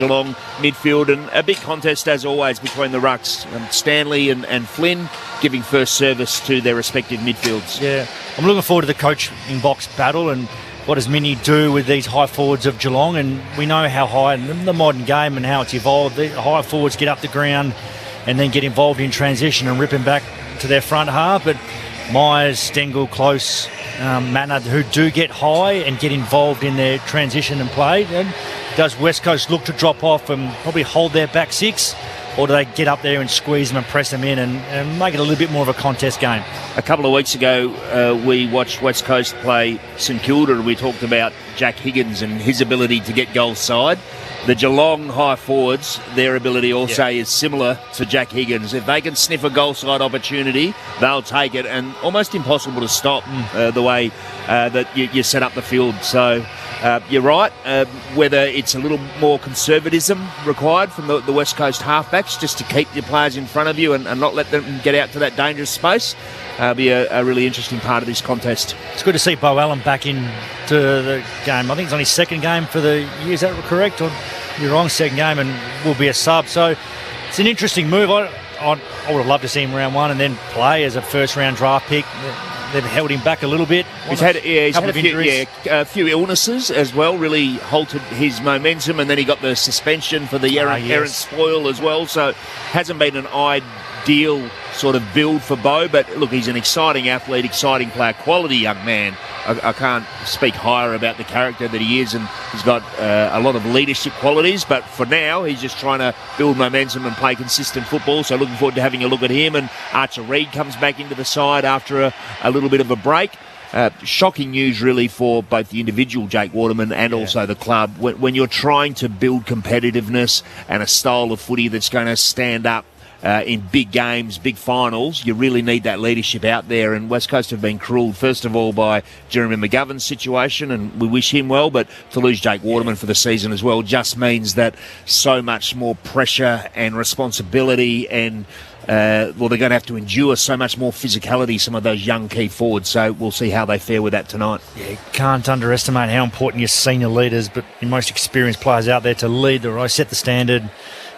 Geelong midfield, and a big contest as always between the rucks. Stanley and Flynn giving first service to their respective midfields. Yeah, I'm looking forward to the coaching box battle and what does Mini do with these high forwards of Geelong, and we know how high in the modern game and how it's evolved. The high forwards get up the ground and then get involved in transition and ripping back to their front half, but Myers, Stengel, Close, Maynard, who do get high and get involved in their transition and play. And does West Coast look to drop off and probably hold their back six, or do they get up there and squeeze them and press them in and make it a little bit more of a contest game? A couple of weeks ago, we watched West Coast play St Kilda, and we talked about Jack Higgins and his ability to get goal side. The Geelong high forwards, their ability also is similar to Jack Higgins. If they can sniff a goal side opportunity, they'll take it, and almost impossible to stop the way that you set up the field. So you're right, whether it's a little more conservatism required from the West Coast halfbacks just to keep your players in front of you and not let them get out to that dangerous space, be a really interesting part of this contest. It's good to see Bo Allen back into the game. I think it's on his second game for the year, is that correct? Or you're wrong, second game, and will be a sub. So it's an interesting move. I would have loved to see him round one and then play as a first round draft pick. They've held him back a little bit. He's had a few illnesses as well, really halted his momentum, and then he got the suspension for the errant spoil as well, so hasn't been an ideal sort of build for Bo, but look, he's an exciting athlete, exciting player, quality young man. I can't speak higher about the character that he is, and he's got a lot of leadership qualities, but for now he's just trying to build momentum and play consistent football, so looking forward to having a look at him. And Archer Reid comes back into the side after a little bit of a break. Shocking news really for both the individual Jake Waterman and also the club. When you're trying to build competitiveness and a style of footy that's going to stand up in big games, big finals, you really need that leadership out there, and West Coast have been cruelled first of all by Jeremy McGovern's situation, and we wish him well, but to lose Jake Waterman for the season as well just means that so much more pressure and responsibility, and they're going to have to endure so much more physicality, some of those young key forwards, so we'll see how they fare with that tonight. Yeah, can't underestimate how important your senior leaders, but your most experienced players out there to lead the set the standard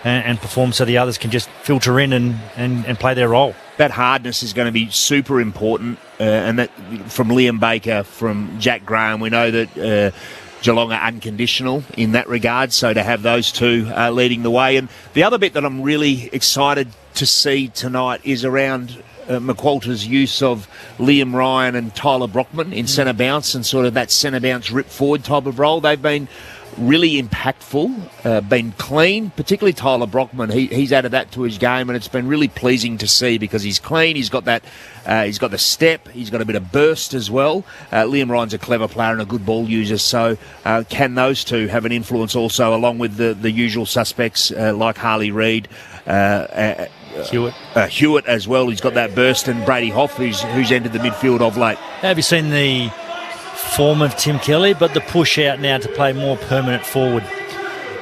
and perform so the others can just filter in and play their role. That hardness is going to be super important, and that from Liam Baker, from Jack Graham, we know that Geelong are unconditional in that regard, so to have those two leading the way. And the other bit that I'm really excited to see tonight is around McQualter's use of Liam Ryan and Tyler Brockman in centre bounce and sort of that centre bounce rip forward type of role. They've been really impactful, been clean, particularly Tyler Brockman. He's added that to his game, and it's been really pleasing to see because he's clean, he's got that, he's got the step, he's got a bit of burst as well. Liam Ryan's a clever player and a good ball user, so can those two have an influence also, along with the usual suspects like Harley Reid, Hewitt as well. He's got that burst, and Brady Hoff, who's entered the midfield of late. Have you seen the form of Tim Kelly, but the push out now to play more permanent forward?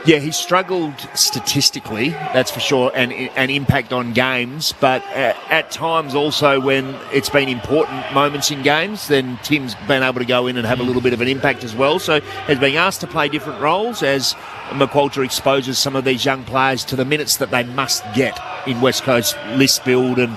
Yeah, he's struggled statistically, that's for sure, and impact on games, but at times also when it's been important moments in games, then Tim's been able to go in and have a little bit of an impact as well. So has been asked to play different roles as McQualter exposes some of these young players to the minutes that they must get in West Coast list build and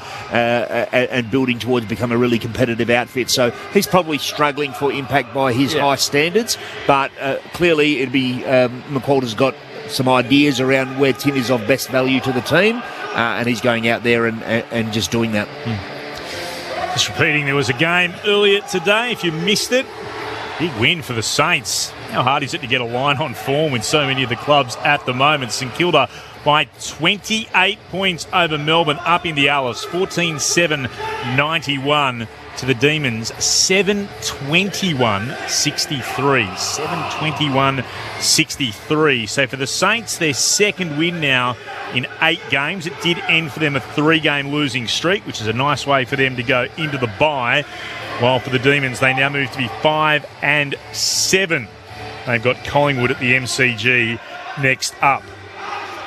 building towards become a really competitive outfit. So he's probably struggling for impact by his high standards, but clearly it'd be McQualter's got some ideas around where Tim is of best value to the team, and he's going out there and just doing that. Just repeating, there was a game earlier today. If you missed it, big win for the Saints. How hard is it to get a line on form with so many of the clubs at the moment? St Kilda by 28 points over Melbourne, up in the Alice, 14-7-91 to the Demons, 7-21-63. 7-21-63. So for the Saints, their second win now in 8 games. It did end for them a 3-game losing streak, which is a nice way for them to go into the bye. While for the Demons, they now move to be 5-7. They've got Collingwood at the MCG next up.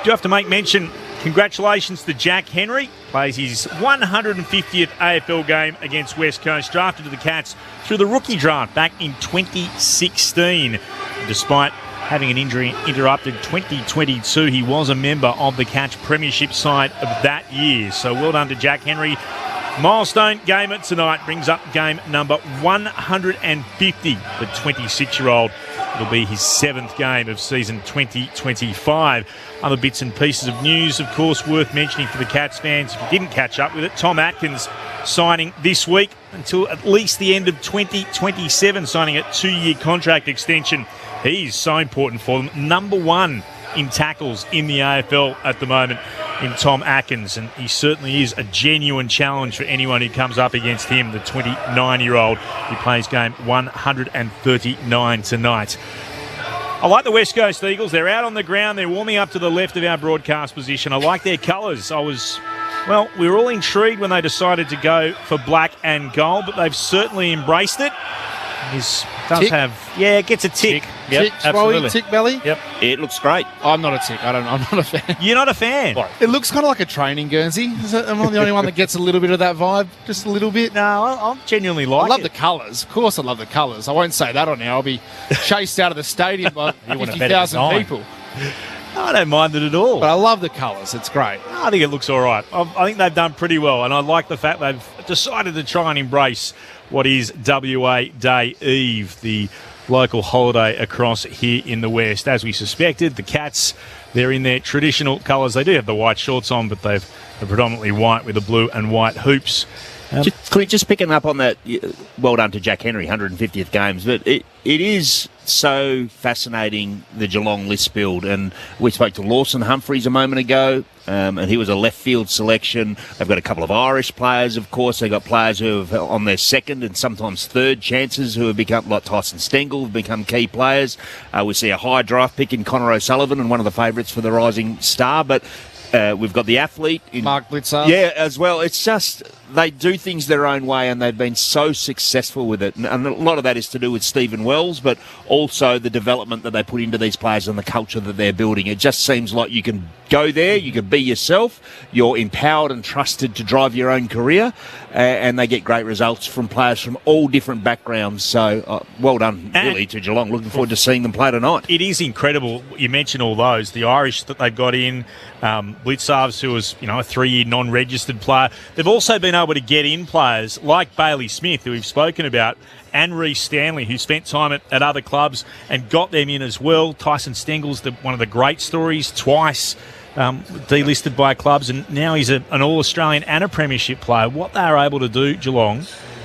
Do have to make mention, congratulations to Jack Henry. Plays his 150th AFL game against West Coast. Drafted to the Cats through the rookie draft back in 2016. Despite having an injury interrupted 2022. He was a member of the Catch Premiership side of that year. So well done to Jack Henry. Milestone gamer tonight brings up game number 150 for 26-year-old. It'll be his 7th game of season 2025. Other bits and pieces of news, of course, worth mentioning for the Cats fans. If you didn't catch up with it, Tom Atkins signing this week until at least the end of 2027, signing a 2-year contract extension. He's so important for them. Number 1 in tackles in the AFL at the moment in Tom Atkins, and he certainly is a genuine challenge for anyone who comes up against him, the 29-year-old. He plays game 139 tonight. I like the West Coast Eagles. They're out on the ground. They're warming up to the left of our broadcast position. I like their colours. We were all intrigued when they decided to go for black and gold, but they've certainly embraced it. It gets a tick. Yep, Tick, absolutely. tick belly. Yep. It looks great. I'm not a tick. I'm not a fan. You're not a fan? What? It looks kind of like a training Guernsey. Am I the only one that gets a little bit of that vibe? Just a little bit? No, I genuinely like I love it. the colours. Of course I love the colours. I won't say that on air. I'll be chased out of the stadium by want a better 50,000 design. people. I don't mind it at all. But I love the colours. It's great. I think it looks all right. I think they've done pretty well, and I like the fact they've decided to try and embrace what is WA Day Eve, the local holiday across here in the West. As we suspected, the Cats, they're in their traditional colours. They do have the white shorts on, but they're predominantly white with the blue and white hoops. Just picking up on that, well done to Jack Henry, 150th games, but it is so fascinating, the Geelong list build, and we spoke to Lawson Humphreys a moment ago, and he was a left field selection. They've got a couple of Irish players, of course. They've got players who have on their second and sometimes third chances who have become, like Tyson Stengel, have become key players. We see a high draft pick in Connor O'Sullivan and one of the favourites for the Rising Star, but we've got the athlete in Mark Blitzer. Yeah, as well. It's just they do things their own way, and they've been so successful with it. And a lot of that is to do with Stephen Wells, but also the development that they put into these players and the culture that they're building. It just seems like you can go there, you can be yourself, you're empowered and trusted to drive your own career, and they get great results from players from all different backgrounds. So well done, really, to Geelong. Looking forward to seeing them play tonight. It is incredible. You mentioned all those. The Irish that they've got in, Blitzarves, who was a 3-year non-registered player. They've also been able to get in players like Bailey Smith, who we've spoken about, and Reece Stanley, who spent time at other clubs and got them in as well. Tyson Stengel's one of the great stories, twice delisted by clubs, and now he's an All-Australian and a Premiership player. What they are able to do, Geelong,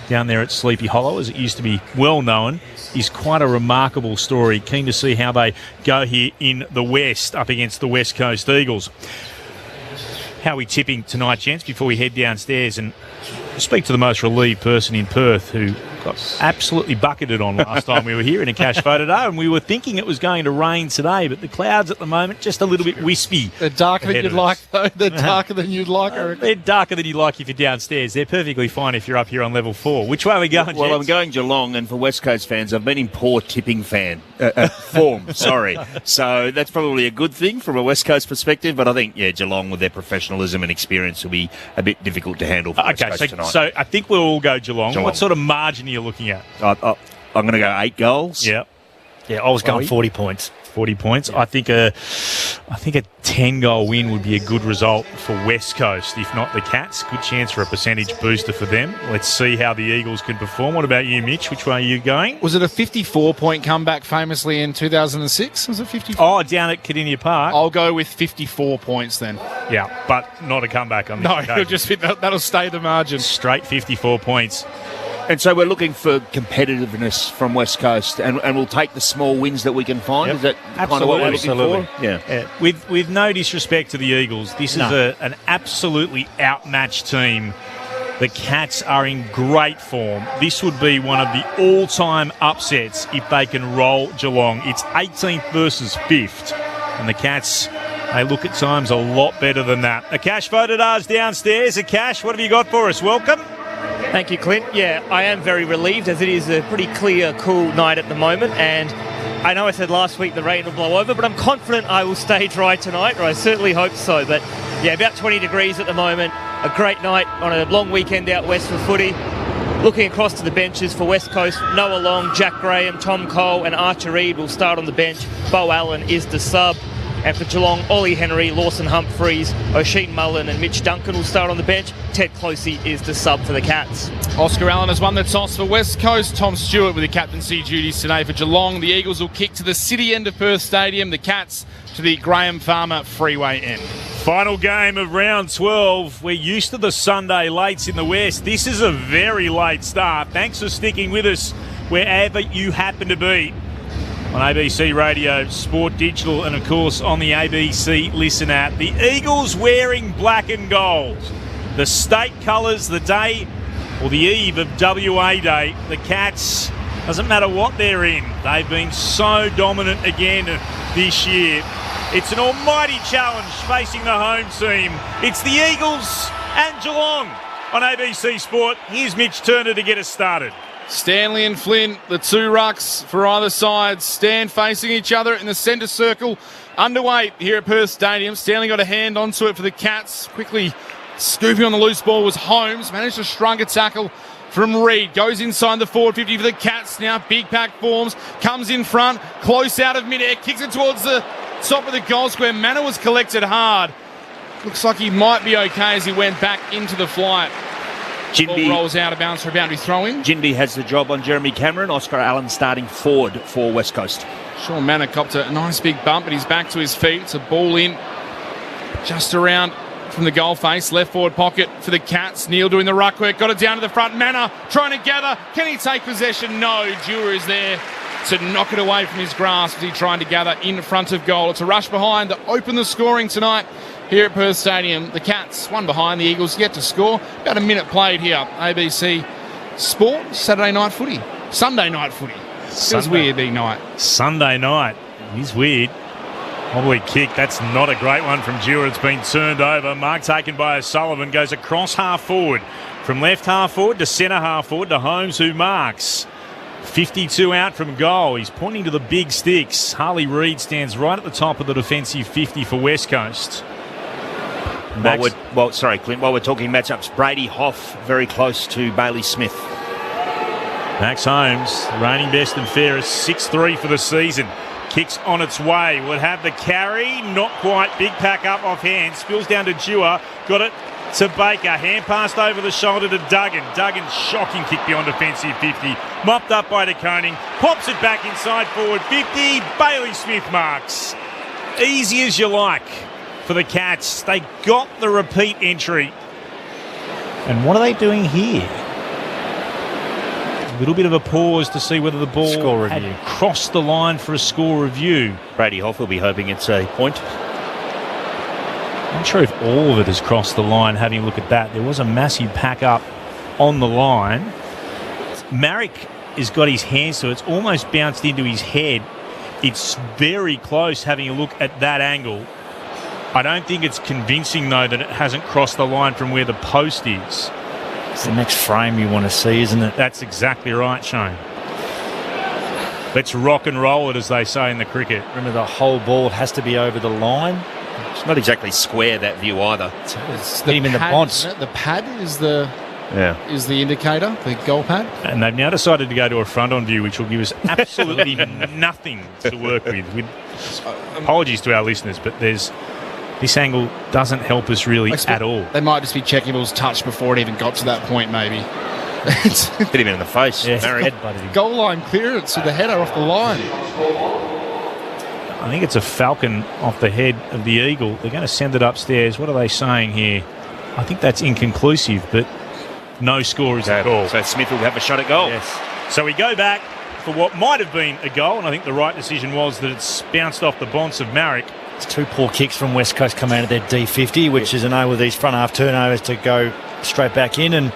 down there at Sleepy Hollow, as it used to be well known, is quite a remarkable story. Keen to see how they go here in the West up against the West Coast Eagles. How are we tipping tonight, gents, before we head downstairs and speak to the most relieved person in Perth who got absolutely bucketed on last time we were here in a cash photo day, and we were thinking it was going to rain today, but the clouds at the moment just a little bit wispy. They're darker than you'd like, though. They're darker than you'd like. They're darker than you'd like if you're downstairs. They're perfectly fine if you're up here on level 4. Which way are we going, Well, gents? I'm going Geelong, and for West Coast fans, I've been in poor tipping form. Sorry. So that's probably a good thing from a West Coast perspective, but I think, Geelong with their professionalism and experience will be a bit difficult to handle for West Coast tonight. So I think we'll all go Geelong. Geelong. What sort of margin are you looking at? I'm going to go 8 goals. Yeah. Yeah, I was going 40 points. 40 points. Yeah. I think a 10-goal win would be a good result for West Coast, if not the Cats. Good chance for a percentage booster for them. Let's see how the Eagles can perform. What about you, Mitch? Which way are you going? Was it a 54-point comeback famously in 2006? Was it 54? Oh, down at Cardinia Park. I'll go with 54 points then. Yeah, but not a comeback on this No, occasion. it'll just be, that'll stay the margin. Straight 54 points. And so we're looking for competitiveness from West Coast, and we'll take the small wins that we can find. Yep. Is that kind of what we're looking Absolutely. for? Yeah. With no disrespect to the Eagles, this is an absolutely outmatched team. The Cats are in great form. This would be one of the all-time upsets if they can roll Geelong. It's 18th versus 5th, and the Cats, they look at times a lot better than that. Akash Vodadar's downstairs. Akash, what have you got for us? Welcome. Thank you, Clint. Yeah, I am very relieved as it is a pretty clear, cool night at the moment, and I know I said last week the rain will blow over, but I'm confident I will stay dry tonight, or I certainly hope so. But yeah, about 20 degrees at the moment. A great night on a long weekend out west for footy. Looking across to the benches for West Coast, Noah Long, Jack Graham, Tom Cole and Archer Reid will start on the bench. Bo Allen is the sub. And for Geelong, Ollie Henry, Lawson Humphreys, O'Sheen Mullen and Mitch Duncan will start on the bench. Ted Closey is the sub for the Cats. Oscar Allen has won the toss for West Coast. Tom Stewart with the captaincy duties today for Geelong. The Eagles will kick to the city end of Perth Stadium. The Cats to the Graham Farmer Freeway end. Final game of round 12. We're used to the Sunday lates in the West. This is a very late start. Thanks for sticking with us wherever you happen to be. On ABC Radio, Sport Digital, and of course on the ABC Listen app. The Eagles wearing black and gold. The state colours, the day or the eve of WA Day. The Cats, doesn't matter what they're in, they've been so dominant again this year. It's an almighty challenge facing the home team. It's the Eagles and Geelong on ABC Sport. Here's Mitch Turner to get us started. Stanley and Flynn, the two rucks for either side, stand facing each other in the centre circle. Underway here at Perth Stadium. Stanley got a hand onto it for the Cats. Quickly scooping on the loose ball was Holmes. Managed to shrunk a tackle from Reid. Goes inside the forward 50 for the Cats now. Big pack forms. Comes in front. Close out of midair. Kicks it towards the top of the goal square. Manor was collected hard. Looks like he might be okay as he went back into the flight. Ball rolls out of bounds for a boundary throw-in. Jinby has the job on Jeremy Cameron. Oscar Allen starting forward for West Coast. Sean Manor copped a nice big bump, but he's back to his feet. It's a ball in just around from the goal face. Left forward pocket for the Cats. Neil doing the ruck work. Got it down to the front. Manor trying to gather. Can he take possession? No. Dewar is there to knock it away from his grasp as he trying to gather in front of goal. It's a rush behind to open the scoring tonight here at Perth Stadium. The Cats, one behind, the Eagles yet to score. About a minute played here. ABC Sport, Saturday night footy. Sunday night footy. Feels weird being night. Sunday night. It is weird. Wobbly kick. That's not a great one from Dewar. It's been turned over. Mark taken by O'Sullivan. Goes across half forward. From left half forward to centre half forward to Holmes, who marks. 52 out from goal. He's pointing to the big sticks. Harley Reid stands right at the top of the defensive 50 for West Coast. Clint, while we're talking matchups, Brady Hoff very close to Bailey Smith. Max Holmes, reigning best and fairest, 6'3" for the season. Kicks on its way. Would have the carry. Not quite. Big pack up off hand. Spills down to Dewar. Got it to Baker. Hand passed over the shoulder to Duggan. Duggan shocking kick beyond defensive 50. Mopped up by De Koning. Pops it back inside forward 50. Bailey Smith marks. Easy as you like for the Cats. They got the repeat entry. And what are they doing here? A little bit of a pause to see whether the ball had crossed the line for a score review. Brady Hoff will be hoping it's a point. I'm not sure if all of it has crossed the line, having a look at that. There was a massive pack up on the line. Marrick has got his hands to it. It's almost bounced into his head. It's very close, having a look at that angle. I don't think it's convincing, though, that it hasn't crossed the line from where the post is. It's the next frame you want to see, isn't it? That's exactly right, Shane. Let's rock and roll it, as they say in the cricket. Remember, the whole ball has to be over the line. It's not exactly square, that view, either. It's the in the pad, bonds. isn't it? The pad is the indicator, the goal pad. And they've now decided to go to a front-on view, which will give us absolutely nothing to work with. Apologies to our listeners, but this angle doesn't help us really at all. They might just be checking if it was touched before it even got to that point, maybe. Hit him in the face. Yeah, goal line clearance with the header off the line. I think it's a falcon off the head of the Eagle. They're going to send it upstairs. What are they saying here? I think that's inconclusive, but no score is the call. So Smith will have a shot at goal. Yes. So we go back for what might have been a goal, and I think the right decision was that it's bounced off the bonce of Marrick. It's two poor kicks from West Coast coming out of their D50, which is enable these front half turnovers to go straight back in and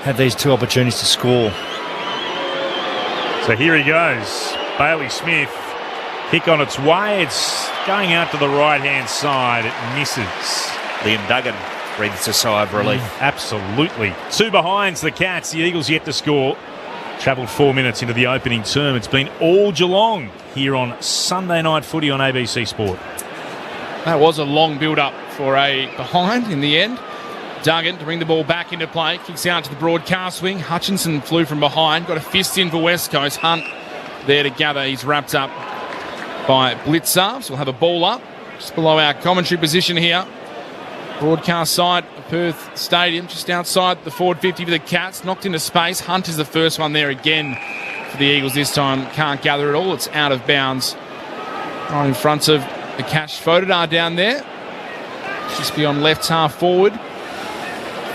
have these two opportunities to score. So here he goes. Bailey Smith. Kick on its way. It's going out to the right-hand side. It misses. Liam Duggan breathes a sigh of relief. Absolutely. Two behinds the Cats. The Eagles yet to score. Travelled 4 minutes into the opening term. It's been all Geelong here on Sunday Night Footy on ABC Sport. That was a long build-up for a behind in the end. Duggan to bring the ball back into play. Kicks out to the broadcast wing. Hutchinson flew from behind. Got a fist in for West Coast. Hunt there to gather. He's wrapped up by Blitzer. So we'll have a ball up just below our commentary position here. Broadcast side of Perth Stadium, just outside the forward 50 for the Cats. Knocked into space. Hunt is the first one there again for the Eagles this time. Can't gather it all. It's out of bounds. Right in front of the Cash Fodadar down there. Just beyond left half forward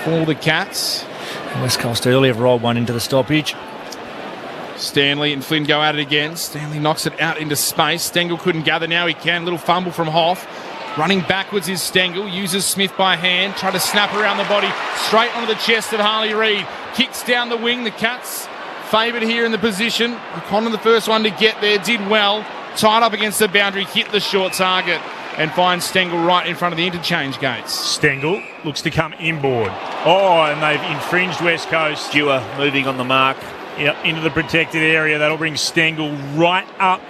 for the Cats. West Coast early have rolled one into the stoppage. Stanley and Flynn go at it again. Stanley knocks it out into space. Stengel couldn't gather. Now he can. Little fumble from Hoff. Running backwards is Stengel. Uses Smith by hand. Try to snap around the body. Straight onto the chest of Harley Reid. Kicks down the wing. The Cats favoured here in the position. O'Connor the first one to get there. Did well. Tied up against the boundary. Hit the short target. And finds Stengel right in front of the interchange gates. Stengel looks to come inboard. Oh, and they've infringed West Coast. Dewar moving on the mark. Yep, into the protected area. That'll bring Stengel right up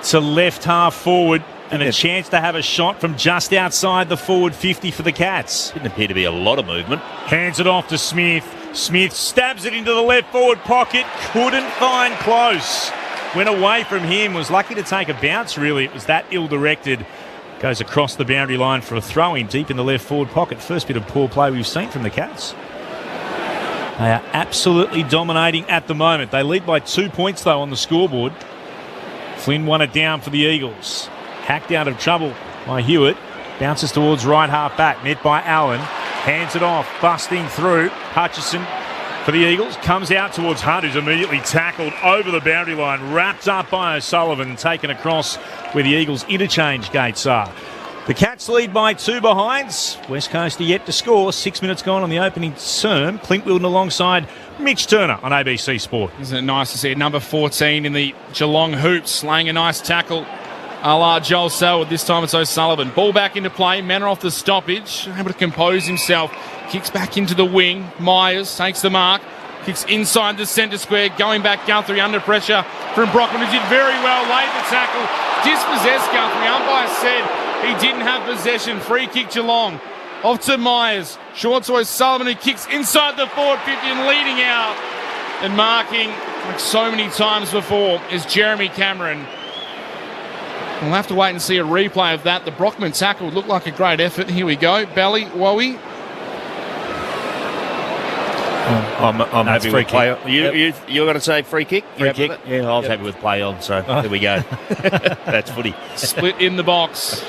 to left half forward and a chance to have a shot from just outside the forward 50 for the Cats. Didn't appear to be a lot of movement. Hands it off to Smith. Smith stabs it into the left forward pocket. Couldn't find close. Went away from him. Was lucky to take a bounce, really. It was that ill-directed. Goes across the boundary line for a throw-in deep in the left forward pocket. First bit of poor play we've seen from the Cats. They are absolutely dominating at the moment. They lead by 2 points, though, on the scoreboard. Flynn won it down for the Eagles. Hacked out of trouble by Hewitt. Bounces towards right half back. Met by Allen. Hands it off. Busting through. Hutchison for the Eagles. Comes out towards Hunt, who's immediately tackled over the boundary line. Wrapped up by O'Sullivan and taken across where the Eagles' interchange gates are. The Cats lead by 2 behinds. West Coast are yet to score. 6 minutes gone on the opening term. Clint Wilden alongside Mitch Turner on ABC Sport. Isn't it nice to see number 14 in the Geelong hoops laying a nice tackle a la Joel Selwood. This time it's O'Sullivan. Ball back into play. Manor off the stoppage. Able to compose himself. Kicks back into the wing. Myers takes the mark. Kicks inside the centre square. Going back Guthrie under pressure from Brockman, who did very well. Laid the tackle. Dispossessed Guthrie. Umpire said he didn't have possession. Free kick Geelong. Off to Myers. Short to O'Sullivan, who kicks inside the forward 50 and leading out. And marking, like so many times before, is Jeremy Cameron. We'll have to wait and see a replay of that. The Brockman tackle looked like a great effort. Here we go. Bally, Wowie. I'm happy with play on. Yep. You're going to say free kick? Free kick? Yeah, I was happy with play on, so there we go. That's footy. Split in the box.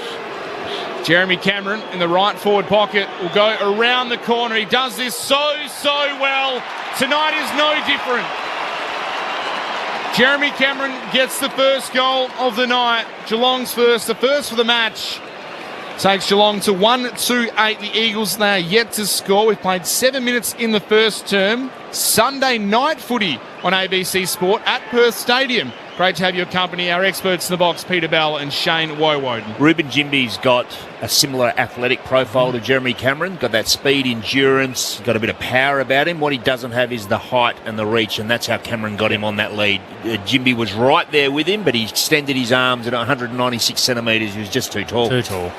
Jeremy Cameron in the right forward pocket will go around the corner. He does this so well. Tonight is no different. Jeremy Cameron gets the first goal of the night. Geelong's first, the first for the match. Takes Geelong to 1-2-8. The Eagles, they are yet to score. We've played 7 minutes in the first term. Sunday night footy on ABC Sport at Perth Stadium. Great to have your company, our experts in the box, Peter Bell and Shane Wowoden. Ruben Jimby's got a similar athletic profile to Jeremy Cameron. Got that speed, endurance, got a bit of power about him. What he doesn't have is the height and the reach, and that's how Cameron got him on that lead. Jimby was right there with him, but he extended his arms at 196 centimetres. He was just too tall. Too tall.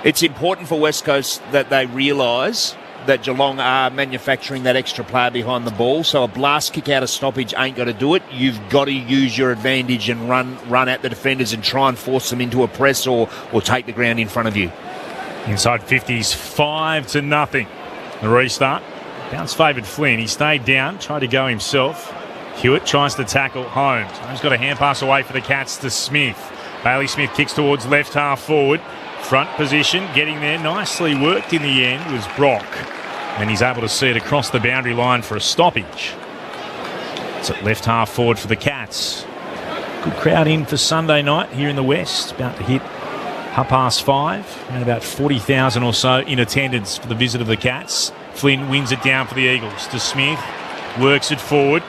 It's important for West Coast that they realise that Geelong are manufacturing that extra player behind the ball, so a blast kick out of stoppage ain't got to do it. You've got to use your advantage and run at the defenders and try and force them into a press or take the ground in front of you. Inside 50s, 5-0. The restart. Bounce favoured Flynn. He stayed down, tried to go himself. Hewitt tries to tackle Holmes. Holmes got a hand pass away for the Cats to Smith. Bailey Smith kicks towards left half forward. Front position, getting there, nicely worked in the end was Brock. And he's able to see it across the boundary line for a stoppage. It's at left half forward for the Cats. Good crowd in for Sunday night here in the West. About to hit 5:30. And about 40,000 or so in attendance for the visit of the Cats. Flynn wins it down for the Eagles to Smith. Works it forward.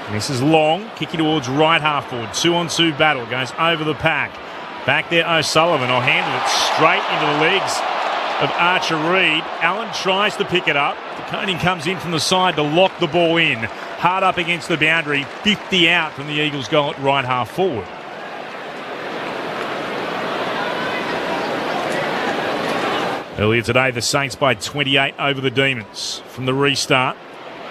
And this is Long, kicking towards right half forward. 2-on-2 battle, goes over the pack. Back there, O'Sullivan will handle it straight into the legs of Archer Reid. Allen tries to pick it up. De Koning comes in from the side to lock the ball in. Hard up against the boundary. 50 out from the Eagles' goal at right half forward. Earlier today, the Saints by 28 over the Demons. From the restart,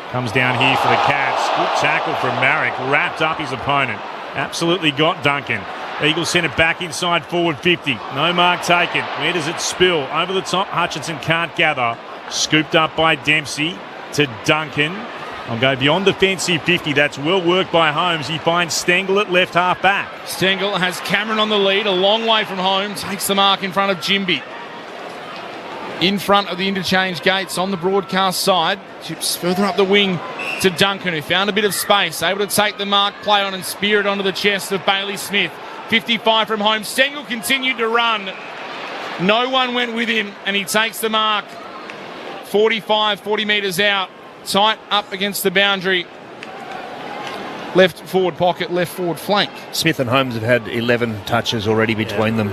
comes down here for the Cats. Good tackle from Marek, wrapped up his opponent. Absolutely got Duncan. Eagles sent it back inside forward 50. No mark taken. Where does it spill? Over the top, Hutchinson can't gather. Scooped up by Dempsey to Duncan. I'll go beyond defensive 50. That's well worked by Holmes. He finds Stengel at left half back. Stengel has Cameron on the lead, a long way from home. Takes the mark in front of Jimby. In front of the interchange gates on the broadcast side. Chips further up the wing to Duncan, who found a bit of space. Able to take the mark, play on and spear it onto the chest of Bailey Smith. 55 from home. Stengel continued to run. No one went with him, and he takes the mark. 40 metres out. Tight up against the boundary. Left forward pocket, left forward flank. Smith and Holmes have had 11 touches already between them.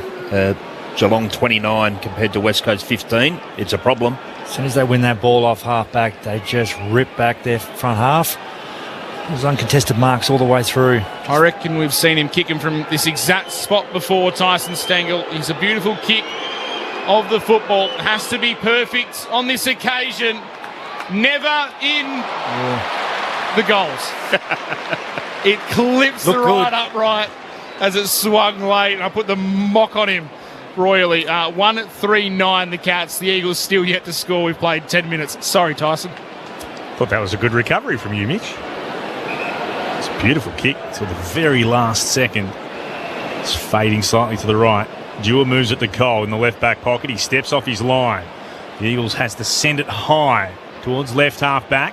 Geelong 29 compared to West Coast 15. It's a problem. As soon as they win that ball off half back, they just rip back their front half. There's uncontested marks all the way through. I reckon we've seen him kick him from this exact spot before, Tyson Stengel. He's a beautiful kick of the football. Has to be perfect on this occasion. Never in the goals. It clips the right upright as it swung late, and I put the mock on him royally. 1-3-9 the Cats. The Eagles still yet to score. We've played 10 minutes. Sorry, Tyson. Thought that was a good recovery from you, Mitch. It's a beautiful kick till the very last second. It's fading slightly to the right. Dewar moves at the goal in the left back pocket. He steps off his line. The Eagles has to send it high towards left half back.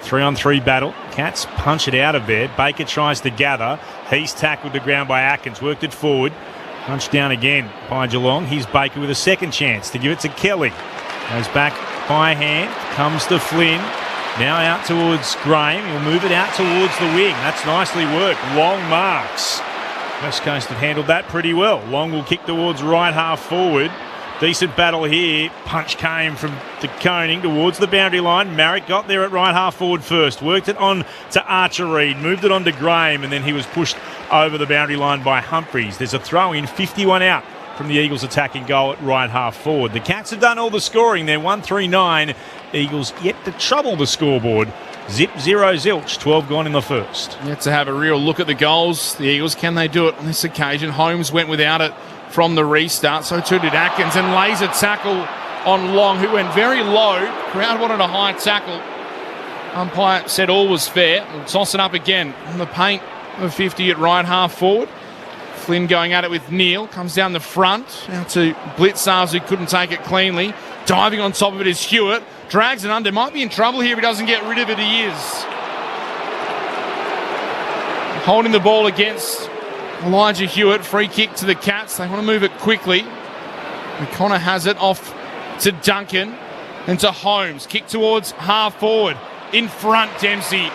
3-on-3 battle. Cats punch it out of there. Baker tries to gather. He's tackled to ground by Atkins. Worked it forward. Punched down again by Geelong. Here's Baker with a second chance to give it to Kelly. Goes back by hand. Comes to Flynn. Now out towards Graham. He'll move it out towards the wing. That's nicely worked. Long marks. West Coast have handled that pretty well. Long will kick towards right half forward. Decent battle here. Punch came from De Koning towards the boundary line. Marek got there at right half forward first. Worked it on to Archer Reid. Moved it on to Graham, and then he was pushed over the boundary line by Humphries. There's a throw in, 51 out from the Eagles attacking goal at right half forward. The Cats have done all the scoring. They're 1-3-9. Eagles yet to trouble the scoreboard. Zip 0 zilch. 12 gone in the first. Yet to have a real look at the goals. The Eagles, can they do it on this occasion? Holmes went without it from the restart. So too did Atkins, and lays a tackle on Long, who went very low. Crowd wanted a high tackle. Umpire said all was fair. We'll toss it up again on the paint of 50 at right half forward. Flynn going at it with Neal. Comes down the front. Out to Blitzars, who couldn't take it cleanly. Diving on top of it is Hewitt. Drags it under. Might be in trouble here if he doesn't get rid of it. He is. Holding the ball against Elijah Hewitt. Free kick to the Cats. They want to move it quickly. O'Connor has it off to Duncan and to Holmes. Kick towards half forward. In front, Dempsey.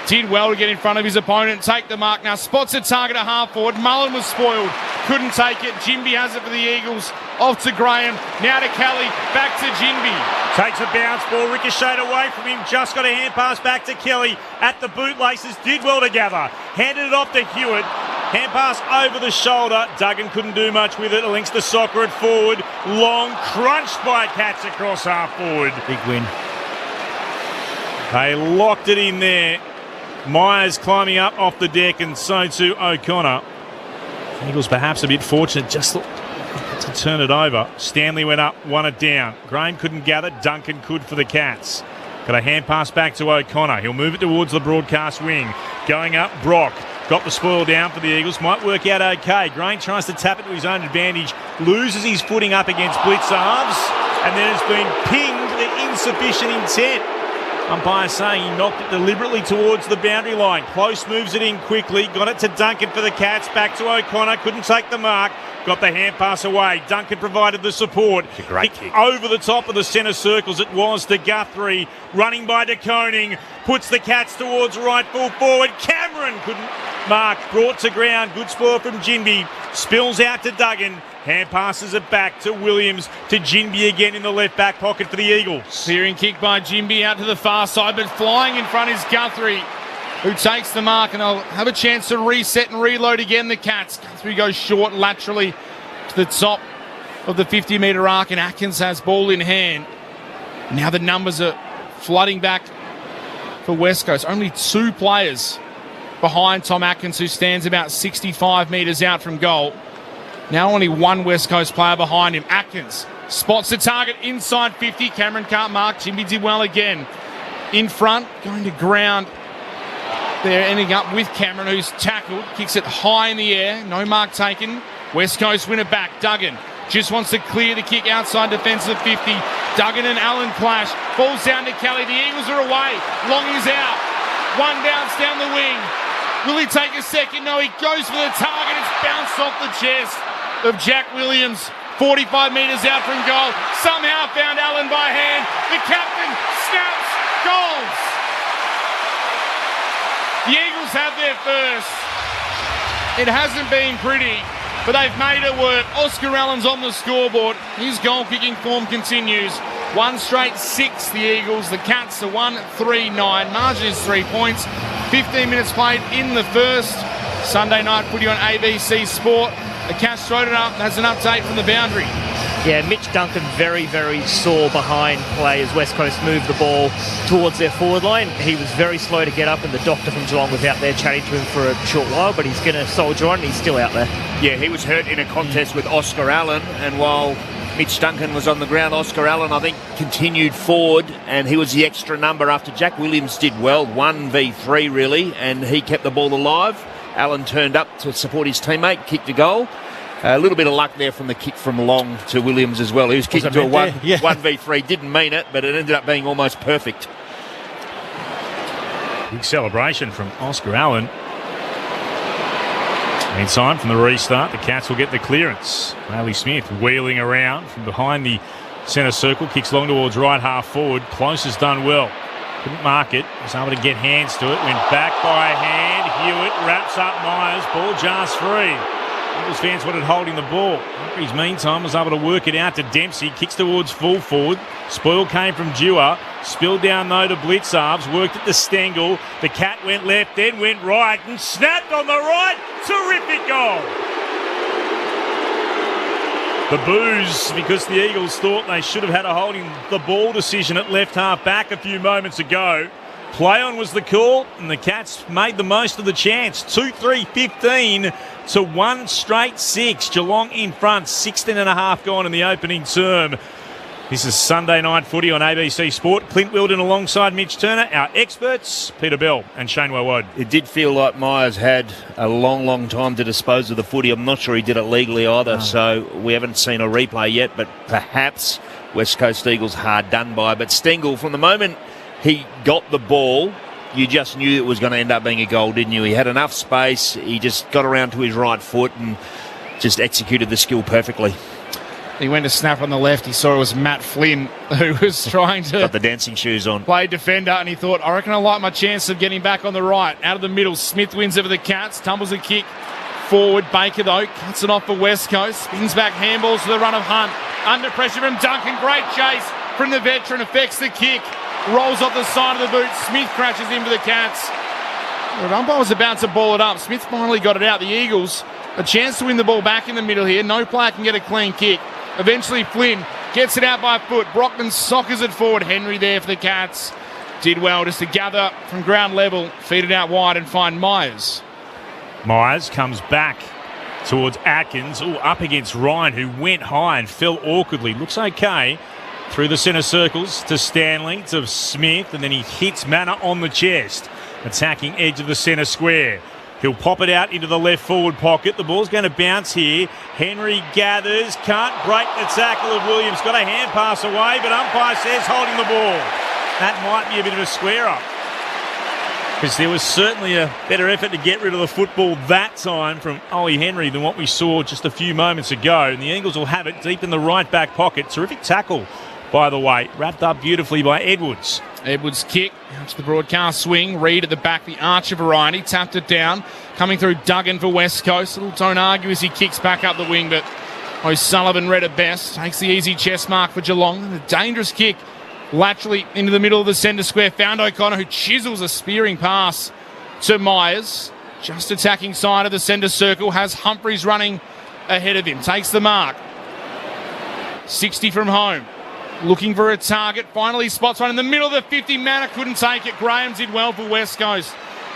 Did well to get in front of his opponent. Take the mark now. Spots a target at half forward. Mullen was spoiled. Couldn't take it. Jimby has it for the Eagles. Off to Graham. Now to Kelly. Back to Jimby. Takes a bounce ball, ricocheted away from him, just got a hand pass back to Kelly at the bootlaces, did well together, handed it off to Hewitt, hand pass over the shoulder, Duggan couldn't do much with it, links the soccer at forward, Long crunched by Cats across half forward. Big win. They locked it in there. Myers climbing up off the deck, and so too O'Connor. Eagles perhaps a bit fortunate, just to turn it over. Stanley went up, won it down. Graham couldn't gather, Duncan could for the Cats. Got a hand pass back to O'Connor. He'll move it towards the broadcast wing. Going up, Brock. Got the spoil down for the Eagles. Might work out okay. Graham tries to tap it to his own advantage. Loses his footing up against Blitzarves. And then it's been pinged the insufficient intent. Umpire saying he knocked it deliberately towards the boundary line. Close moves it in quickly. Got it to Duncan for the Cats. Back to O'Connor. Couldn't take the mark. Got the hand pass away. Duncan provided the support. It's a great kick. Over the top of the centre circles it was to Guthrie. Running by De Koning. Puts the Cats towards right full forward. Cameron couldn't mark. Brought to ground. Good spoil from Jinby. Spills out to Duggan. Hand passes it back to Williams, to Jinby again in the left back pocket for the Eagles. Steering kick by Jinby out to the far side, but flying in front is Guthrie, who takes the mark, and they'll have a chance to reset and reload again, the Cats. Guthrie goes short laterally to the top of the 50-metre arc, and Atkins has ball in hand. Now the numbers are flooding back for West Coast. Only 2 players behind Tom Atkins, who stands about 65 metres out from goal. Now only 1 West Coast player behind him. Atkins spots the target inside 50. Cameron can't mark. Jimmy did well again. In front, going to ground. They're ending up with Cameron, who's tackled. Kicks it high in the air. No mark taken. West Coast win it back. Duggan just wants to clear the kick outside defence of 50. Duggan and Allen clash. Falls down to Kelly. The Eagles are away. Long is out. One bounce down the wing. Will he take a second? No, he goes for the target. It's bounced off the chest of Jack Williams. 45 metres out from goal. Somehow found Allen by hand. The captain snaps. Goals. The Eagles have their first. It hasn't been pretty, but they've made it work. Oscar Allen's on the scoreboard. His goal-kicking form continues. 1 straight 6, the Eagles. The Cats are 1-3-9. Margin is 3 points. 15 minutes played in the first. Sunday night footy on ABC Sport. The Cats throwed it up. Has an update from the boundary. Yeah, Mitch Duncan very, very sore behind play as West Coast moved the ball towards their forward line. He was very slow to get up, and the doctor from Geelong was out there chatting to him for a short while, but he's going to soldier on, and he's still out there. Yeah, he was hurt in a contest with Oscar Allen, and while Mitch Duncan was on the ground, Oscar Allen, I think, continued forward, and he was the extra number after Jack Williams did well, 1v3 really, and he kept the ball alive. Allen turned up to support his teammate, kicked a goal. A little bit of luck there from the kick from Long to Williams as well. He was kicked to a 1v3, didn't mean it, but it ended up being almost perfect. Big celebration from Oscar Allen. In time from the restart, the Cats will get the clearance. Bailey Smith wheeling around from behind the centre circle, kicks long towards right half forward. Close has done well. Couldn't mark it. Was able to get hands to it. Went back by hand. Hewitt wraps up Myers. Ball jars free. Eagles fans wanted holding the ball. Humphries, meantime, was able to work it out to Dempsey. Kicks towards full forward. Spoil came from Dewar. Spilled down, though, to Blitzarves. Worked at the Stengel. The Cat went left, then went right, and snapped on the right. Terrific goal. The boos, because the Eagles thought they should have had a holding the ball decision at left half back a few moments ago. Play on was the call, and the Cats made the most of the chance. 2-3-15 to 1 straight 6. Geelong in front, 16.5 gone in the opening term. This is Sunday night footy on ABC Sport. Clint Wilden alongside Mitch Turner, our experts, Peter Bell and Shane Wowod. It did feel like Myers had a long, long time to dispose of the footy. I'm not sure he did it legally either, so we haven't seen a replay yet, but perhaps West Coast Eagles hard done by. But Stengel, from the moment he got the ball, you just knew it was going to end up being a goal, didn't you? He had enough space. He just got around to his right foot and just executed the skill perfectly. He went to snap on the left. He saw it was Matt Flynn who was trying to got the dancing shoes on, play defender, and he thought, I reckon I like my chance of getting back on the right. Out of the middle, Smith wins over the Cats, tumbles a kick forward. Baker, though, cuts it off for West Coast. Spins back, handballs to the run of Hunt. Under pressure from Duncan. Great chase from the veteran. Affects the kick. Rolls off the side of the boot. Smith crashes into the Cats. The umpire was about to ball it up. Smith finally got it out. The Eagles, a chance to win the ball back in the middle here. No player can get a clean kick. Eventually Flynn gets it out by foot. Brockman soccers it forward. Henry there for the Cats. Did well just to gather from ground level, feed it out wide and find Myers. Myers comes back towards Atkins. Up against Ryan, who went high and fell awkwardly. Looks okay. Through the centre circles to Stanley, to Smith, and then he hits Manor on the chest. Attacking edge of the centre square. He'll pop it out into the left forward pocket. The ball's going to bounce here. Henry gathers, can't break the tackle of Williams. Got a hand pass away, but umpire says holding the ball. That might be a bit of a square up, because there was certainly a better effort to get rid of the football that time from Ollie Henry than what we saw just a few moments ago. And the Eagles will have it deep in the right back pocket. Terrific tackle, by the way, wrapped up beautifully by Edwards. Edwards kick, out to the broadcast swing. Reed at the back, the Archer variety, tapped it down. Coming through Duggan for West Coast. Little don't argue as he kicks back up the wing, but O'Sullivan read it best. Takes the easy chest mark for Geelong. And a dangerous kick laterally into the middle of the centre square. Found O'Connor, who chisels a spearing pass to Myers. Just attacking side of the centre circle. Has Humphries running ahead of him. Takes the mark. 60 from home. Looking for a target. Finally spots one in the middle of the 50. Manor couldn't take it. Graham did well for West Coast.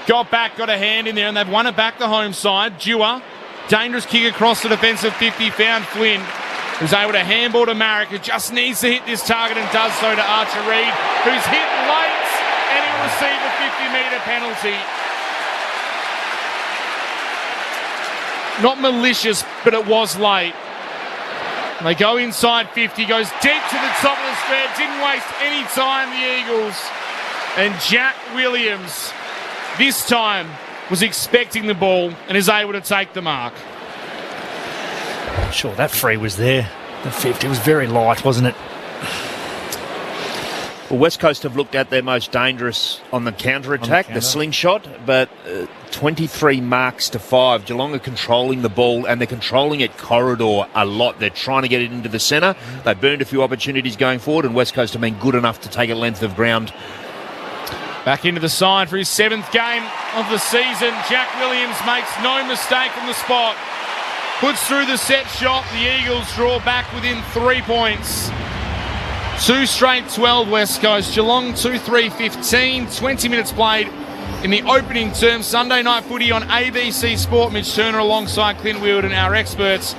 Got back, got a hand in there, and they've won it back the home side. Dewar, dangerous kick across the defensive 50. Found Flynn, who's able to handball to Marek, who just needs to hit this target and does so to Archer Reid, who's hit late, and he'll receive a 50-metre penalty. Not malicious, but it was late. They go inside 50, goes deep to the top of the square, didn't waste any time, the Eagles. And Jack Williams, this time, was expecting the ball and is able to take the mark. Sure, that free was there. The 50 was very light, wasn't it? Well, West Coast have looked at their most dangerous on the counter-attack, the slingshot, but 23 marks to 5. Geelong are controlling the ball, and they're controlling it corridor a lot. They're trying to get it into the centre. They burned a few opportunities going forward, and West Coast have been good enough to take a length of ground. Back into the side for his 7th game of the season. Jack Williams makes no mistake on the spot. Puts through the set shot. The Eagles draw back within 3 points. 2 straight 12 West Coast. Geelong 2-3-15. 20 minutes played in the opening term. Sunday night footy on ABC Sport. Mitch Turner alongside Clint Weald and our experts.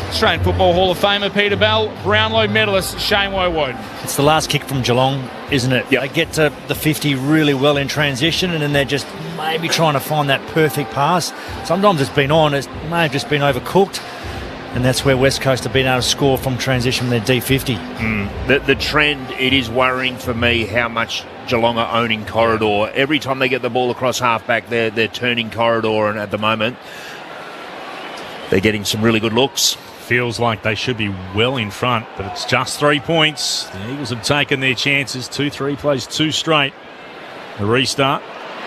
Australian Football Hall of Famer Peter Bell. Brownlow medalist Shane Woewode. It's the last kick from Geelong, isn't it? Yep. They get to the 50 really well in transition, and then they're just maybe trying to find that perfect pass. Sometimes it's been on, it may have just been overcooked. And that's where West Coast have been able to score from transition from their D50. The trend, it is worrying for me how much Geelong are owning corridor. Every time they get the ball across halfback, they're turning corridor, and at the moment, they're getting some really good looks. Feels like they should be well in front, but it's just 3 points. The Eagles have taken their chances. 2-3 plays 2 straight. The restart.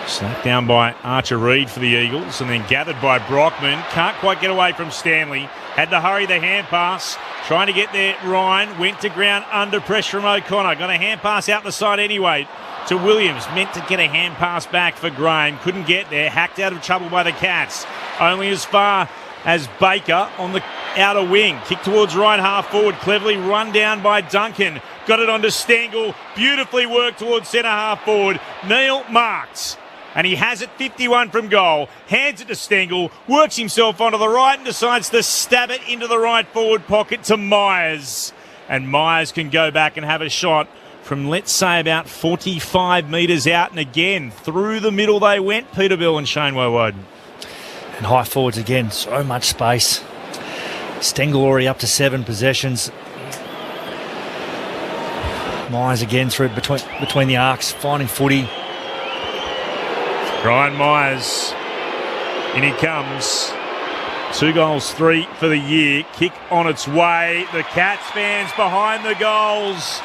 Slapped down by Archer Reid for the Eagles, and then gathered by Brockman. Can't quite get away from Stanley. Had to hurry the hand pass. Trying to get there, Ryan. Went to ground under pressure from O'Connor. Got a hand pass out the side anyway to Williams. Meant to get a hand pass back for Graham. Couldn't get there. Hacked out of trouble by the Cats. Only as far as Baker on the outer wing. Kick towards right half forward. Cleverly run down by Duncan. Got it onto Stengel. Beautifully worked towards centre half forward. Neil marked. And he has it 51 from goal. Hands it to Stengel. Works himself onto the right and decides to stab it into the right forward pocket to Myers. And Myers can go back and have a shot from, let's say, about 45 metres out. And again, through the middle they went, Peterbilt and Shane Woewode. And high forwards again, so much space. Stengel already up to 7 possessions. Myers again through between the arcs, finding footy. Brian Myers, in he comes. 2 goals, 3 for the year. Kick on its way. The Cats fans behind the goals.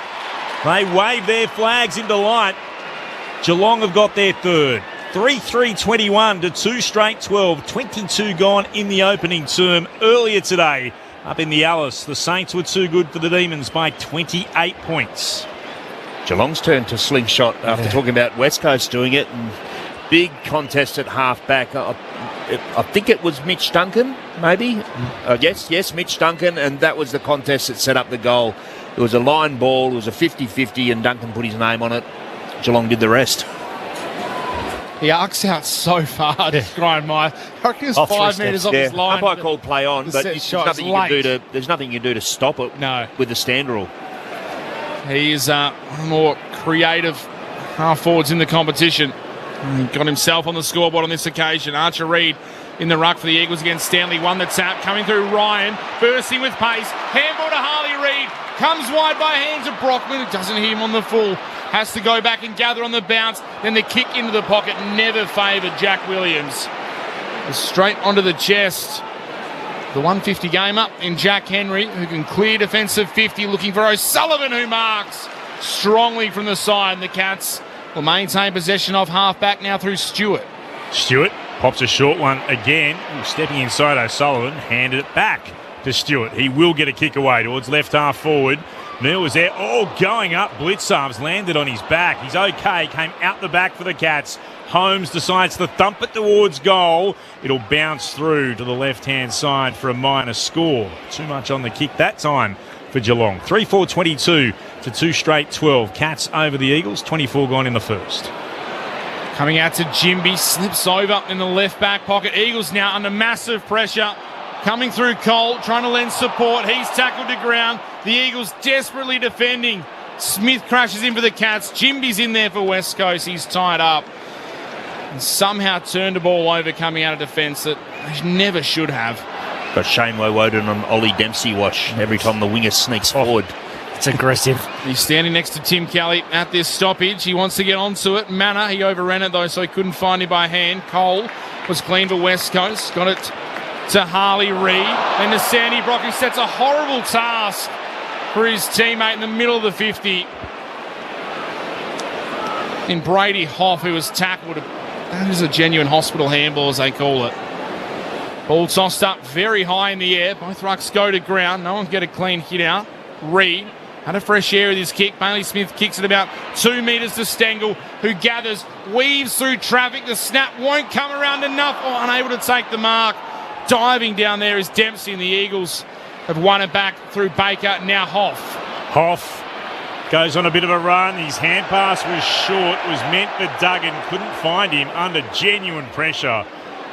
They wave their flags in delight. Geelong have got their 3rd. 3-3-21 to 2 straight 12. 22 gone in the opening term. Earlier today, up in the Alice, the Saints were too good for the Demons by 28 points. Geelong's turn to slingshot after talking about West Coast doing it. And big contest at half-back. I think it was Mitch Duncan, maybe? Yes, Mitch Duncan, and that was the contest that set up the goal. It was a line ball, it was a 50-50, and Duncan put his name on it. Geelong did the rest. He arcs out so far to Graham Myers. I reckon it's 5 metres off his line. Umpire called play on, but there's nothing you can do to stop it with the stand rule. He is one of the more creative half-forwards in the competition. He got himself on the scoreboard on this occasion. Archer Reid in the ruck for the Eagles against Stanley. Won the tap. Coming through Ryan. Bursting with pace. Handball to Harley Reid. Comes wide by hands of Brockman. It doesn't hit him on the full. Has to go back and gather on the bounce. Then the kick into the pocket. Never favoured Jack Williams. Straight onto the chest. The 150 game up in Jack Henry, who can clear defensive 50. Looking for O'Sullivan, who marks strongly from the side. The Cats will maintain possession of half-back now through Stewart. Stewart pops a short one again. Stepping inside O'Sullivan, handed it back to Stewart. He will get a kick away towards left half forward. Neil was there. Going up. Blitzarves landed on his back. He's okay. Came out the back for the Cats. Holmes decides to thump it towards goal. It'll bounce through to the left-hand side for a minor score. Too much on the kick that time for Geelong. 3-4-22 to 2 straight 12. Cats over the Eagles, 24 gone in the first. Coming out to Jimby, slips over in the left back pocket. Eagles now under massive pressure. Coming through Cole, trying to lend support. He's tackled to ground. The Eagles desperately defending. Smith crashes in for the Cats. Jimby's in there for West Coast. He's tied up. And somehow turned the ball over coming out of defence that he never should have. Got Shane Woden on Ollie Dempsey watch every time the winger sneaks forward. It's aggressive. He's standing next to Tim Kelly at this stoppage. He wants to get onto it. Manor, he overran it though, so he couldn't find him by hand. Cole was clean for West Coast. Got it to Harley Reid. And to Sandy Brock, who sets a horrible task for his teammate in the middle of the 50. In Brady Hoff, who was tackled. That is a genuine hospital handball, as they call it. Ball tossed up very high in the air. Both rucks go to ground. No one can get a clean hit out. Reid had a fresh air with his kick. Bailey Smith kicks it about 2 metres to Stengel, who gathers, weaves through traffic. The snap won't come around enough, or unable to take the mark. Diving down there is Dempsey, and the Eagles have won it back through Baker. Now Hoff goes on a bit of a run. His hand pass was short. It was meant for Duggan. Couldn't find him under genuine pressure.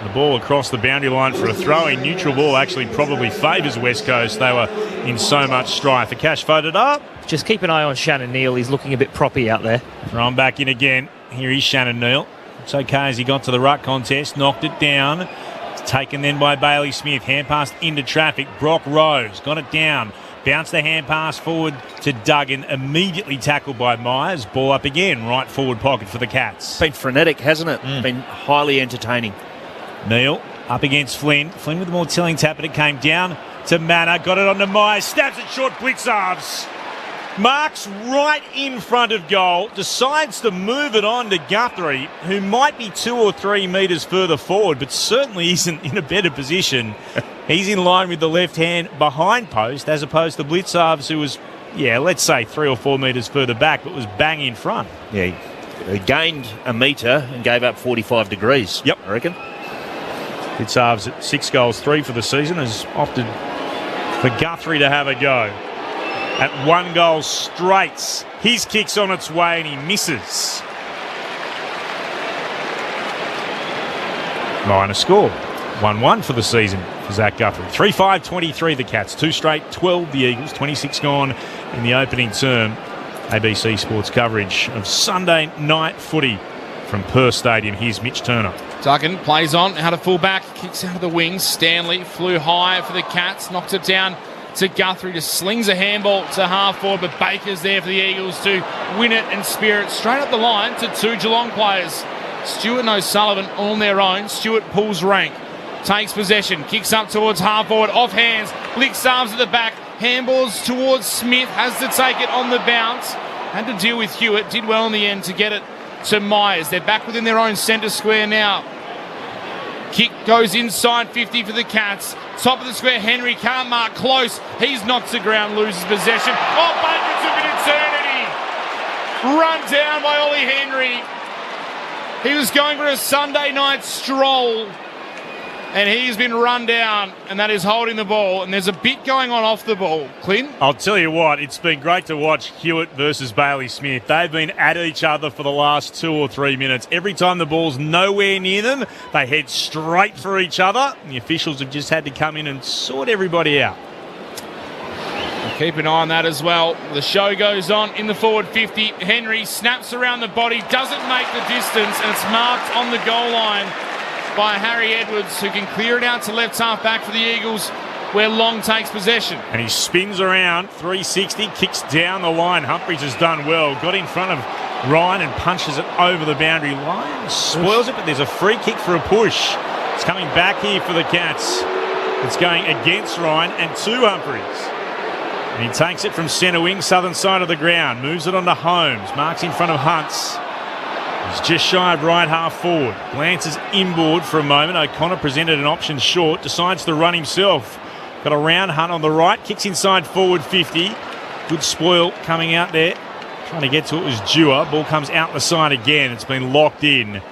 The ball across the boundary line for a throw-in. Neutral ball actually probably favours West Coast. They were in so much strife. The Cash voted up. Just keep an eye on Shannon Neal. He's looking a bit proppy out there. Thrown back in again. Here is Shannon Neal. It's okay as he got to the ruck contest. Knocked it down. It's taken then by Bailey Smith. Hand passed into traffic. Brock Rose got it down. Bounced the hand pass forward to Duggan. Immediately tackled by Myers. Ball up again. Right forward pocket for the Cats. Been frenetic, hasn't it? Been highly entertaining. Neal up against Flynn. Flynn with the more telling tap, but it came down to Manor. Got it on to Myers. Stabs it short. Blitzarves. Marks right in front of goal. Decides to move it on to Guthrie, who might be 2 or 3 metres further forward, but certainly isn't in a better position. He's in line with the left hand behind post, as opposed to Blitzarves, who was, let's say 3 or 4 metres further back, but was bang in front. Yeah, he gained a metre and gave up 45 degrees. Yep. I reckon. Blitzarves at 6 goals, 3 for the season, has opted for Guthrie to have a go. At 1 goal straight. His kick's on its way and he misses. Minor score. 1-1 for the season for Zach Guthrie. 3-5-23 the Cats. 2 straight, 12 the Eagles. 26 gone in the opening term. ABC Sports coverage of Sunday night footy from Perth Stadium. Here's Mitch Turner. Duggan plays on, out of full-back, kicks out of the wings. Stanley flew high for the Cats, knocks it down to Guthrie, just slings a handball to half forward, but Baker's there for the Eagles to win it and spear it straight up the line to 2 Geelong players. Stewart and O'Sullivan on their own. Stewart pulls rank, takes possession, kicks up towards half forward, off hands, Blix arms at the back, handballs towards Smith, has to take it on the bounce, had to deal with Hewitt, did well in the end to get it to Myers. They're back within their own centre square now. Kick goes inside 50 for the Cats. Top of the square, Henry can't mark close. He's knocked to ground, loses possession. Oh, Baker took an eternity. Run down by Ollie Henry. He was going for a Sunday night stroll, and he's been run down, and that is holding the ball. And there's a bit going on off the ball. Clint? I'll tell you what, it's been great to watch Hewitt versus Bailey Smith. They've been at each other for the last 2 or 3 minutes. Every time the ball's nowhere near them, they head straight for each other. And the officials have just had to come in and sort everybody out. We'll keep an eye on that as well. The show goes on in the forward 50. Henry snaps around the body, doesn't make the distance, and it's marked on the goal line by Harry Edwards, who can clear it out to left half back for the Eagles, where Long takes possession. And he spins around, 360, kicks down the line. Humphries has done well. Got in front of Ryan and punches it over the boundary line. Spoils it, but there's a free kick for a push. It's coming back here for the Cats. It's going against Ryan and to Humphries. And he takes it from centre wing, southern side of the ground. Moves it on to Holmes. Marks in front of Hunts. He's just shy of right half forward. Glances inboard for a moment. O'Connor presented an option short. Decides to run himself. Got a round Hunt on the right. Kicks inside forward 50. Good spoil coming out there. Trying to get to it was Dewar. Ball comes out the side again. It's been locked in.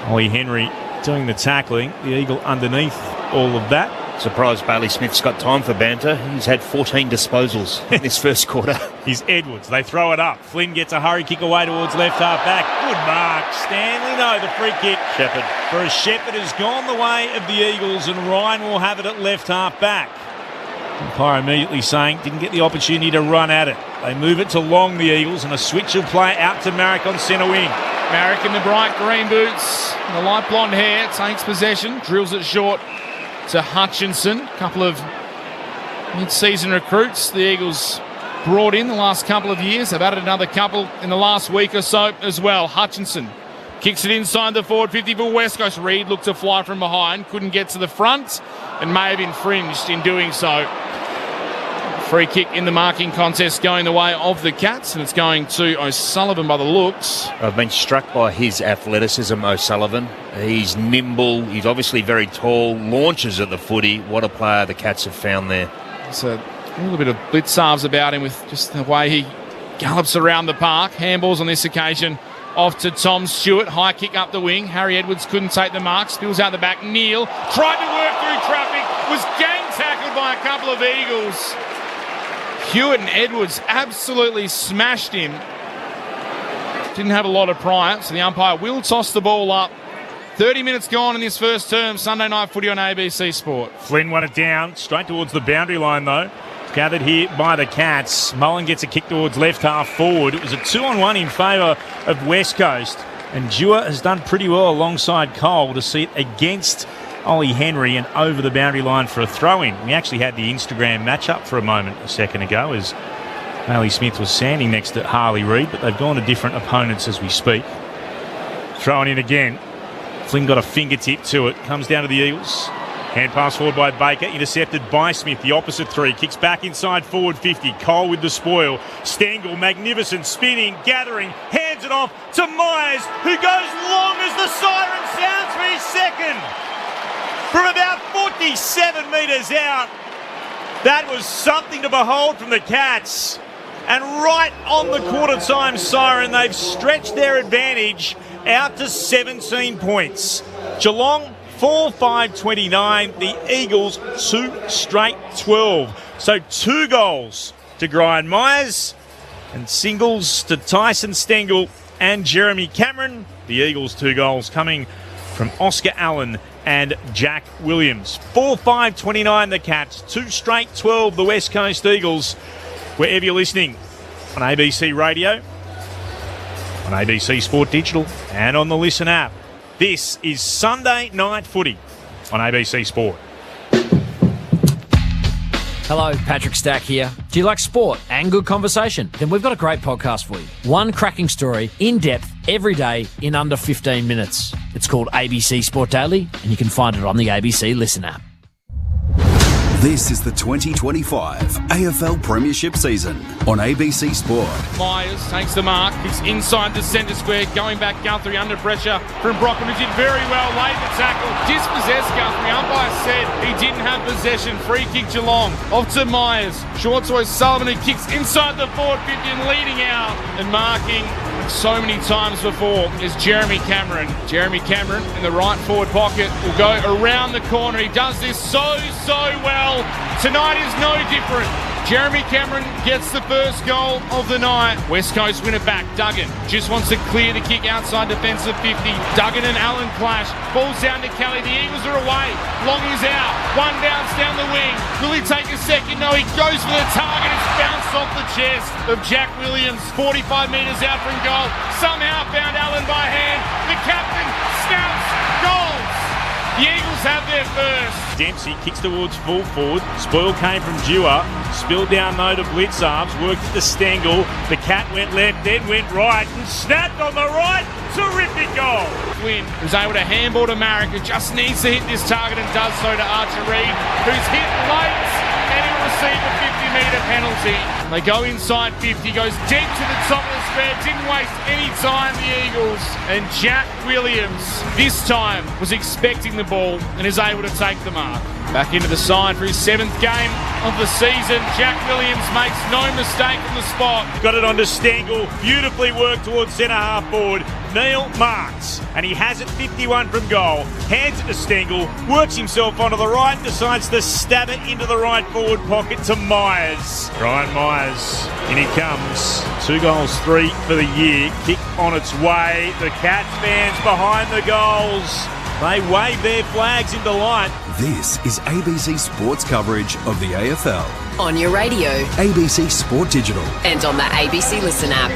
Ollie Henry doing the tackling. The Eagle underneath all of that. Surprised Bailey Smith's got time for banter. He's had 14 disposals in this first quarter. He's Edwards. They throw it up. Flynn gets a hurry kick away towards left half back. Good mark. Stanley, no, the free kick. Shepherd. For a Shepherd has gone the way of the Eagles, and Ryan will have it at left half back. Umpire immediately saying didn't get the opportunity to run at it. They move it to Long, the Eagles, and a switch of play out to Marrick on centre wing. Marrick in the bright green boots, the light blonde hair, takes possession, drills it short to Hutchinson. A couple of mid-season recruits the Eagles brought in the last couple of years. They've added another couple in the last week or so as well. Hutchinson kicks it inside the forward 50 for West Coast. Reid looked to fly from behind, couldn't get to the front and may have infringed in doing so. Free kick in the marking contest going the way of the Cats, and it's going to O'Sullivan by the looks. I've been struck by his athleticism, O'Sullivan. He's nimble, he's obviously very tall, launches at the footy. What a player the Cats have found there. So a little bit of blitzarves about him with just the way he gallops around the park. Handballs on this occasion off to Tom Stewart. High kick up the wing. Harry Edwards couldn't take the mark. Spills out the back. Neal tried to work through traffic. Was gang tackled by a couple of Eagles. Hewitt and Edwards absolutely smashed him. Didn't have a lot of prior, so the umpire will toss the ball up. 30 minutes gone in this first term. Sunday night footy on ABC Sport. Flynn won it down, straight towards the boundary line though. Gathered here by the Cats. Mullen gets a kick towards left half forward. It was a 2-on-1 in favour of West Coast. And Dewar has done pretty well alongside Cole to see it against Ollie Henry and over the boundary line for a throw-in. We actually had the Instagram match-up for a moment a second ago as Bailey Smith was standing next to Harley Reid, but they've gone to different opponents as we speak. Throwing in again. Flynn got a fingertip to it. Comes down to the Eagles. Hand pass forward by Baker, intercepted by Smith, the opposite three. Kicks back inside forward 50. Cole with the spoil. Stengel, magnificent, spinning, gathering, hands it off to Myers, who goes long as the siren sounds for his second. From about 47 metres out. That was something to behold from the Cats. And right on the quarter time siren, they've stretched their advantage out to 17 points. Geelong 4-5-29, the Eagles 2 straight 12. So 2 goals to Brian Myers and singles to Tyson Stengel and Jeremy Cameron. The Eagles 2 goals coming from Oscar Allen and Jack Williams. 4-5-29 the Cats, 2 straight 12 the West Coast Eagles. Wherever you're listening on ABC Radio, on ABC Sport Digital and on the Listen app. This is Sunday Night Footy on ABC Sport. Hello, Patrick Stack here. Do you like sport and good conversation? Then we've got a great podcast for you. One cracking story, in depth, every day, in under 15 minutes. It's called ABC Sport Daily, and you can find it on the ABC Listen app. This is the 2025 AFL Premiership season on ABC Sport. Myers takes the mark. He's inside the centre square. Going back Guthrie under pressure from Brockman, who did very well. Laid the tackle. Dispossessed Guthrie. Umpire said he didn't have possession. Free kick Geelong. Off to Myers. Short to O'Sullivan, who kicks inside the forward 50 and leading out and marking so many times before is Jeremy Cameron. Jeremy Cameron in the right forward pocket will go around the corner. He does this so well. Tonight is no different. Jeremy Cameron gets the first goal of the night. West Coast win it back. Duggan just wants to clear the kick outside defensive 50. Duggan and Allen clash. Ball's down to Kelly. The Eagles are away. Long is out. One bounce down the wing. Will he take a second? No, he goes for the target. It's bounced off the chest of Jack Williams. 45 metres out from goal. Somehow found Allen by hand. The captain snaps. Goals. The Eagles have their first. Dempsey kicks towards full forward. Spoil came from Dewar. Spilled down though to Blitzarves. Worked it to Stengel. The Cat went left, then went right and snapped on the right. Terrific goal. Flynn, who's able to handball to Marrick, who just needs to hit this target and does so to Archer Reid, who's hit late and he'll receive a 50-metre penalty. They go inside 50, goes deep to the top of the square, didn't waste any time, the Eagles. And Jack Williams, this time, was expecting the ball and is able to take the mark. Back into the side for his 7th game of the season. Jack Williams makes no mistake from the spot. Got it onto Stengel. Beautifully worked towards centre half forward. Neil Marks, and he has it 51 from goal. Hands it to Stengel, works himself onto the right, decides to stab it into the right forward pocket to Myers. Ryan Myers, in he comes. 2 goals, 3 for the year. Kick on its way. The Cats fans behind the goals. They wave their flags in delight. This is ABC Sports coverage of the AFL. On your radio. ABC Sport Digital. And on the ABC Listen app.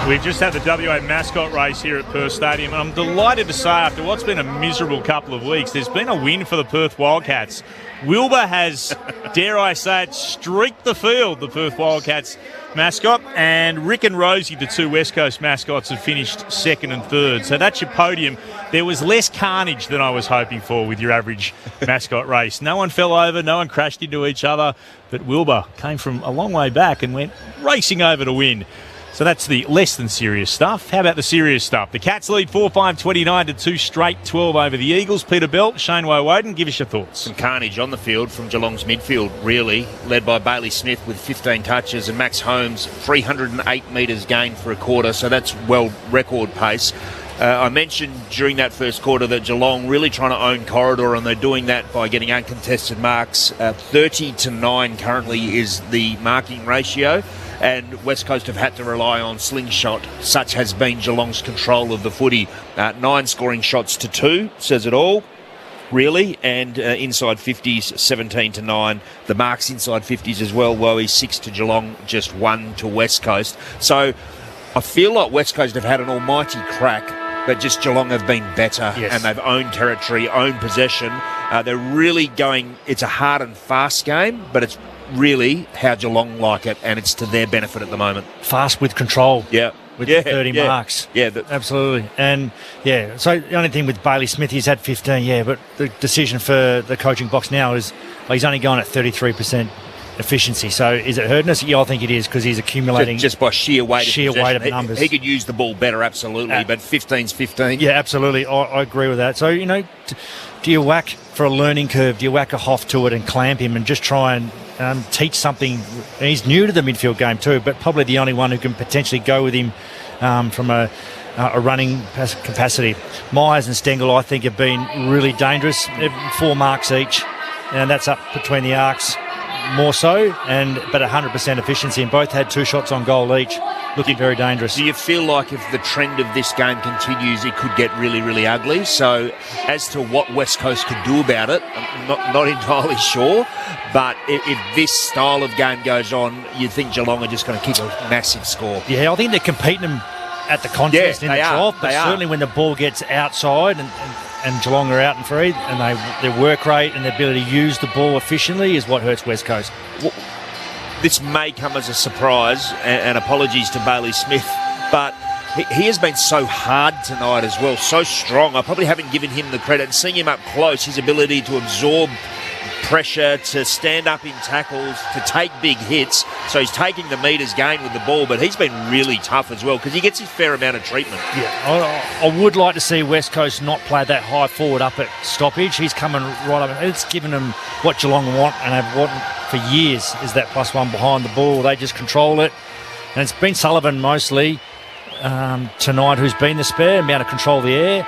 We've just had the WA mascot race here at Perth Stadium, and I'm delighted to say after what's been a miserable couple of weeks, there's been a win for the Perth Wildcats. Wilbur has, dare I say it, streaked the field, the Perth Wildcats mascot, and Rick and Rosie, the 2 West Coast mascots, have finished second and third. So that's your podium. There was less carnage than I was hoping for with your average mascot race. No one fell over, no one crashed into each other, but Wilbur came from a long way back and went racing over to win. So that's the less than serious stuff. How about the serious stuff? The Cats lead 4-5-29 to 2 straight 12 over the Eagles. Peter Belt, Shane Woden, give us your thoughts. Some carnage on the field from Geelong's midfield, really, led by Bailey Smith with 15 touches and Max Holmes 308 metres gained for a quarter, so that's well record pace. I mentioned during that first quarter that Geelong really trying to own corridor, and they're doing that by getting uncontested marks. 30-9 currently is the marking ratio, and West Coast have had to rely on slingshot. Such has been Geelong's control of the footy. 9 scoring shots to 2 says it all, really, and inside 50s 17-9. The marks inside 50s as well. Wowie 6 to Geelong, just 1 to West Coast. So I feel like West Coast have had an almighty crack, but just Geelong have been better, yes, and they've owned territory, owned possession. They're really going, it's a hard and fast game, but it's really how Geelong like it, and it's to their benefit at the moment. Fast with control. Yeah. With the 30 marks. Yeah. Absolutely. And, yeah, so the only thing with Bailey Smith, he's had 15, but the decision for the coaching box now is he's only going at 33% efficiency. So is it hurting us? Yeah, I think it is, because he's accumulating just by sheer weight of numbers. He could use the ball better, absolutely, but 15's 15. Yeah, absolutely. I agree with that. So, do you whack for a learning curve? Do you whack a Hoff to it and clamp him and just try and teach something? And he's new to the midfield game too, but probably the only one who can potentially go with him from a running capacity. Myers and Stengel, I think, have been really dangerous. 4 marks each, and that's up between the arcs more so, but 100% efficiency, and both had 2 shots on goal each, looking very dangerous. Do you feel like if the trend of this game continues, it could get really, really ugly? So as to what West Coast could do about it, I'm not entirely sure, but if this style of game goes on, you think Geelong are just going to kick a massive score. Yeah, I think they're competing them at the contest in the 12th, but certainly when the ball gets outside and Geelong are out and free, and their work rate and their ability to use the ball efficiently is what hurts West Coast. Well, this may come as a surprise, and apologies to Bailey Smith, but he has been so hard tonight as well, so strong. I probably haven't given him the credit. And seeing him up close, his ability to absorb pressure, to stand up in tackles, to take big hits. So he's taking the metres gained with the ball, but he's been really tough as well, because he gets his fair amount of treatment. Yeah, I would like to see West Coast not play that high forward up at stoppage. He's coming right up. It's given them what Geelong want and have wanted for years, is that +1 behind the ball. They just control it. And it's been Sullivan mostly tonight who's been the spare, amount of control of the air.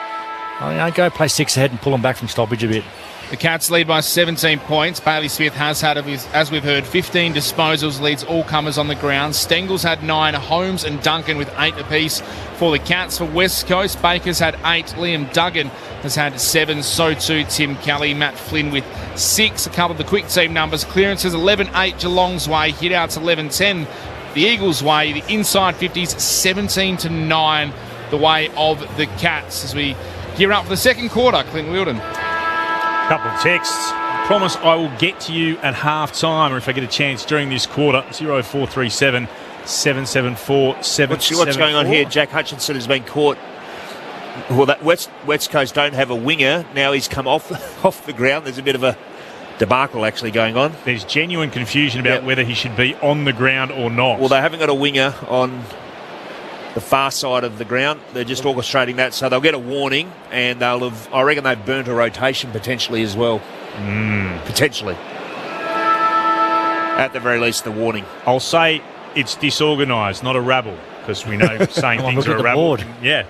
Go play 6 ahead and pull them back from stoppage a bit. The Cats lead by 17 points. Bailey Smith has had, as we've heard, 15 disposals, leads all comers on the ground. Stengel's had 9, Holmes and Duncan with 8 apiece for the Cats. For West Coast, Baker's had 8, Liam Duggan has had 7, so too Tim Kelly, Matt Flynn with 6. A couple of the quick team numbers: clearances 11-8 Geelong's way, hit-outs 11-10 the Eagles' way, the inside 50s 17-9 the way of the Cats. As we gear up for the second quarter, Clint Wilden. Couple of texts. Promise I will get to you at half time, or if I get a chance during this quarter. 0437 774 774. What's going on here? Jack Hutchinson has been caught. Well, that West Coast don't have a winger. Now he's come off the ground. There's a bit of a debacle actually going on. There's genuine confusion about whether he should be on the ground or not. Well, they haven't got a winger on the far side of the ground. They're just orchestrating that, so they'll get a warning, and I reckon they've burnt a rotation potentially as well. Potentially. At the very least, the warning. I'll say it's disorganised, not a rabble. because we know saying Come on, things look are at the rabble. board. Yeah.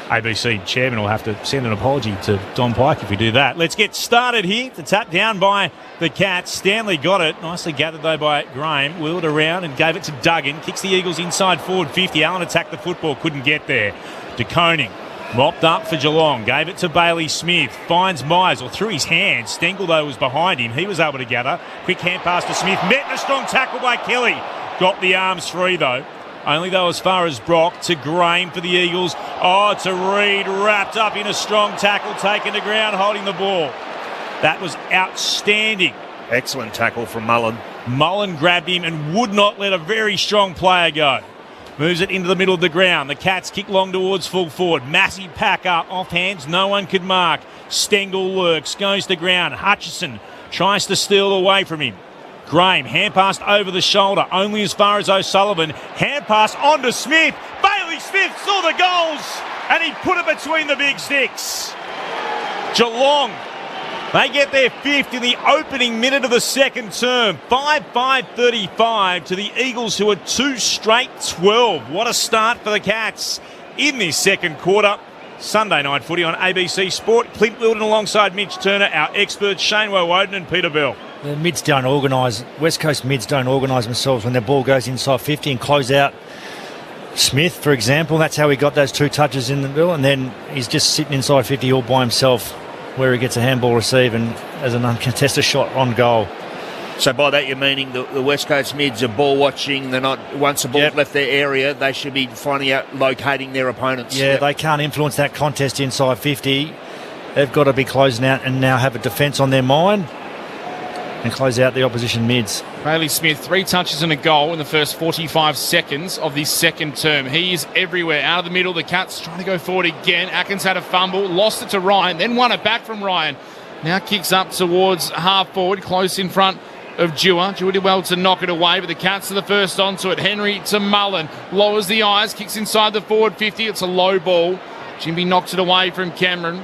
ABC chairman will have to send an apology to Don Pike if we do that. Let's get started here. The tap down by the Cats. Stanley got it. Nicely gathered, though, by Graham. Wheeled around and gave it to Duggan. Kicks the Eagles inside forward 50. Allen attacked the football. Couldn't get there. De Koning mopped up for Geelong. Gave it to Bailey Smith. Finds Myers, or through his hands. Stengel, though, was behind him. He was able to gather. Quick hand pass to Smith. Met in a strong tackle by Kelly. Got the arms free, though. Only, though, as far as Brock to Graham for the Eagles. Oh, to Reid, wrapped up in a strong tackle, taken to ground, holding the ball. That was outstanding. Excellent tackle from Mullen. Mullen grabbed him and would not let a very strong player go. Moves it into the middle of the ground. The Cats kick long towards full forward. Massive pack up, off hands, no one could mark. Stengel lurks, goes to ground. Hutchison tries to steal away from him. Graham, hand passed over the shoulder, only as far as O'Sullivan. Hand pass on to Smith. Bailey Smith saw the goals, and he put it between the big sticks. Geelong, they get their fifth in the opening minute of the second term. 5-5-35 to the Eagles, who are 2 straight 12. What a start for the Cats in this second quarter. Sunday night footy on ABC Sport. Clint Wilden alongside Mitch Turner, our experts Shane Woden and Peter Bell. The mids don't organise, West Coast mids don't organise themselves when their ball goes inside 50 and close out. Smith, for example, that's how he got those 2 touches in the middle, and then he's just sitting inside 50 all by himself where he gets a handball receive and as an uncontested shot on goal. So by that you're meaning the West Coast mids are ball watching. They're not, once the ball's left their area, they should be finding out, locating their opponents. Yeah, they can't influence that contest inside 50. They've got to be closing out and now have a defence on their mind and close out the opposition mids. Bailey Smith, 3 touches and a goal in the first 45 seconds of this second term. He is everywhere. Out of the middle, the Cats trying to go forward again. Atkins had a fumble, lost it to Ryan, then won it back from Ryan. Now kicks up towards half forward, close in front of Dewar. Dewar did well to knock it away, but the Cats are the first onto it. Henry to Mullen, lowers the eyes, kicks inside the forward 50. It's a low ball. Jimby knocks it away from Cameron.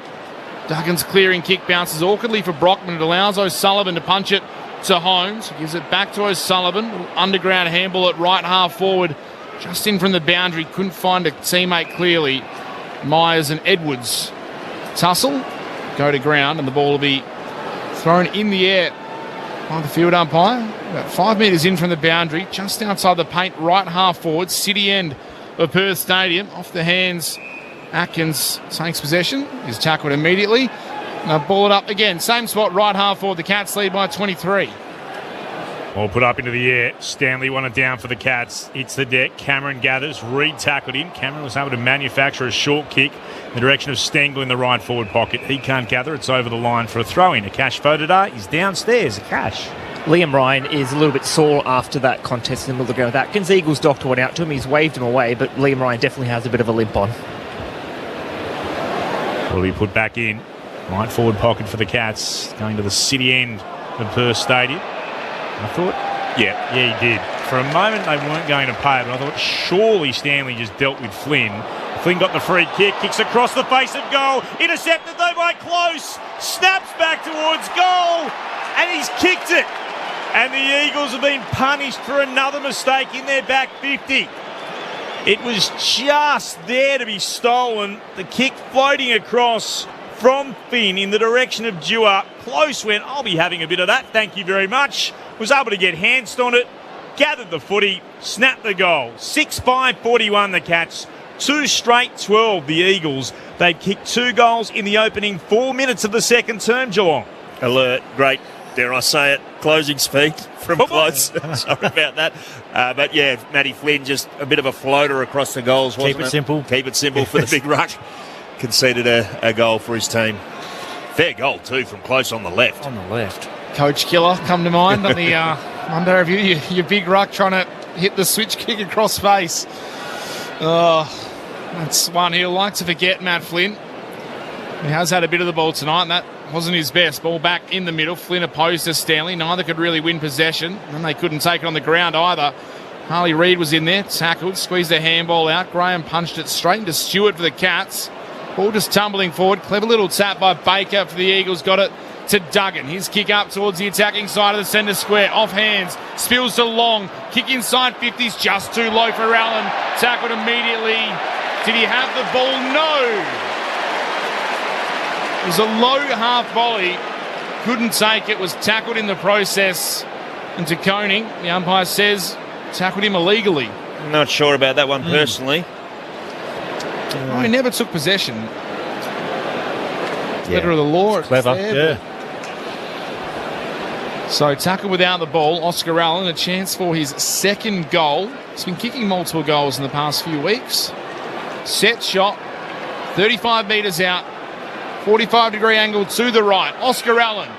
Duggan's clearing kick bounces awkwardly for Brockman. It allows O'Sullivan to punch it to Holmes. Gives it back to O'Sullivan. Underground handball at right half forward. Just in from the boundary. Couldn't find a teammate clearly. Myers and Edwards tussle. Go to ground and the ball will be thrown in the air by the field umpire. About 5 metres in from the boundary. Just outside the paint. Right half forward. City end of Perth Stadium. Off the hands. Atkins takes possession, is tackled immediately. Now ball it up again, same spot, right half forward. The Cats lead by 23. Ball put up into the air. Stanley won it down for the Cats. Hits the deck. Cameron gathers. Reid tackled him. Cameron was able to manufacture a short kick in the direction of Stengel in the right forward pocket. He can't gather. It's over the line for a throw-in. Akash Fodada is downstairs. Akash. Liam Ryan is a little bit sore after that contest in the middle of the ground with Atkins. Eagles doctor went out to him. He's waved him away, but Liam Ryan definitely has a bit of a limp on. Will be put back in. Right forward pocket for the Cats. Going to the city end of Perth Stadium. I thought, yeah, he did. For a moment, they weren't going to pay it, but I thought surely Stanley just dealt with Flynn. Flynn got the free kick, kicks across the face of goal. Intercepted, though, by Close. Snaps back towards goal, and he's kicked it. And the Eagles have been punished for another mistake in their back 50. It was just there to be stolen. The kick floating across from Finn in the direction of Dewar. Close went, I'll be having a bit of that, thank you very much. Was able to get hands on it, gathered the footy, snapped the goal. 6-5-41 the Cats, 2 straight 12 the Eagles. They've kicked 2 goals in the opening 4 minutes of the second term, Geelong. Alert, great, dare I say it, closing speed from Close. Sorry about that. But yeah, Matty Flynn, just a bit of a floater across the goals, wasn't it? Keep it simple. Keep it simple for the big ruck. Conceded a goal for his team. Fair goal too from Close on the left. On the left. Coach Killer come to mind on the Monday review. Your big ruck trying to hit the switch kick across face. Oh, that's one he'll like to forget, Matt Flynn. He has had a bit of the ball tonight, and that wasn't his best. Ball back in the middle. Flynn opposed to Stanley. Neither could really win possession, and they couldn't take it on the ground either. Harley Reid was in there, tackled, squeezed a handball out. Graham punched it straight into Stewart for the Cats. Ball just tumbling forward. Clever little tap by Baker for the Eagles. Got it to Duggan. His kick up towards the attacking side of the centre square. Off hands. Spills to Long. Kick inside 50's just too low for Allen. Tackled immediately. Did he have the ball? No. It was a low half volley. Couldn't take it. Was tackled in the process. And to Koning, the umpire says, tackled him illegally. Not sure about that one personally. He never took possession. Letter of the law. Clever, yeah. So tackle without the ball. Oscar Allen, a chance for his second goal. He's been kicking multiple goals in the past few weeks. Set shot, 35 metres out, 45-degree angle to the right. Oscar Allen,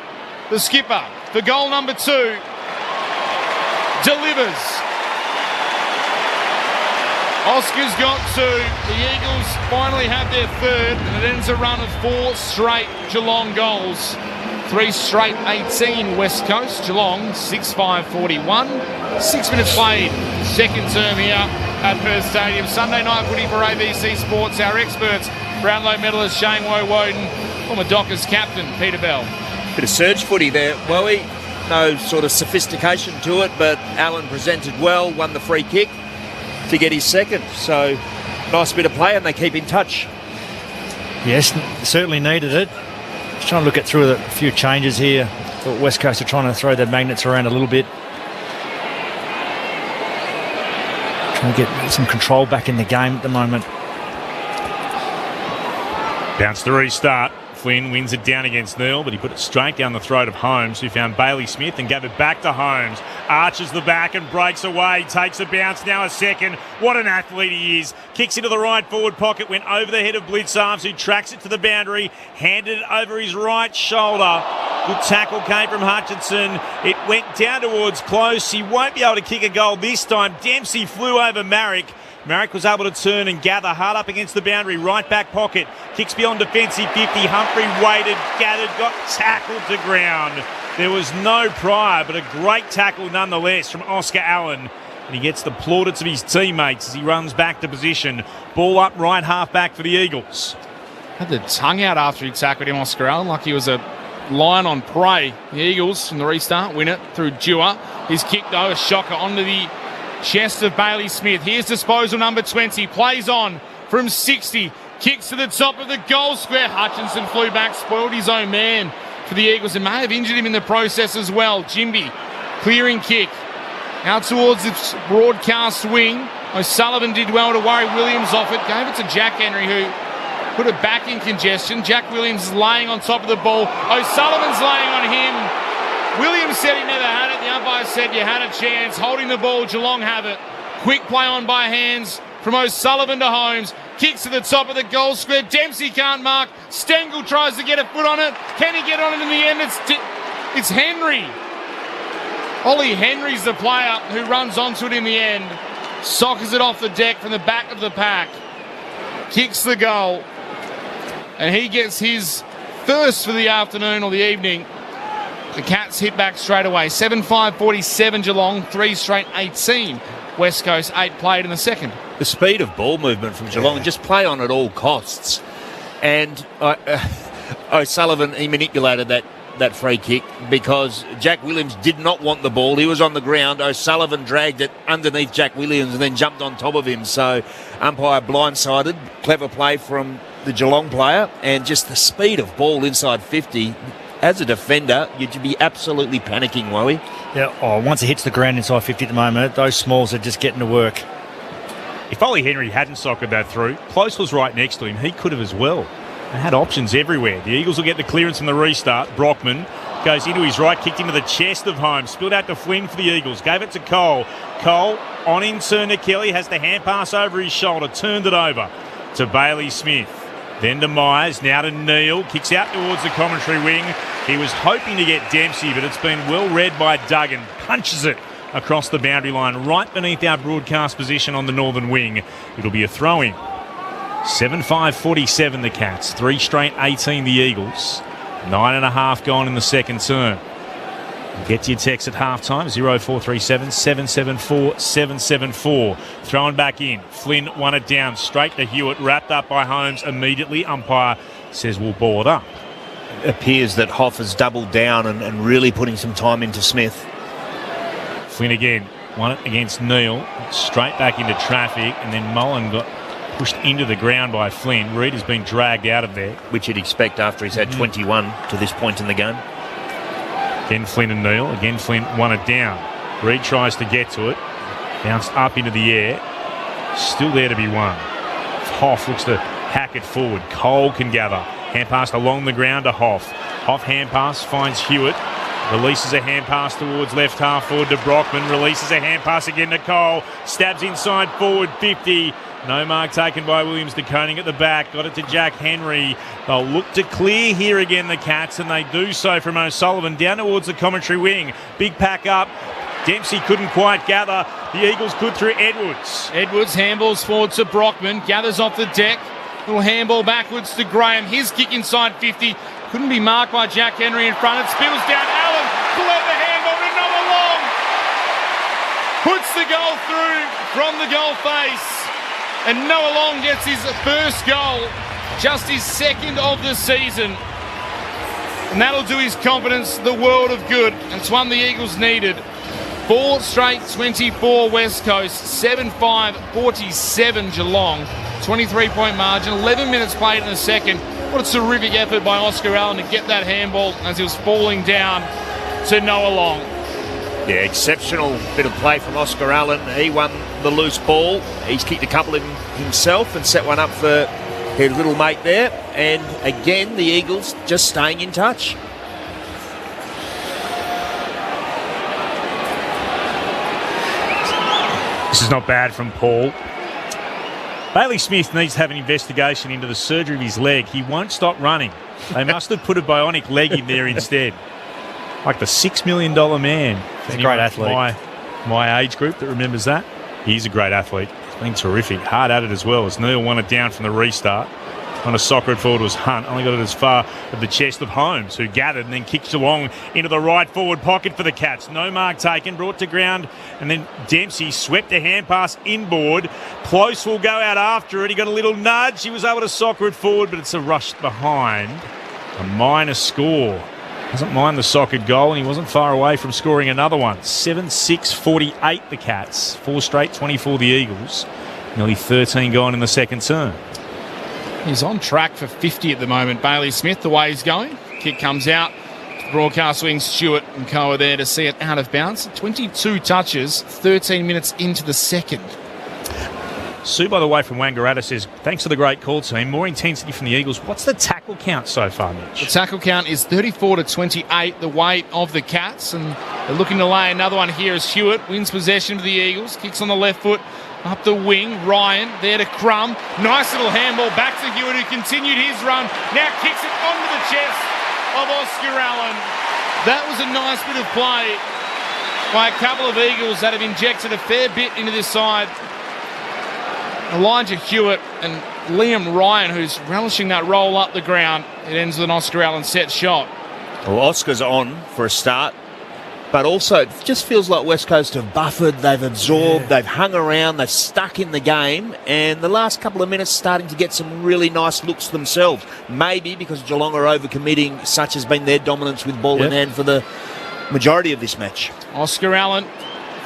the skipper, for goal number 2, delivers. Oscar's got 2. The Eagles finally have their third, and it ends a run of 4 straight Geelong goals. 3 straight 18 West Coast. Geelong 6-5-41. 6 minutes played. Second term here at Perth Stadium. Sunday night footy for ABC Sports. Our experts, Brownlow medalist Shane Woden, former Dockers captain Peter Bell. Bit of surge footy there, Wowie. No sort of sophistication to it, but Allen presented well, won the free kick to get his second. So nice bit of play, and they keep in touch. Yes, certainly needed it. Just trying to look at through a few changes here. Thought West Coast are trying to throw their magnets around a little bit. Trying to get some control back in the game at the moment. Bounce to restart. Flynn wins it down against Neil, but he put it straight down the throat of Holmes, who found Bailey Smith and gave it back to Holmes. Arches the back and breaks away. Takes a bounce, now a second. What an athlete he is. Kicks into the right forward pocket, went over the head of Blitzarves, who tracks it to the boundary, handed it over his right shoulder. Good tackle came from Hutchinson. It went down towards close. He won't be able to kick a goal this time. Dempsey flew over Marrick. Marrick was able to turn and gather hard up against the boundary, right back pocket, kicks beyond defensive 50, Humphrey waited, gathered, got tackled to ground. There was no prior, but a great tackle nonetheless from Oscar Allen. And he gets the plaudits of his teammates as he runs back to position. Ball up right half back for the Eagles. Had the tongue out after he tackled him, Oscar Allen, like he was a lion on prey. The Eagles from the restart win it through Dewar. His kick though, a shocker onto the chest of Bailey Smith. Here's disposal number 20. Plays on from 60. Kicks to the top of the goal square. Hutchinson flew back, spoiled his own man for the Eagles and may have injured him in the process as well. Jimby, clearing kick. Out towards the broadcast wing. O'Sullivan did well to worry Williams off it. Gave it to Jack Henry, who put it back in congestion. Jack Williams is laying on top of the ball. O'Sullivan's laying on him. Williams said he never had it. The umpire said you had a chance. Holding the ball, Geelong have it. Quick play on by hands from O'Sullivan to Holmes. Kicks to the top of the goal square. Dempsey can't mark. Stengel tries to get a foot on it. Can he get on it in the end? It's Henry. Ollie Henry's the player who runs onto it in the end. Sockers it off the deck from the back of the pack. Kicks the goal. And he gets his first for the afternoon or the evening. The Cats hit back straight away. 7-5-47 Geelong, 3 straight 18. West Coast 8 played in the second. The speed of ball movement from Geelong, just play on at all costs. And O'Sullivan, he manipulated that free kick because Jack Williams did not want the ball. He was on the ground. O'Sullivan dragged it underneath Jack Williams and then jumped on top of him. So umpire blindsided. Clever play from the Geelong player, and just the speed of ball inside 50. As a defender, you'd be absolutely panicking, Wowie. Yeah, once it hits the ground inside 50 at the moment, those smalls are just getting to work. If Ollie Henry hadn't sockered that through, Close was right next to him. He could have as well. They had options everywhere. The Eagles will get the clearance from the restart. Brockman goes into his right, kicked into the chest of Holmes. Spilled out to Flynn for the Eagles. Gave it to Cole. Cole on in turn to Kelly. Has the hand pass over his shoulder. Turned it over to Bailey Smith. Then to Myers, now to Neil. Kicks out towards the commentary wing. He was hoping to get Dempsey, but it's been well read by Duggan. Punches it across the boundary line, right beneath our broadcast position on the northern wing. It'll be a throw-in. 7-5-47 the Cats. 3 straight 18 the Eagles. 9.5 gone in the second term. Get your text at halftime, 0437 774 774. Thrown back in. Flynn won it down. Straight to Hewitt. Wrapped up by Holmes immediately. Umpire says we'll ball it up. appears that Hoff has doubled down and really putting some time into Smith. Flynn again, won it against Neal, straight back into traffic, and then Mullen got pushed into the ground by Flynn. Reid has been dragged out of there. Which you'd expect after he's had 21 to this point in the game. Again, Flynn and Neal. Again, Flynn won it down. Reid tries to get to it. Bounced up into the air. Still there to be won. Hoff looks to hack it forward. Cole can gather. Hand pass along the ground to Hoff. Hoff hand pass finds Hewitt. Releases a hand pass towards left half forward to Brockman. Releases a hand pass again to Cole. Stabs inside forward 50. No mark taken by Williams to Koenig at the back. Got it to Jack Henry. They'll look to clear here again, the Cats, and they do so from O'Sullivan down towards the commentary wing. Big pack up. Dempsey couldn't quite gather. The Eagles could through Edwards. Edwards handballs forward to Brockman. Gathers off the deck. Little handball backwards to Graham. His kick inside 50. Couldn't be marked by Jack Henry in front. It spills down. Allen pull out the handball to Noah Long. Puts the goal through from the goal face. And Noah Long gets his first goal, just his second of the season. And that'll do his confidence the world of good. And it's one the Eagles needed. 4 straight 24 West Coast, 7-5, 47 Geelong. 23-point margin, 11 minutes played in the second. What a terrific effort by Oscar Allen to get that handball as he was falling down to Noah Long. Yeah, exceptional bit of play from Oscar Allen. He won the loose ball. He's kicked a couple of them himself and set one up for his little mate there. And again, the Eagles just staying in touch. This is not bad from Paul. Bailey Smith needs to have an investigation into the surgery of his leg. He won't stop running. They must have put a bionic leg in there instead. Like the $6 million man. He's a great athlete. My age group that remembers that. He's a great athlete. He's been terrific. Hard at it as well as Neal won it down from the restart. On a soccer forward was Hunt. Only got it as far of the chest of Holmes, who gathered and then kicked along into the right forward pocket for the Cats. No mark taken, brought to ground, and then Dempsey swept a hand pass inboard. Close will go out after it. He got a little nudge. He was able to soccer it forward, but it's a rush behind. A minor score. Doesn't mind the soccered goal, and he wasn't far away from scoring another one. 7-6-48 the Cats. 4 straight 24 the Eagles. Nearly 13 gone in the second term. He's on track for 50 at the moment. Bailey Smith, the way he's going. Kick comes out. Broadcast wing Stewart and Co are there to see it out of bounds. 22 touches, 13 minutes into the second. Sue, by the way, from Wangaratta says, thanks for the great call team. More intensity from the Eagles. What's the tackle count so far, Mitch? The tackle count is 34-28, the weight of the Cats. And they're looking to lay another one here as Hewitt wins possession for the Eagles. Kicks on the left foot. Up the wing, Ryan there to Crum. Nice little handball back to Hewitt, who continued his run. Now kicks it onto the chest of Oscar Allen. That was a nice bit of play by a couple of Eagles that have injected a fair bit into this side. Elijah Hewitt and Liam Ryan, who's relishing that roll up the ground. It ends with an Oscar Allen set shot. Well, Oscar's on for a start. But also, it just feels like West Coast have buffered, they've absorbed, they've hung around, they've stuck in the game, and the last couple of minutes starting to get some really nice looks themselves. Maybe because Geelong are overcommitting, such has been their dominance with ball in hand for the majority of this match. Oscar Allen,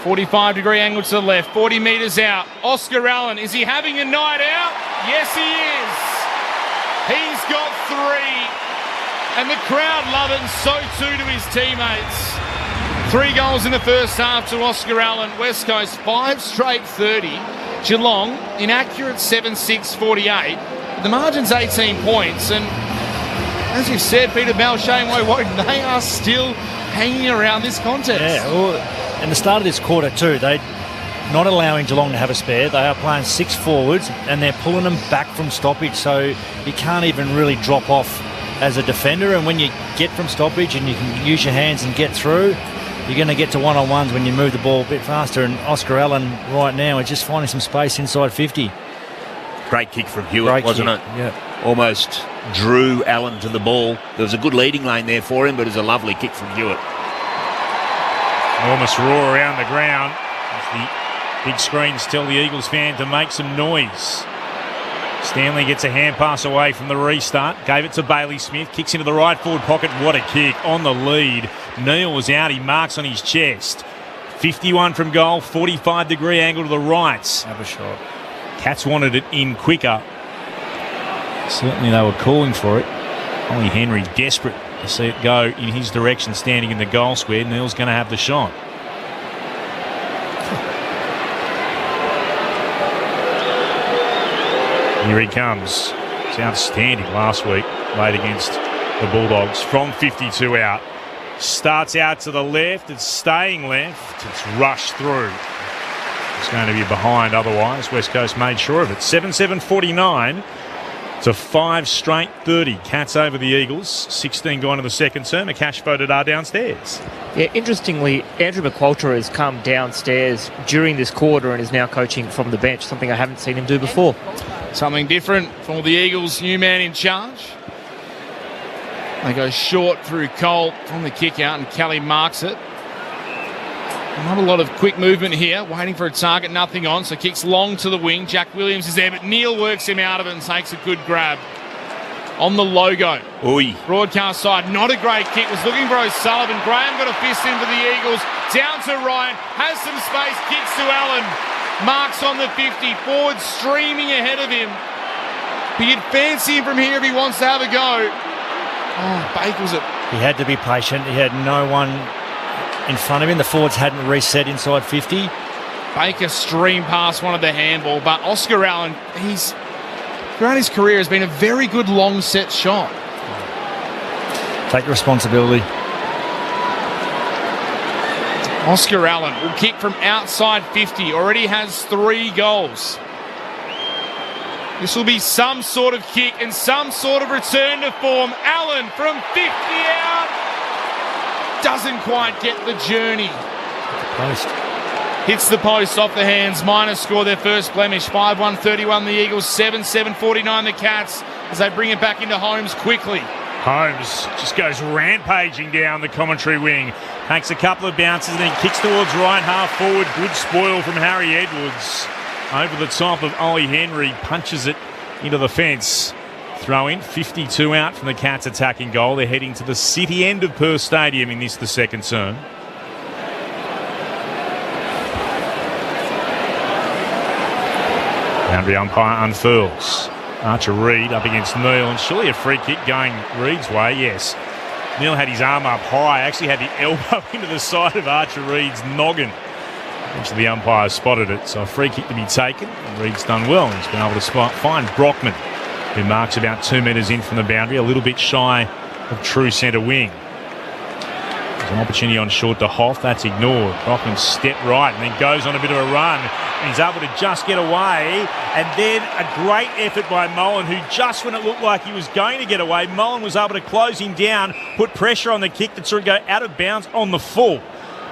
45-degree angle to the left, 40 metres out. Oscar Allen, is he having a night out? Yes, he is. He's got 3, and the crowd love it, and so too do his teammates. 3 goals in the first half to Oscar Allen. West Coast 5 straight 30. Geelong inaccurate 7-6-48. The margin's 18 points. And as you've said, Peter Bell, Shane Woden, they are still hanging around this contest. Yeah, well, in the start of this quarter too, they're not allowing Geelong to have a spare. They are playing 6 forwards and they're pulling them back from stoppage, so you can't even really drop off as a defender. And when you get from stoppage and you can use your hands and get through, you're going to get to one-on-ones when you move the ball a bit faster. And Oscar Allen right now is just finding some space inside 50. Great kick from Hewitt, wasn't it? Yeah. Almost drew Allen to the ball. There was a good leading lane there for him, but it was a lovely kick from Hewitt. Enormous roar around the ground as the big screens tell the Eagles fan to make some noise. Stanley gets a hand pass away from the restart. Gave it to Bailey Smith. Kicks into the right forward pocket. What a kick on the lead. Neil was out. He marks on his chest. 51 from goal. 45-degree angle to the right. Have a shot. Cats wanted it in quicker. Certainly they were calling for it. Ollie Henry desperate to see it go in his direction, standing in the goal square. Neil's going to have the shot. Here he comes. It's outstanding last week, played against the Bulldogs from 52 out. Starts out to the left. It's staying left. It's rushed through. It's going to be behind otherwise. West Coast made sure of it. 7-7-49 to 5 straight 30. Cats over the Eagles. 16 gone in the second term. A cash voted are downstairs. Yeah, interestingly, Andrew McQualter has come downstairs during this quarter and is now coaching from the bench, something I haven't seen him do before. Something different for the Eagles' new man in charge. They go short through Cole from the kick out, and Kelly marks it. Not a lot of quick movement here, waiting for a target, nothing on, so kicks long to the wing. Jack Williams is there, but Neil works him out of it and takes a good grab. On the logo. Oi. Broadcast side, not a great kick, was looking for O'Sullivan. Graham got a fist into the Eagles, down to Ryan, has some space, kicks to Allen. Marks on the 50, forward streaming ahead of him. But you'd fancy him from here if he wants to have a go. Oh, Baker's it. He had to be patient. He had no one in front of him. The forwards hadn't reset inside 50. Baker streamed past one of the handball, but Oscar Allen, he's throughout his career has been a very good long set shot. Take responsibility. Oscar Allen will kick from outside 50. Already has 3 goals. This will be some sort of kick and some sort of return to form. Allen from 50 out. Doesn't quite get the journey. Post. Hits the post off the hands. Miners score their first blemish. 5-1-31 the Eagles. 7-7-49 the Cats as they bring it back into Holmes quickly. Holmes just goes rampaging down the commentary wing. Takes a couple of bounces and then kicks towards right half forward. Good spoil from Harry Edwards. Over the top of Ollie Henry. Punches it into the fence. Throw in. 52 out from the Cats attacking goal. They're heading to the city end of Perth Stadium in this, the second term. Boundary umpire unfurls. Archer Reid up against Neil, and surely a free kick going Reid's way, yes. Neil had his arm up high, actually had the elbow into the side of Archer Reid's noggin. Eventually the umpire spotted it, so a free kick to be taken, and Reid's done well. He's been able to find Brockman, who marks about 2 metres in from the boundary, a little bit shy of true centre wing. There's an opportunity on short to Hoff, that's ignored. Brockman stepped right and then goes on a bit of a run. And he's able to just get away, and then a great effort by Mullen, who just when it looked like he was going to get away, Mullen was able to close him down, put pressure on the kick that sort of go out of bounds on the full.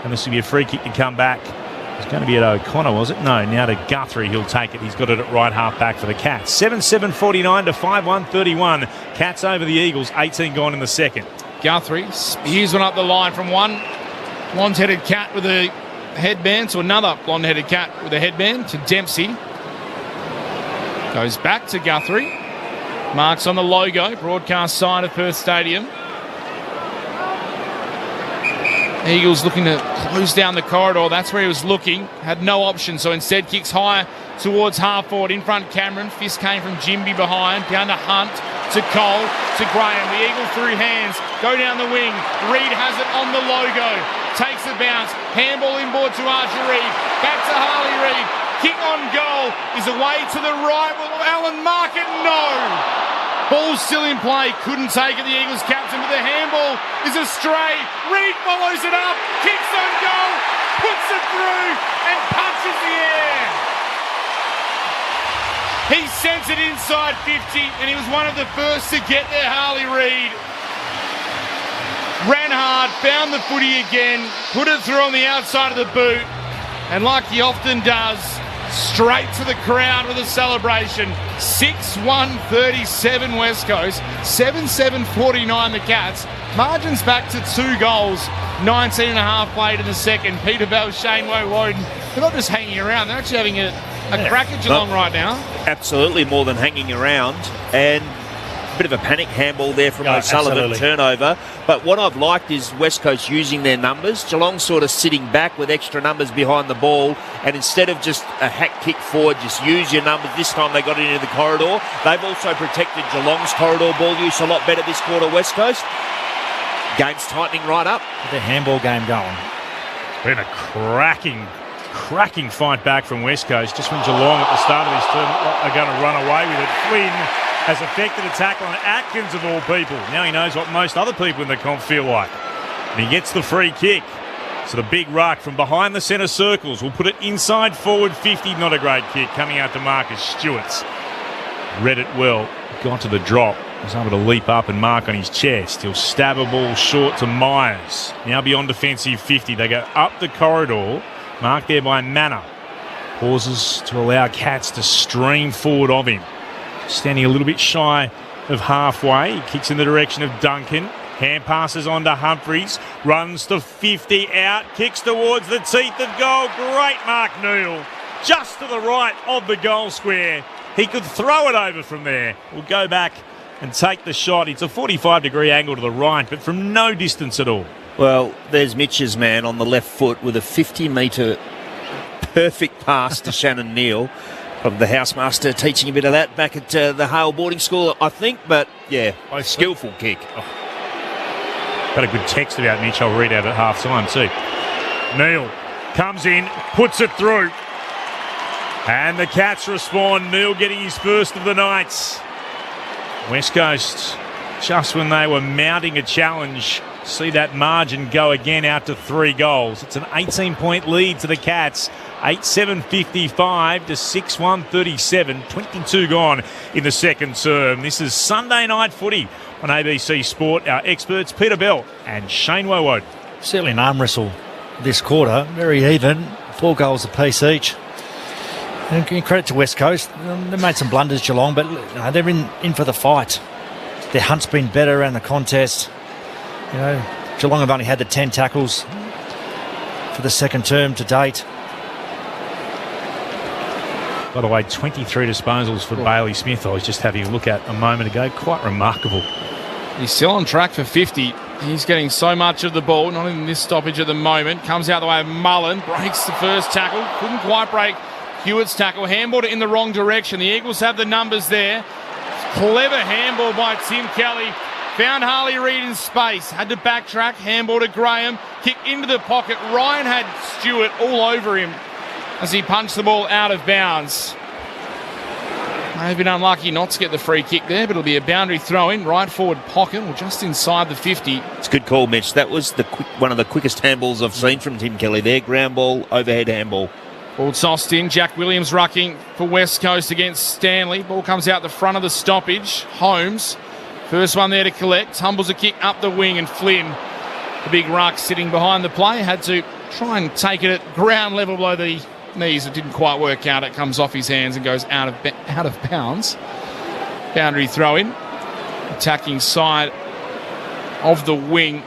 And this will be a free kick to come back. It's going to be at O'Connor, was it? No, now to Guthrie, he'll take it. He's got it at right half back for the Cats. 7-7-49 to 5-1-31. Cats over the Eagles, 18 gone in the second. Guthrie spears one up the line from one blonde-headed cat with a headband to another blonde-headed cat with a headband to Dempsey. Goes back to Guthrie. Marks on the logo, broadcast side of Perth Stadium. Eagles looking to close down the corridor. That's where he was looking. Had no option, so instead kicks higher towards half forward. In front, Cameron. Fist came from Jimby behind. Down to Hunt, to Cole, to Graham. The Eagles through hands. Go down the wing. Reid has it on the logo. Takes a bounce. Handball inboard to Archer Reid. Back to Harley Reid. Kick on goal is away to the right. Will Allen mark it? No. Ball's still in play. Couldn't take it. The Eagles captain, but the handball is a stray. Reid follows it up. Kicks on goal. Puts it through and punches the air. He sends it inside 50, and he was one of the first to get there, Harley Reid. Ran hard, found the footy again, put it through on the outside of the boot, and like he often does, straight to the crowd with a celebration. 6-1-37 West Coast, 7-7-49 the Cats. Margins back to 2 goals, 19 and a half played in the second. Peter Bell, Shane Woden, they're not just hanging around, they're actually having a a crack at Geelong right now. Absolutely, more than hanging around. And a bit of a panic handball there from O'Sullivan, absolutely. turnover. But what I've liked is West Coast using their numbers. Geelong sort of sitting back with extra numbers behind the ball, and instead of just a hack kick forward, just use your numbers. This time they got it into the corridor. They've also protected Geelong's corridor ball use a lot better this quarter, West Coast. Game's tightening right up. The handball game going. It's been a cracking fight back from West Coast. Just when Geelong at the start of this term are going to run away with it. Flynn has effected a tackle on Atkins of all people. Now he knows what most other people in the comp feel like. And he gets the free kick. So the big ruck from behind the centre circles will put it inside forward 50. Not a great kick coming out to Marcus Stewart's. Read it well. Got to the drop. Was able to leap up and mark on his chest. He'll stab a ball short to Myers. Now beyond defensive 50. They go up the corridor. Marked there by Manor. Pauses to allow Cats to stream forward of him. Standing a little bit shy of halfway. He kicks in the direction of Duncan. Hand passes on to Humphreys. Runs to 50 out. Kicks towards the teeth of goal. Great Mark Neal. Just to the right of the goal square. He could throw it over from there. We'll go back and take the shot. It's a 45-degree angle to the right, but from no distance at all. Well, there's Mitch's man on the left foot with a 50-metre perfect pass to Shannon Neal. From the housemaster teaching a bit of that back at the Hale boarding school, I think. But, yeah, a skillful kick. Got a good text about Mitch. I'll read out at half-time too. Neal comes in, puts it through. And the Cats respond. Neal getting his first of the night. West Coast, just when they were mounting a challenge, see that margin go again out to 3 goals. It's an 18-point lead to the Cats. 8-7-55 to 6-1-37. 22 gone in the second term. This is Sunday night footy on ABC Sport. Our experts, Peter Bell and Shane Wowood. Certainly an arm wrestle this quarter. Very even. 4 goals apiece each. And credit to West Coast. They made some blunders, Geelong, but they're in for the fight. Their hunt's been better around the contest. Geelong have only had the 10 tackles for the second term to date. By the way, 23 disposals for Bailey Smith. I was just having a look at a moment ago. Quite remarkable. He's still on track for 50. He's getting so much of the ball, not in this stoppage at the moment. Comes out the way of Mullen, breaks the first tackle. Couldn't quite break Hewitt's tackle. Handballed it in the wrong direction. The Eagles have the numbers there. Clever handball by Tim Kelly. Found Harley Reid in space. Had to backtrack. Handball to Graham. Kick into the pocket. Ryan had Stewart all over him as he punched the ball out of bounds. They've been unlucky not to get the free kick there, but it'll be a boundary throw in, right forward pocket, or just inside the 50. It's a good call, Mitch. That was one of the quickest handballs I've seen from Tim Kelly there. Ground ball, overhead handball. Ball tossed in. Jack Williams rucking for West Coast against Stanley. Ball comes out the front of the stoppage. Holmes, first one there to collect. Humbles a kick up the wing, and Flynn, the big ruck sitting behind the play, had to try and take it at ground level below the knees. It didn't quite work out. It comes off his hands and goes out of bounds. Boundary throw in. Attacking side of the wing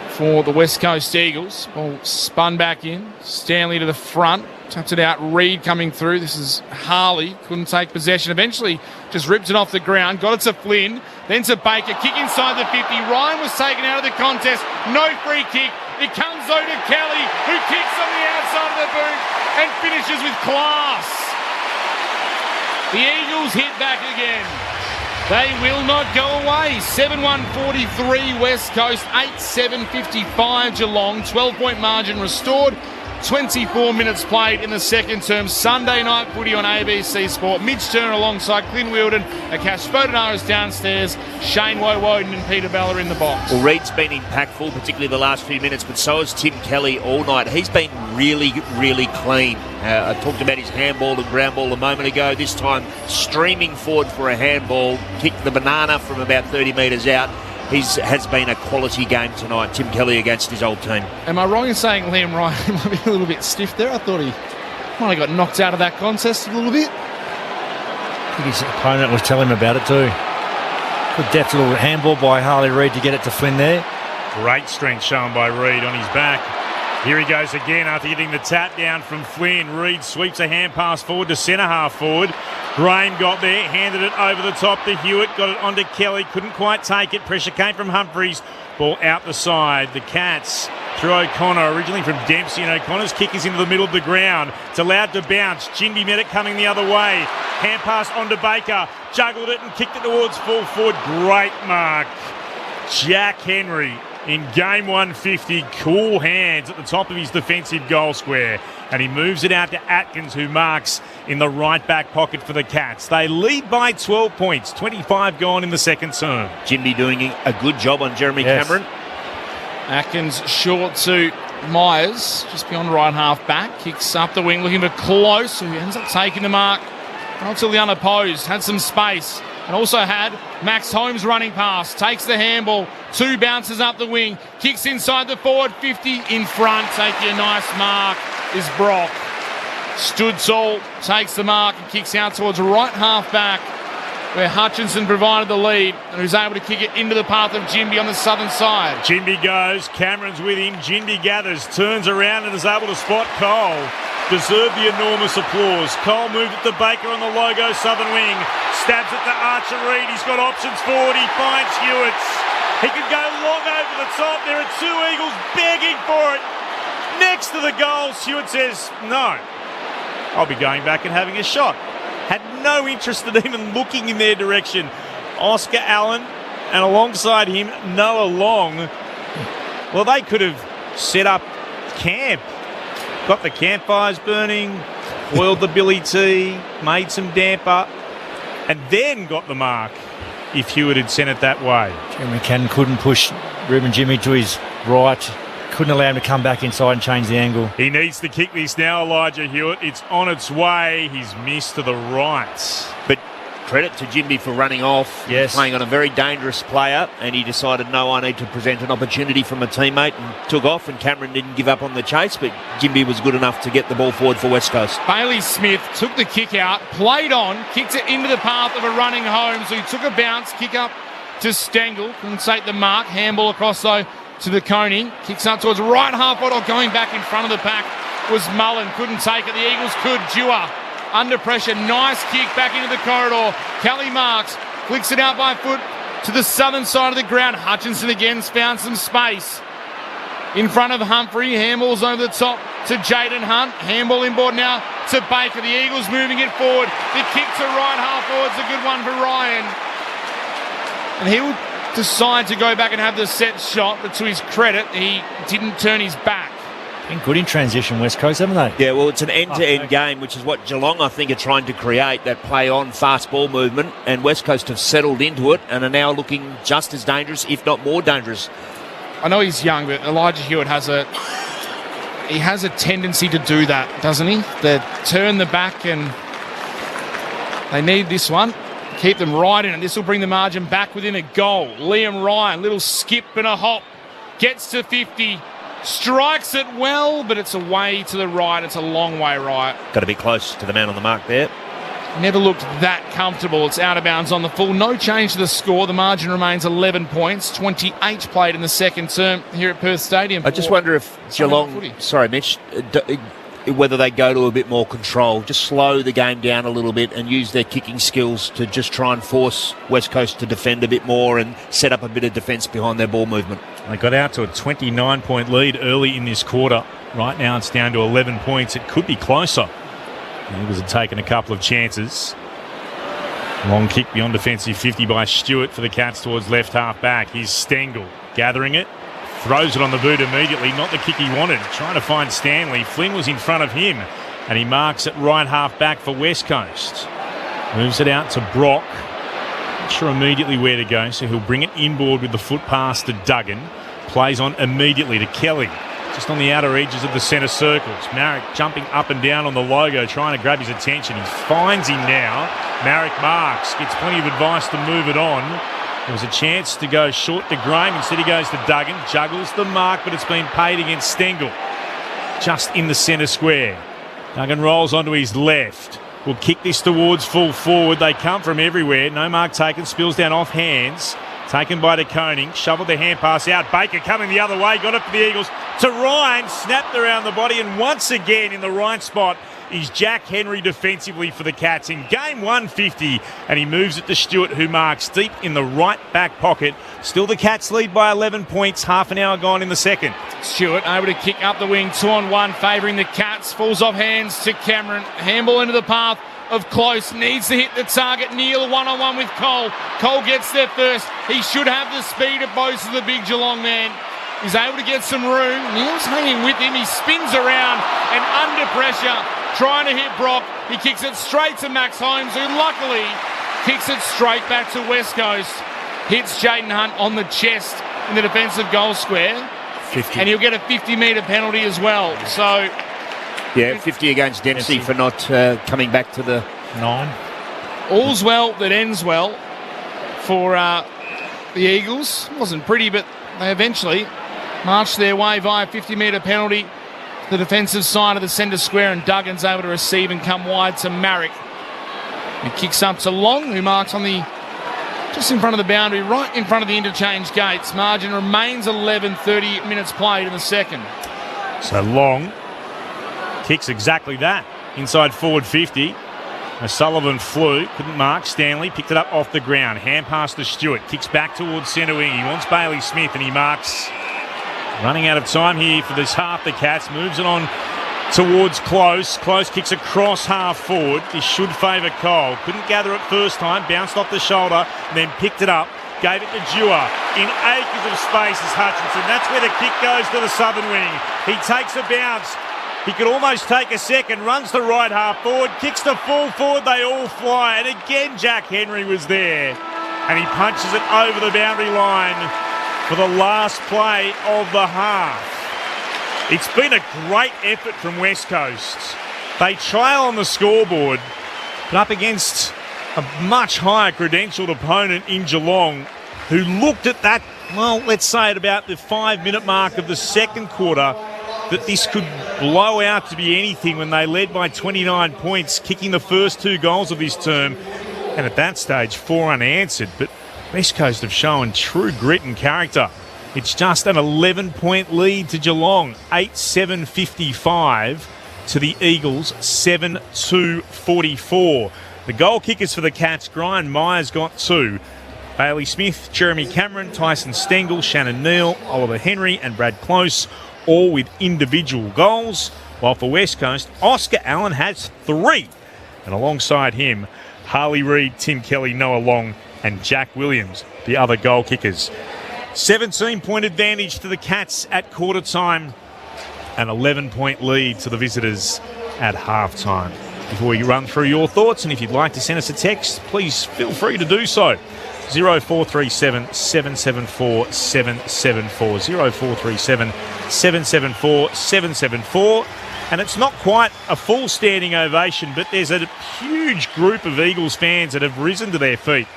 for the West Coast Eagles. Ball spun back in. Stanley to the front. Taps it out. Reid coming through. This is Harley. Couldn't take possession. Eventually just ripped it off the ground. Got it to Flynn. Then to Baker. Kick inside the 50. Ryan was taken out of the contest. No free kick. It comes over to Kelly, who kicks on the outside of the boot and finishes with class. The Eagles hit back again. They will not go away. 7-1-43 West Coast, 8-7-55 Geelong. 12-point margin restored. 24 minutes played in the second term. Sunday night footy on ABC Sport. Mitch Turner alongside Clint Wheeldon. Akash Bodanaris downstairs. Shane Wowoden and Peter Bell are in the box. Well, Reid's been impactful, particularly the last few minutes, but so has Tim Kelly all night. He's been really, really clean. I talked about his handball and ground ball a moment ago. This time, streaming forward for a handball. Kicked the banana from about 30 metres out. Has been a quality game tonight, Tim Kelly against his old team. Am I wrong in saying Liam Ryan might be a little bit stiff there? I thought he might have got knocked out of that contest a little bit. I think his opponent was telling him about it too. Good deft little handball by Harley Reid to get it to Flynn there. Great strength shown by Reid on his back. Here he goes again after getting the tap down from Flynn. Reid sweeps a hand pass forward to centre half forward. Graham got there, handed it over the top to Hewitt, got it onto Kelly, couldn't quite take it. Pressure came from Humphries. Ball out the side. The Cats through O'Connor, originally from Dempsey, and O'Connor's kick is into the middle of the ground. It's allowed to bounce. Ginby met it coming the other way. Hand pass onto Baker. Juggled it and kicked it towards full forward. Great mark. Jack Henry in game 150. Cool hands at the top of his defensive goal square. And he moves it out to Atkins, who marks in the right back pocket for the Cats. They lead by 12 points. 25 gone in the second term. Ginby doing a good job on Jeremy Cameron. Atkins short to Myers, just beyond right half back. Kicks up the wing, looking for Close, who ends up taking the mark. Relatively unopposed, had some space. And also had Max Holmes running past. Takes the handball. 2 bounces up the wing. Kicks inside the forward 50 in front. Taking a nice mark is Brock. Stood tall. Takes the mark and kicks out towards right half back, where Hutchinson provided the lead and who's able to kick it into the path of Ginby on the southern side. Ginby goes. Cameron's with him. Ginby gathers. Turns around and is able to spot Cole. Deserved the enormous applause. Cole moved it to Baker on the logo southern wing. Stabs it to Archer Reid. He's got options forward. He finds Hewitt. He could go long over the top. There are 2 Eagles begging for it. Next to the goals, Hewitt says, no, I'll be going back and having a shot. Had no interest in even looking in their direction. Oscar Allen and alongside him, Noah Long. Well, they could have set up camp. Got the campfires burning, oiled the Billy T, made some damper, and then got the mark if Hewitt had sent it that way. Jeremy Cannon couldn't push Ruben Jimmy to his right. Couldn't allow him to come back inside and change the angle. He needs to kick this now, Elijah Hewitt. It's on its way. He's missed to the right. But credit to Ginby for running off. Yes. Playing on a very dangerous player, and he decided, no, I need to present an opportunity from a teammate, and took off, and Cameron didn't give up on the chase, but Ginby was good enough to get the ball forward for West Coast. Bailey Smith took the kick out, played on, kicked it into the path of a running Holmes, who took a bounce, kick up to Stengel, couldn't take the mark, handball across though to the Coney, kicks up towards right half forward, or going back in front of the pack was Mullen, couldn't take it, the Eagles could. Dewar under pressure, nice kick back into the corridor. Kelly marks, flicks it out by foot to the southern side of the ground. Hutchinson again found some space in front of Humphrey. Handballs over the top to Jaden Hunt. Handball inboard now to Baker. The Eagles moving it forward. The kick to right half forward's a good one for Ryan. And he will decide to go back and have the set shot, but to his credit, he didn't turn his back. Been good in transition, West Coast, haven't they? Yeah, well, it's an end-to-end game, which is what Geelong, I think, are trying to create, that play-on fast ball movement, and West Coast have settled into it and are now looking just as dangerous, if not more dangerous. I know he's young, but Elijah Hewitt has a tendency to do that, doesn't he? They turn the back, and they need this one. Keep them right in, and this will bring the margin back within a goal. Liam Ryan, little skip and a hop, gets to 50. Strikes it well, but it's away to the right. It's a long way right. Got to be close to the man on the mark there. Never looked that comfortable. It's out of bounds on the full. No change to the score. The margin remains 11 points. 28 played in the second term here at Perth Stadium. I just wonder if Geelong, sorry Mitch, whether they go to a bit more control, just slow the game down a little bit and use their kicking skills to just try and force West Coast to defend a bit more and set up a bit of defence behind their ball movement. They got out to a 29-point lead early in this quarter. Right now it's down to 11 points. It could be closer. The Eagles have taken a couple of chances. Long kick beyond defensive 50 by Stewart for the Cats towards left half back. Here's Stengel gathering it. Throws it on the boot immediately. Not the kick he wanted. Trying to find Stanley. Flynn was in front of him. And he marks it right half back for West Coast. Moves it out to Brock. Not sure immediately where to go, so he'll bring it inboard with the foot pass to Duggan. Plays on immediately to Kelly. Just on the outer edges of the centre circles. Marrick jumping up and down on the logo, trying to grab his attention. He finds him now. Marrick marks. Gets plenty of advice to move it on. There was a chance to go short to Graham. Instead he goes to Duggan. Juggles the mark, but it's been paid against Stengel. Just in the centre square. Duggan rolls onto his left. Will kick this towards full forward. They come from everywhere. No mark taken. Spills down off hands. Taken by De Koning, shoveled the hand pass out. Baker coming the other way, got it for the Eagles. To Ryan, snapped around the body, and once again in the right spot is Jack Henry defensively for the Cats in game 150, and he moves it to Stewart, who marks deep in the right back pocket. Still the Cats lead by 11 points, half an hour gone in the second. Stewart able to kick up the wing, 2-on-1 favouring the Cats, falls off hands to Cameron. Handball into the path of Close, needs to hit the target. Neil 1-on-1 with Cole. Cole gets there first. He should have the speed of both of the big Geelong man. He's able to get some room. Neil's hanging with him. He spins around and under pressure, trying to hit Brock. He kicks it straight to Max Holmes, who luckily kicks it straight back to West Coast. Hits Jaden Hunt on the chest in the defensive goal square. 50. And he'll get a 50-metre penalty as well. So, yeah, 50 against Dempsey for not coming back to the 9. All's well that ends well for the Eagles. It wasn't pretty, but they eventually marched their way via 50-metre penalty to the defensive side of the centre square, and Duggan's able to receive and come wide to Marrick. He kicks up to Long, who marks on the just in front of the boundary, right in front of the interchange gates. Margin remains 11, 30 minutes played in the second. So Long kicks exactly that. Inside forward 50. Sullivan flew, couldn't mark. Stanley picked it up off the ground. Hand pass to Stewart. Kicks back towards centre wing. He wants Bailey Smith and he marks. Running out of time here for this half. The Cats moves it on towards Close. Close kicks across half forward. This should favour Cole. Couldn't gather it first time. Bounced off the shoulder and then picked it up. Gave it to Dewar. In acres of space is Hutchinson. That's where the kick goes to the southern wing. He takes a bounce. He could almost take a second. Runs to right half forward. Kicks to full forward. They all fly. And again, Jack Henry was there. And he punches it over the boundary line for the last play of the half. It's been a great effort from West Coast. They trail on the scoreboard, but up against a much higher credentialed opponent in Geelong, who looked at that, well, let's say at about the 5-minute mark of the second quarter, that this could blow out to be anything when they led by 29 points, kicking the first 2 goals of this term. And at that stage, 4 unanswered. But West Coast have shown true grit and character. It's just an 11-point lead to Geelong, 8-7-55 to the Eagles, 7-2-44. The goal kickers for the Cats, Brian Myers got 2. Bailey Smith, Jeremy Cameron, Tyson Stengel, Shannon Neal, Oliver Henry and Brad Close, all with individual goals. While for West Coast, Oscar Allen has 3. And alongside him, Harley Reid, Tim Kelly, Noah Long and Jack Williams, the other goal kickers. 17-point advantage to the Cats at quarter time. An 11-point lead to the visitors at half time. Before we run through your thoughts, and if you'd like to send us a text, please feel free to do so. 0437 774 774. 0437 774 774. And it's not quite a full standing ovation, but there's a huge group of Eagles fans that have risen to their feet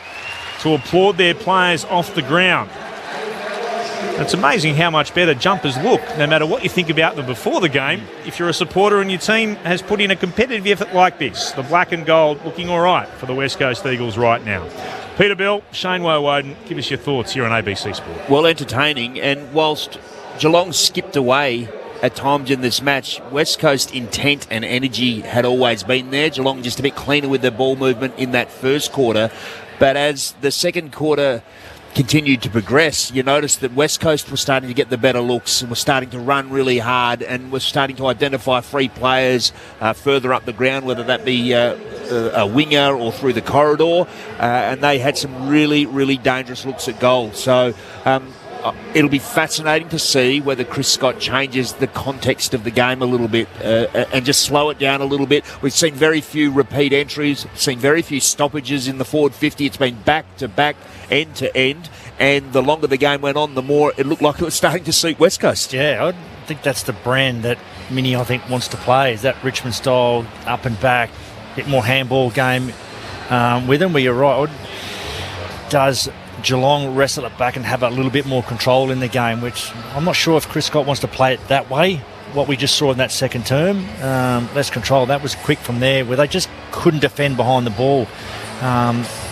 to applaud their players off the ground. It's amazing how much better jumpers look, no matter what you think about them before the game, if you're a supporter and your team has put in a competitive effort like this. The black and gold looking all right for the West Coast Eagles right now. Peter Bell, Shane Woden, give us your thoughts here on ABC Sport. Well, entertaining, and whilst Geelong skipped away at times in this match, West Coast intent and energy had always been there. Geelong just a bit cleaner with their ball movement in that first quarter. But as the second quarter continued to progress, you noticed that West Coast was starting to get the better looks and was starting to run really hard and was starting to identify free players further up the ground, whether that be a winger or through the corridor, and they had some really, really dangerous looks at goal. So it'll be fascinating to see whether Chris Scott changes the context of the game a little bit and just slow it down a little bit. We've seen very few repeat entries, seen very few stoppages in the forward 50. It's been back to back, end to end, and the longer the game went on, the more it looked like it was starting to suit West Coast. Yeah, I think that's the brand that Minnie, I think, wants to play, is that Richmond style, up and back, a bit more handball game with them, where you're right. Does Geelong wrestle it back and have a little bit more control in the game, which I'm not sure if Chris Scott wants to play it that way, what we just saw in that second term. Less control. That was quick from there, where they just couldn't defend behind the ball.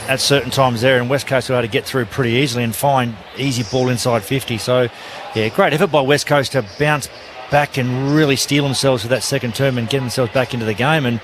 at certain times there, and West Coast were able to get through pretty easily and find easy ball inside 50. So, yeah, great effort by West Coast to bounce back and really steel themselves for that second term and get themselves back into the game. And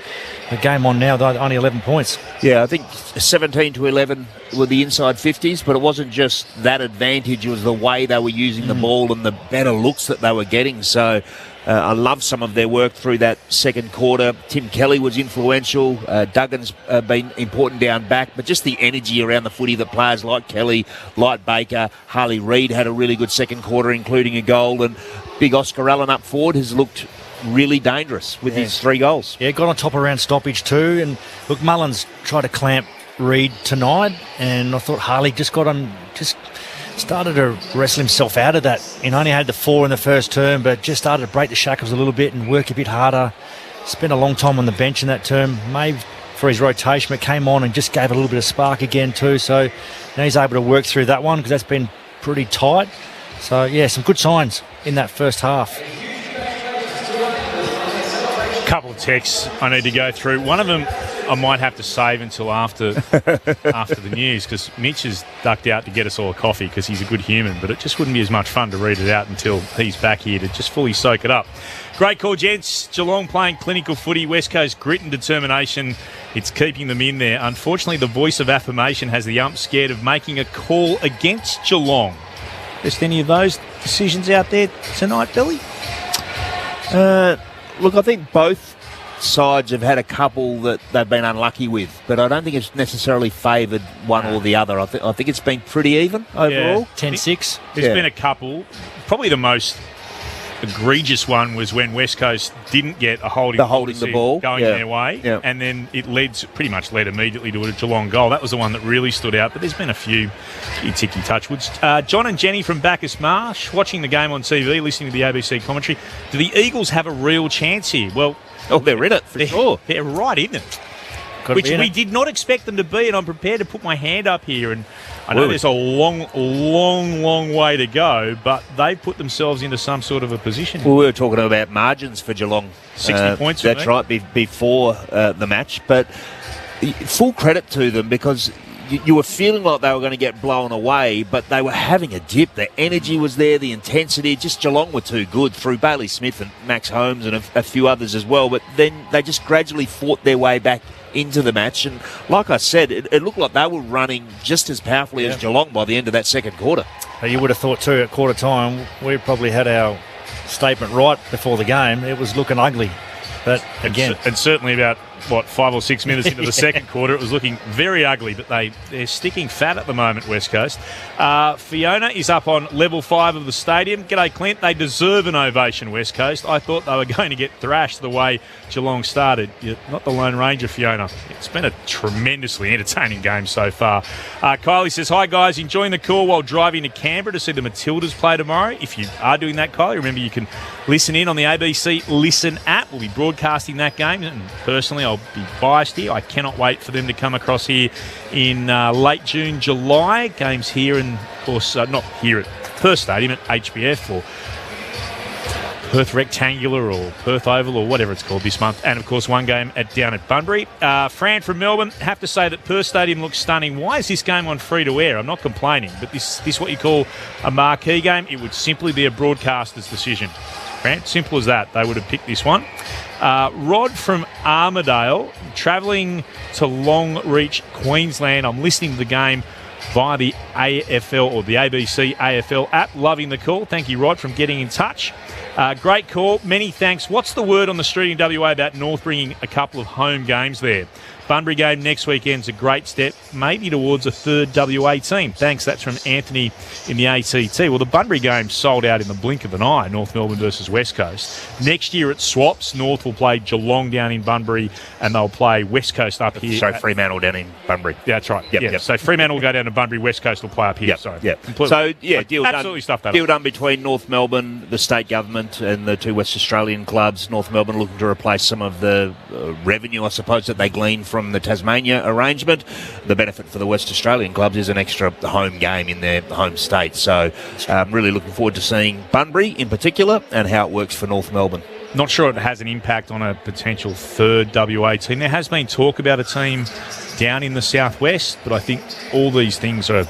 the game on now, they're only 11 points. Yeah, I think 17-11 were the inside 50s, but it wasn't just that advantage. It was the way they were using the ball and the better looks that they were getting. So I love some of their work through that second quarter. Tim Kelly was influential. Duggan's been important down back, but just the energy around the footy that players like Kelly, like Baker, Harley Reid had a really good second quarter, including a goal, and big Oscar Allen up forward has looked really dangerous with his 3 goals. Yeah, got on top around stoppage too. And look, Mullins tried to clamp Reid tonight, and I thought Harley just started to wrestle himself out of that. He only had the 4 in the first term, but just started to break the shackles a little bit and work a bit harder. Spent a long time on the bench in that term, maybe for his rotation, but came on and just gave a little bit of spark again too. So now he's able to work through that one because that's been pretty tight. So, yeah, some good signs in that first half. Couple of texts I need to go through. One of them I might have to save until after the news, because Mitch has ducked out to get us all a coffee because he's a good human, but it just wouldn't be as much fun to read it out until he's back here to just fully soak it up. Great call, gents. Geelong playing clinical footy. West Coast grit and determination. It's keeping them in there. Unfortunately, the voice of affirmation has the ump scared of making a call against Geelong. Just any of those decisions out there tonight, Billy? Look, I think both sides have had a couple that they've been unlucky with, but I don't think it's necessarily favoured one or the other. I think it's been pretty even overall. 10-6. There's been a couple. Probably the most egregious one was when West Coast didn't get a holding the ball going their way, and then it pretty much led immediately to a Geelong goal. That was the one that really stood out, but there's been a few ticky touchwoods. John and Jenny from Bacchus Marsh, watching the game on TV, listening to the ABC commentary. Do the Eagles have a real chance here? Well, they're in it, for sure. They're right in it. Which we did not expect them to be, and I'm prepared to put my hand up here. And I know there's a long way to go, but they've put themselves into some sort of a position. Well, we were talking about margins for Geelong. 60 points. That's right, before the match. But full credit to them, because you were feeling like they were going to get blown away, but they were having a dip. The energy was there, the intensity. Just Geelong were too good through Bailey Smith and Max Holmes and a few others as well. But then they just gradually fought their way back into the match. And like I said, it looked like they were running just as powerfully as Geelong by the end of that second quarter. You would have thought too at quarter time, we probably had our statement right before the game. It was looking ugly. But again, and certainly about 5 or 6 minutes into the second quarter, it was looking very ugly. But they're sticking fat at the moment, West Coast. Fiona is up on level 5 of the stadium. G'day, Clint. They deserve an ovation, West Coast. I thought they were going to get thrashed the way Geelong started. You're not the Lone Ranger, Fiona. It's been a tremendously entertaining game so far. Kylie says, hi guys, enjoying the call while driving to Canberra to see the Matildas play tomorrow. If you are doing that, Kylie, remember you can listen in on the ABC Listen app. We'll be broadcasting that game, and personally I'll be biased here. I cannot wait for them to come across here in late June, July. Games here, and of course not here at Perth Stadium, at HBF or Perth Rectangular or Perth Oval or whatever it's called this month. And of course one game down at Bunbury. Fran from Melbourne, have to say that Perth Stadium looks stunning. Why is this game on free to air? I'm not complaining, but this what you call a marquee game? It would simply be a broadcaster's decision. Fran, simple as that. They would have picked this one. Rod from Armidale, travelling to Longreach, Queensland. I'm listening to the game via the AFL or the ABC AFL app. Loving the call. Thank you, Rod, from getting in touch. Great call. Many thanks. What's the word on the street in WA about North bringing a couple of home games there? Bunbury game next weekend's a great step, maybe towards a third WA team. Thanks. That's from Anthony in the ACT. Well, the Bunbury game sold out in the blink of an eye, North Melbourne versus West Coast. Next year it swaps. North will play Geelong down in Bunbury, and they'll play West Coast up here. So Fremantle down in Bunbury. Yeah, that's right. Yep. So Fremantle will go down to Bunbury, West Coast will play up here. Yep. Sorry. Yep. Completely. So, yeah, deal done between North Melbourne, the state government, and the two West Australian clubs. North Melbourne looking to replace some of the revenue, I suppose, that they glean from the Tasmania arrangement. The benefit for the West Australian clubs is an extra home game in their home state. So I'm really looking forward to seeing Bunbury in particular and how it works for North Melbourne. Not sure it has an impact on a potential third WA team. There has been talk about a team down in the southwest, but I think all these things are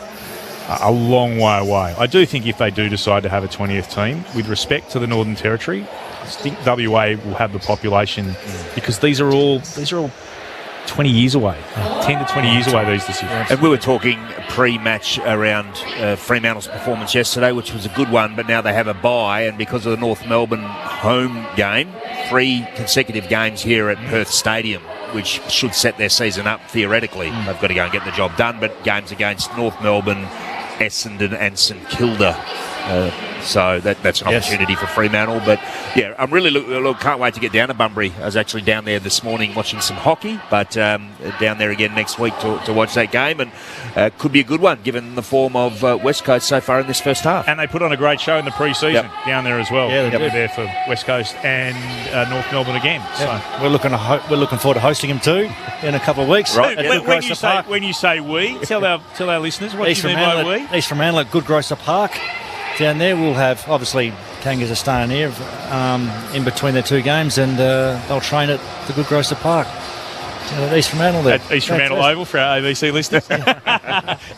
a long way away. I do think if they do decide to have a 20th team, with respect to the Northern Territory, I think WA will have the population because these are all 20 years away, 10 to 20 years away, these decisions. And we were talking pre-match around Fremantle's performance yesterday, which was a good one, but now they have a bye, and because of the North Melbourne home game, 3 consecutive games here at Perth Stadium, which should set their season up theoretically. They've got to go and get the job done, but games against North Melbourne, Essendon and St Kilda. So that's an opportunity for Fremantle. But, yeah, I'm really can't wait to get down to Bunbury. I was actually down there this morning watching some hockey, but down there again next week to watch that game. And could be a good one, given the form of West Coast so far in this first half. And they put on a great show in the pre-season down there as well. Yeah, they were there for West Coast and North Melbourne again. Yeah. So we're looking forward to hosting them too in a couple of weeks. Right. When you say we, tell our listeners what you mean by we. East Fremantle at Good Grocer Park. Down there we'll have, obviously, Kangas are staying here in between their 2 games, and they'll train at the Good Grocer Park. At East Fremantle there. At East Fremantle Oval for our ABC listeners.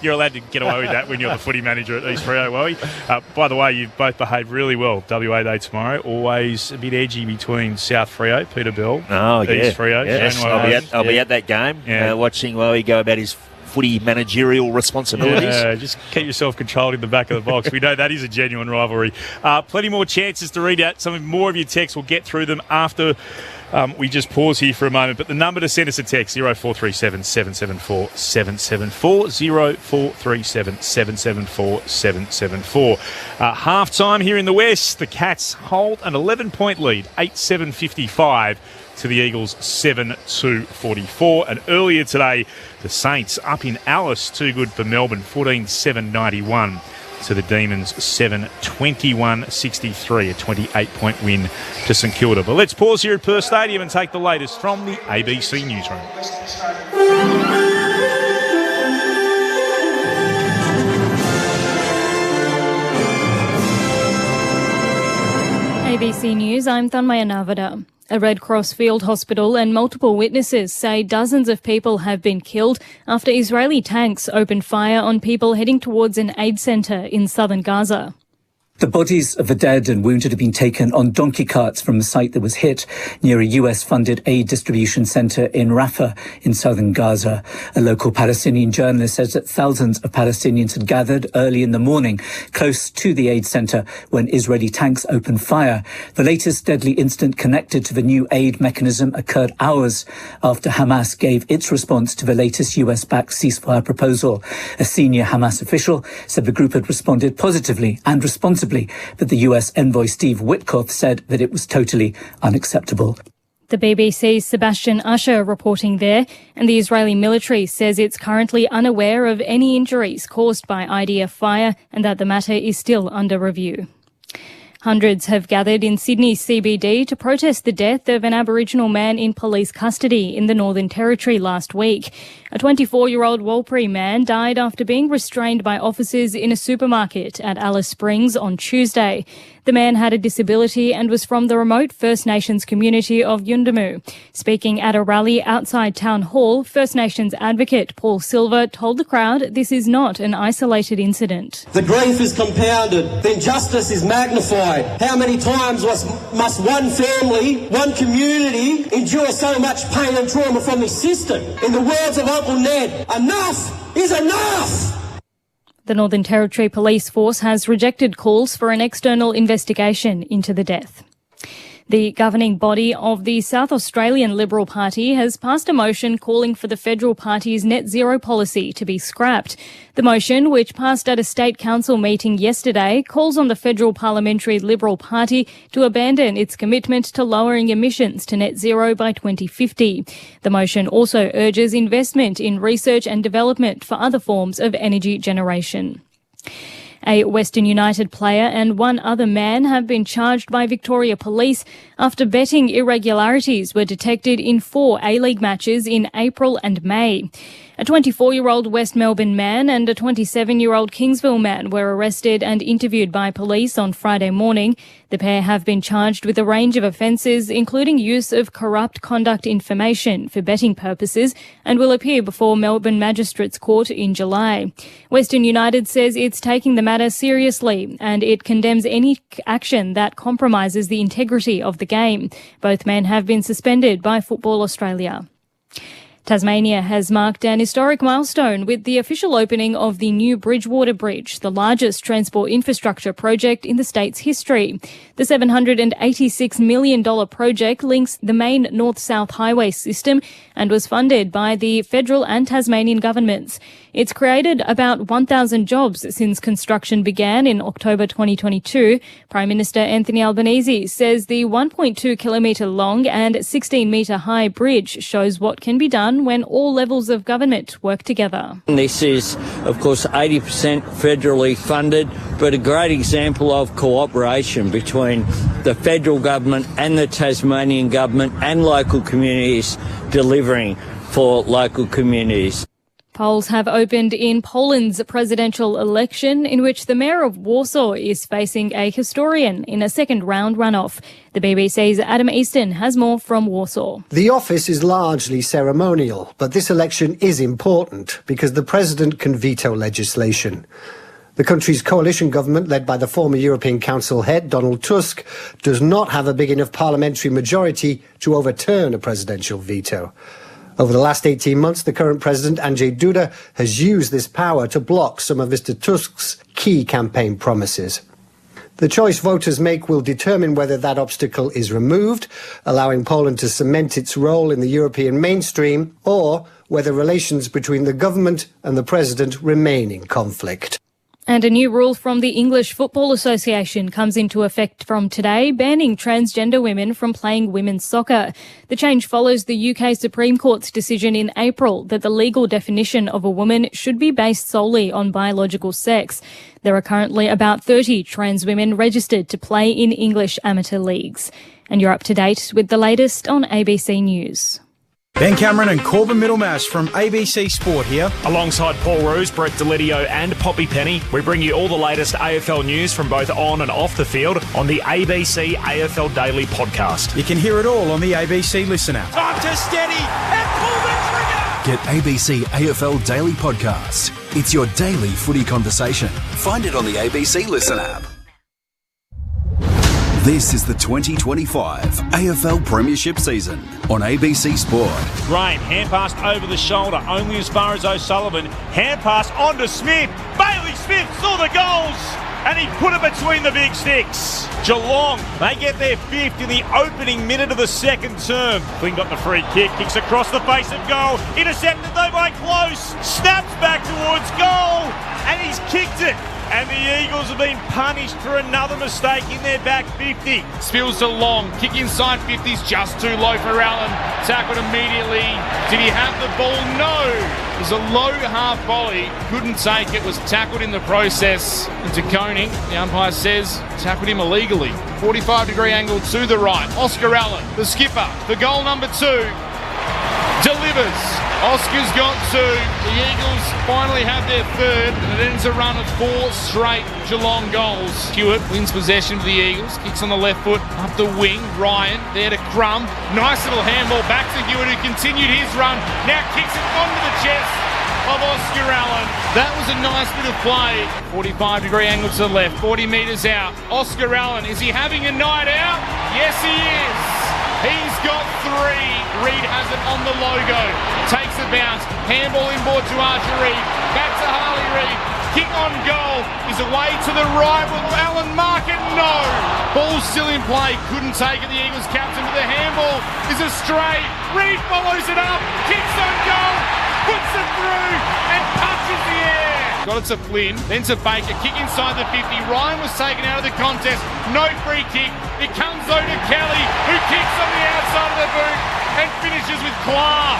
You're allowed to get away with that when you're the footy manager at East Freo, Wowie. By the way, you've both behaved really well. WA Day tomorrow, always a bit edgy between South Freo, Peter Bell, East Freo. Yes, I'll be at that game, watching Wowie go about his footy managerial responsibilities. Yeah, just keep yourself controlled in the back of the box. We know that is a genuine rivalry. Plenty more chances to read out some more of your texts. We'll get through them after we just pause here for a moment. But the number to send us a text, 0437 774 774, 0437 774 774. Half-time here in the West. The Cats hold an 11-point lead, 8-7-55. To the Eagles 7-2-44. And earlier today, the Saints up in Alice, too good for Melbourne, 14-7-91 to the Demons 7-21-63, a 28-point win to St Kilda. But let's pause here at Perth Stadium and take the latest from the ABC newsroom. ABC News, I'm Thanmaya Navada. A Red Cross field hospital and multiple witnesses say dozens of people have been killed after Israeli tanks opened fire on people heading towards an aid centre in southern Gaza. The bodies of the dead and wounded have been taken on donkey carts from the site that was hit near a US-funded aid distribution centre in Rafah in southern Gaza. A local Palestinian journalist says that thousands of Palestinians had gathered early in the morning close to the aid centre when Israeli tanks opened fire. The latest deadly incident connected to the new aid mechanism occurred hours after Hamas gave its response to the latest US-backed ceasefire proposal. A senior Hamas official said the group had responded positively and responsibly, but the US envoy Steve Witkoff said that it was totally unacceptable. The BBC's Sebastian Usher reporting there, and the Israeli military says it's currently unaware of any injuries caused by IDF fire and that the matter is still under review. Hundreds have gathered in Sydney's CBD to protest the death of an Aboriginal man in police custody in the Northern Territory last week. A 24-year-old Warlpiri man died after being restrained by officers in a supermarket at Alice Springs on Tuesday. The man had a disability and was from the remote First Nations community of Yundamu. Speaking at a rally outside Town Hall, First Nations advocate Paul Silver told the crowd this is not an isolated incident. The grief is compounded, the injustice is magnified. How many times must one family, one community endure so much pain and trauma from this system? In the words of Uncle Ned, enough is enough! The Northern Territory Police Force has rejected calls for an external investigation into the death. The governing body of the South Australian Liberal Party has passed a motion calling for the federal party's net zero policy to be scrapped. The motion, which passed at a state council meeting yesterday, calls on the federal parliamentary Liberal Party to abandon its commitment to lowering emissions to net zero by 2050. The motion also urges investment in research and development for other forms of energy generation. A Western United player and one other man have been charged by Victoria Police after betting irregularities were detected in 4 A-League matches in April and May. A 24-year-old West Melbourne man and a 27-year-old Kingsville man were arrested and interviewed by police on Friday morning. The pair have been charged with a range of offences, including use of corrupt conduct information for betting purposes, and will appear before Melbourne Magistrates Court in July. Western United says it's taking the matter seriously and it condemns any action that compromises the integrity of the game. Both men have been suspended by Football Australia. Tasmania has marked an historic milestone with the official opening of the new Bridgewater Bridge, the largest transport infrastructure project in the state's history. The $786 million project links the main north-south highway system and was funded by the federal and Tasmanian governments. It's created about 1,000 jobs since construction began in October 2022. Prime Minister Anthony Albanese says the 1.2 kilometre long and 16 metre high bridge shows what can be done when all levels of government work together. This is, of course, 80% federally funded, but a great example of cooperation between the federal government and the Tasmanian government and local communities delivering for local communities. Polls have opened in Poland's presidential election, in which the mayor of Warsaw is facing a historian in a second-round runoff. The BBC's Adam Easton has more from Warsaw. The office is largely ceremonial, but this election is important because the president can veto legislation. The country's coalition government, led by the former European Council head, Donald Tusk, does not have a big enough parliamentary majority to overturn a presidential veto. Over the last 18 months, the current president, Andrzej Duda, has used this power to block some of Mr. Tusk's key campaign promises. The choice voters make will determine whether that obstacle is removed, allowing Poland to cement its role in the European mainstream, or whether relations between the government and the president remain in conflict. And a new rule from the English Football Association comes into effect from today, banning transgender women from playing women's soccer. The change follows the UK Supreme Court's decision in April that the legal definition of a woman should be based solely on biological sex. There are currently about 30 trans women registered to play in English amateur leagues. And you're up to date with the latest on ABC News. Ben Cameron and Corbin Middlemash from ABC Sport here. Alongside Paul Roos, Brett Delidio and Poppy Penny, we bring you all the latest AFL news from both on and off the field on the ABC AFL Daily podcast. You can hear it all on the ABC Listen app. Time to steady and pull the trigger! Get ABC AFL Daily podcast. It's your daily footy conversation. Find it on the ABC Listen app. This is the 2025 AFL Premiership season on ABC Sport. Graham, hand pass over the shoulder, only as far as O'Sullivan. Hand pass onto Smith. Bailey Smith saw the goals and he put it between the big sticks. Geelong, they get their fifth in the opening minute of the second term. Flynn got the free kick, kicks across the face of goal. Intercepted though by Close. Snaps back towards goal and he's kicked it. And the Eagles have been punished for another mistake in their back 50. Spills to Long. Kick inside 50's just too low for Allen. Tackled immediately. Did he have the ball? No. It was a low half volley. Couldn't take it. Was tackled in the process. Into Koning. The umpire says tackled him illegally. 45-degree angle to the right. Oscar Allen, the skipper, for goal number 2. Delivers. Oscar's got 2. The Eagles finally have their third, and it ends a run of 4 straight Geelong goals. Hewitt wins possession for the Eagles, kicks on the left foot, up the wing. Ryan there to Crum. Nice little handball back to Hewitt, who continued his run. Now kicks it onto the chest of Oscar Allen. That was a nice bit of play. 45-degree angle to the left, 40 metres out. Oscar Allen, is he having a night out? Yes, he is. He's got 3. Reid has it on the logo. Takes the bounce. Handball inboard to Archer Reid. Back to Harley Reid. Kick on goal. Is away to the right. Will Allen mark it? No. Ball's still in play. Couldn't take it. The Eagles captain, but the handball is a straight. Reid follows it up. Kicks on goal. Puts it through and punches the air. Got it to Flynn, then to Baker, kick inside the 50. Ryan was taken out of the contest, no free kick. It comes over to Kelly, who kicks on the outside of the boot and finishes with class.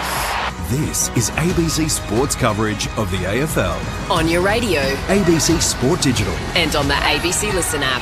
This is ABC Sports coverage of the AFL. On your radio. ABC Sport Digital. And on the ABC Listen app.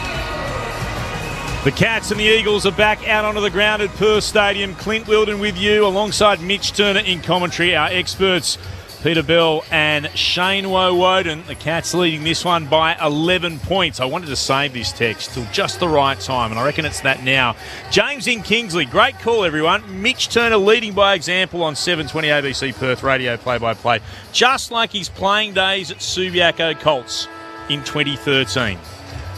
The Cats and the Eagles are back out onto the ground at Perth Stadium. Clint Wilden with you alongside Mitch Turner in commentary. Our experts Peter Bell and Shane Woden. The Cats leading this one by 11 points. I wanted to save this text till just the right time, and I reckon it's that now. James in Kingsley. Great call, everyone. Mitch Turner leading by example on 720 ABC Perth radio play-by-play. Just like his playing days at Subiaco Colts in 2013.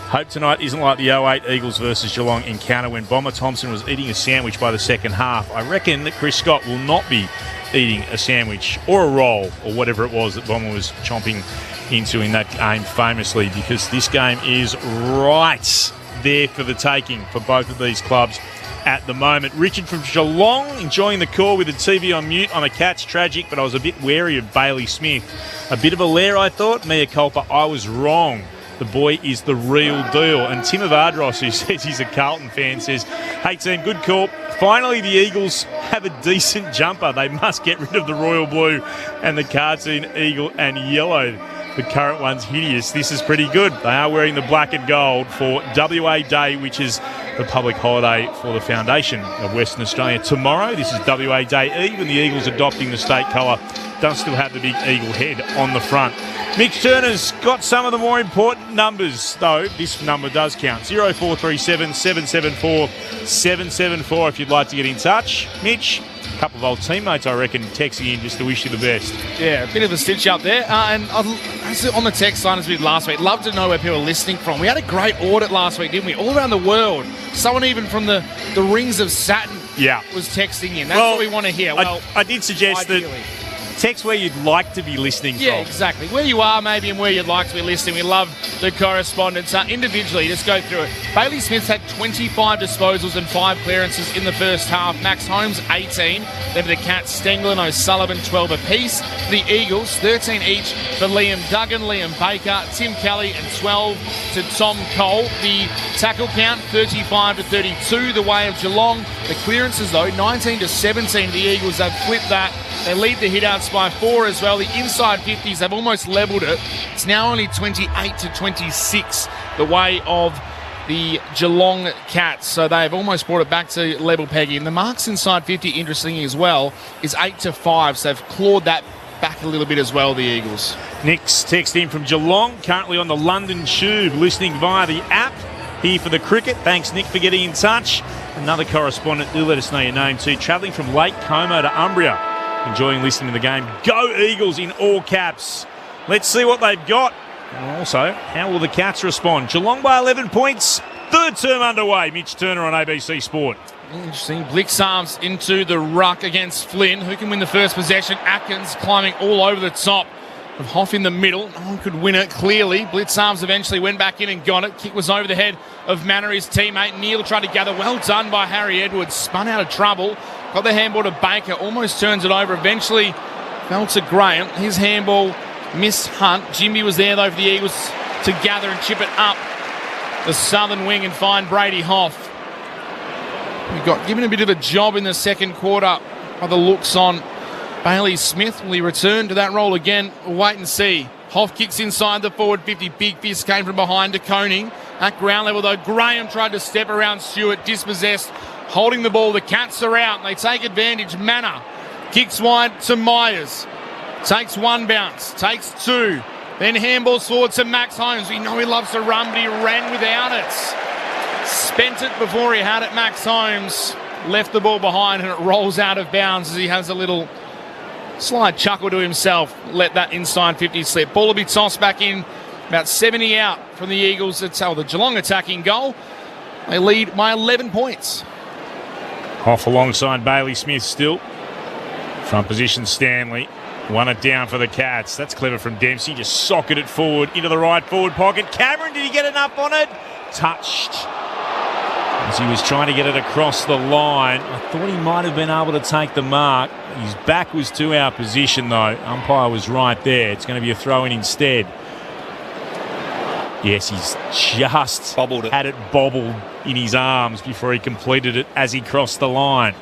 Hope tonight isn't like the 08 Eagles versus Geelong encounter when Bomber Thompson was eating a sandwich by the second half. I reckon that Chris Scott will not be eating a sandwich or a roll or whatever it was that Bomber was chomping into in that game famously, because this game is right there for the taking for both of these clubs at the moment. Richard from Geelong enjoying the call with the TV on mute. I'm a Cats, tragic, but I was a bit wary of Bailey Smith. A bit of a lair, I thought. Mea culpa, I was wrong. The boy is the real deal. And Tim Avardros, who says he's a Carlton fan, says, hey team, good call. Finally, the Eagles have a decent jumper. They must get rid of the royal blue and the cartoon eagle and yellow. The current one's hideous. This is pretty good. They are wearing the black and gold for WA Day, which is the public holiday for the Foundation of Western Australia. Tomorrow, this is WA Day Eve, and the Eagles adopting the state colour. Does still have the big eagle head on the front. Mitch Turner's got some of the more important numbers, though. This number does count. 0437 774 774 if you'd like to get in touch. Mitch, a couple of old teammates, I reckon, texting in just to wish you the best. Yeah, a bit of a stitch up there. And on the text line as we did last week, love to know where people are listening from. We had a great audit last week, didn't we? All around the world. Someone even from the rings of Saturn was texting in. That's what we want to hear. Well, I did suggest ideally that text where you'd like to be listening from. Yeah, exactly. Where you are, maybe, and where you'd like to be listening. We love the correspondence. Individually, just go through it. Bailey Smith's had 25 disposals and 5 clearances in the first half. Max Holmes, 18. Then for the Cats, Stengel and O'Sullivan, 12 apiece. For the Eagles, 13 each for Liam Duggan, Liam Baker, Tim Kelly, and 12 to Tom Cole. The tackle count, 35 to 32, the way of Geelong. The clearances, though, 19 to 17. The Eagles have flipped that. They lead the hit-outs by 4 as well. The inside 50s have almost levelled it. It's now only 28 to 26, the way of the Geelong Cats. So they've almost brought it back to level pegging. And the marks inside 50, interestingly as well, is 8 to 5. So they've clawed that back a little bit as well, the Eagles. Nick's texting from Geelong, currently on the London Tube, listening via the app. Here for the cricket. Thanks, Nick, for getting in touch. Another correspondent, do let us know your name too. Travelling from Lake Como to Umbria. Enjoying listening to the game. Go Eagles in all caps. Let's see what they've got. And also, how will the Cats respond? Geelong by 11 points. Third term underway. Mitch Turner on ABC Sport. Interesting. Blix arms into the ruck against Flynn. Who can win the first possession? Atkins climbing all over the top of Hoff in the middle. No one could win it, clearly. Blitz arms eventually went back in and got it. Kick was over the head of Manor, his teammate. Neil tried to gather. Well done by Harry Edwards. Spun out of trouble. Got the handball to Baker. Almost turns it over. Eventually fell to Graham. His handball missed Hunt. Jimby was there, though, for the Eagles to gather and chip it up the southern wing and find Brady Hoff. We got given a bit of a job in the second quarter by the looks on Bailey Smith. Will he return to that role again? We'll wait and see. Hoff kicks inside the forward 50. Big fist came from behind to Koning. At ground level, though, Graham tried to step around Stewart, dispossessed, holding the ball. The Cats are out, and they take advantage. Manor kicks wide to Myers. Takes one bounce, takes 2. Then handballs forward to Max Holmes. We know he loves to run, but he ran without it. Spent it before he had it, Max Holmes. Left the ball behind, and it rolls out of bounds as he has a little slight chuckle to himself. Let that inside 50 slip. Ball will be tossed back in. About 70 out from the Eagles. It's the Geelong attacking goal. They lead by 11 points. Hoff alongside Bailey Smith still. Front position Stanley. Won it down for the Cats. That's clever from Dempsey. Just socket it forward into the right forward pocket. Cameron, did he get enough on it? Touched. As he was trying to get it across the line. I thought he might have been able to take the mark. His back was to our position, though. Umpire was right there. It's going to be a throw-in instead. Yes, he's just had it bobbled in his arms before he completed it as he crossed the line.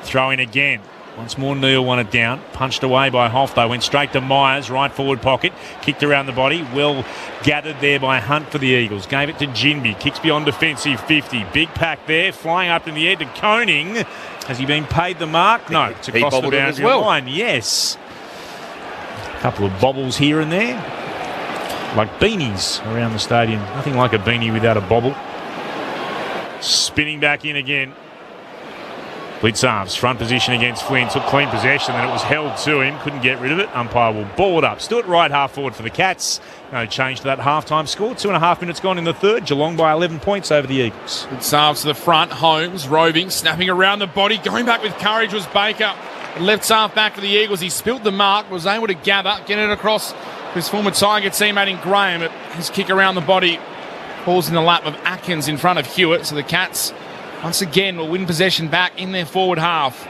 Throw in again. Once more, Neil won it down. Punched away by Hoff, though. Went straight to Myers, right forward pocket. Kicked around the body. Well gathered there by Hunt for the Eagles. Gave it to Jinby. Kicks beyond defensive 50. Big pack there. Flying up in the air to Koning. Has he been paid the mark? No. It's across the boundary line. Yes. Couple of bobbles here and there, like beanies around the stadium. Nothing like a beanie without a bobble. Spinning back in again. Blitzarves, front position against Flynn, took clean possession, then it was held to him, couldn't get rid of it. Umpire will ball it up. Still at right half forward for the Cats. No change to that halftime score. 2.5 minutes gone in the third. Geelong by 11 points over the Eagles. Blitzarves to the front. Holmes roving, snapping around the body. Going back with courage was Baker. Left half back for the Eagles. He spilt the mark, was able to gather, get it across his former Tiger teammate in Graham. But his kick around the body falls in the lap of Atkins in front of Hewitt. So the Cats once again will win possession back in their forward half.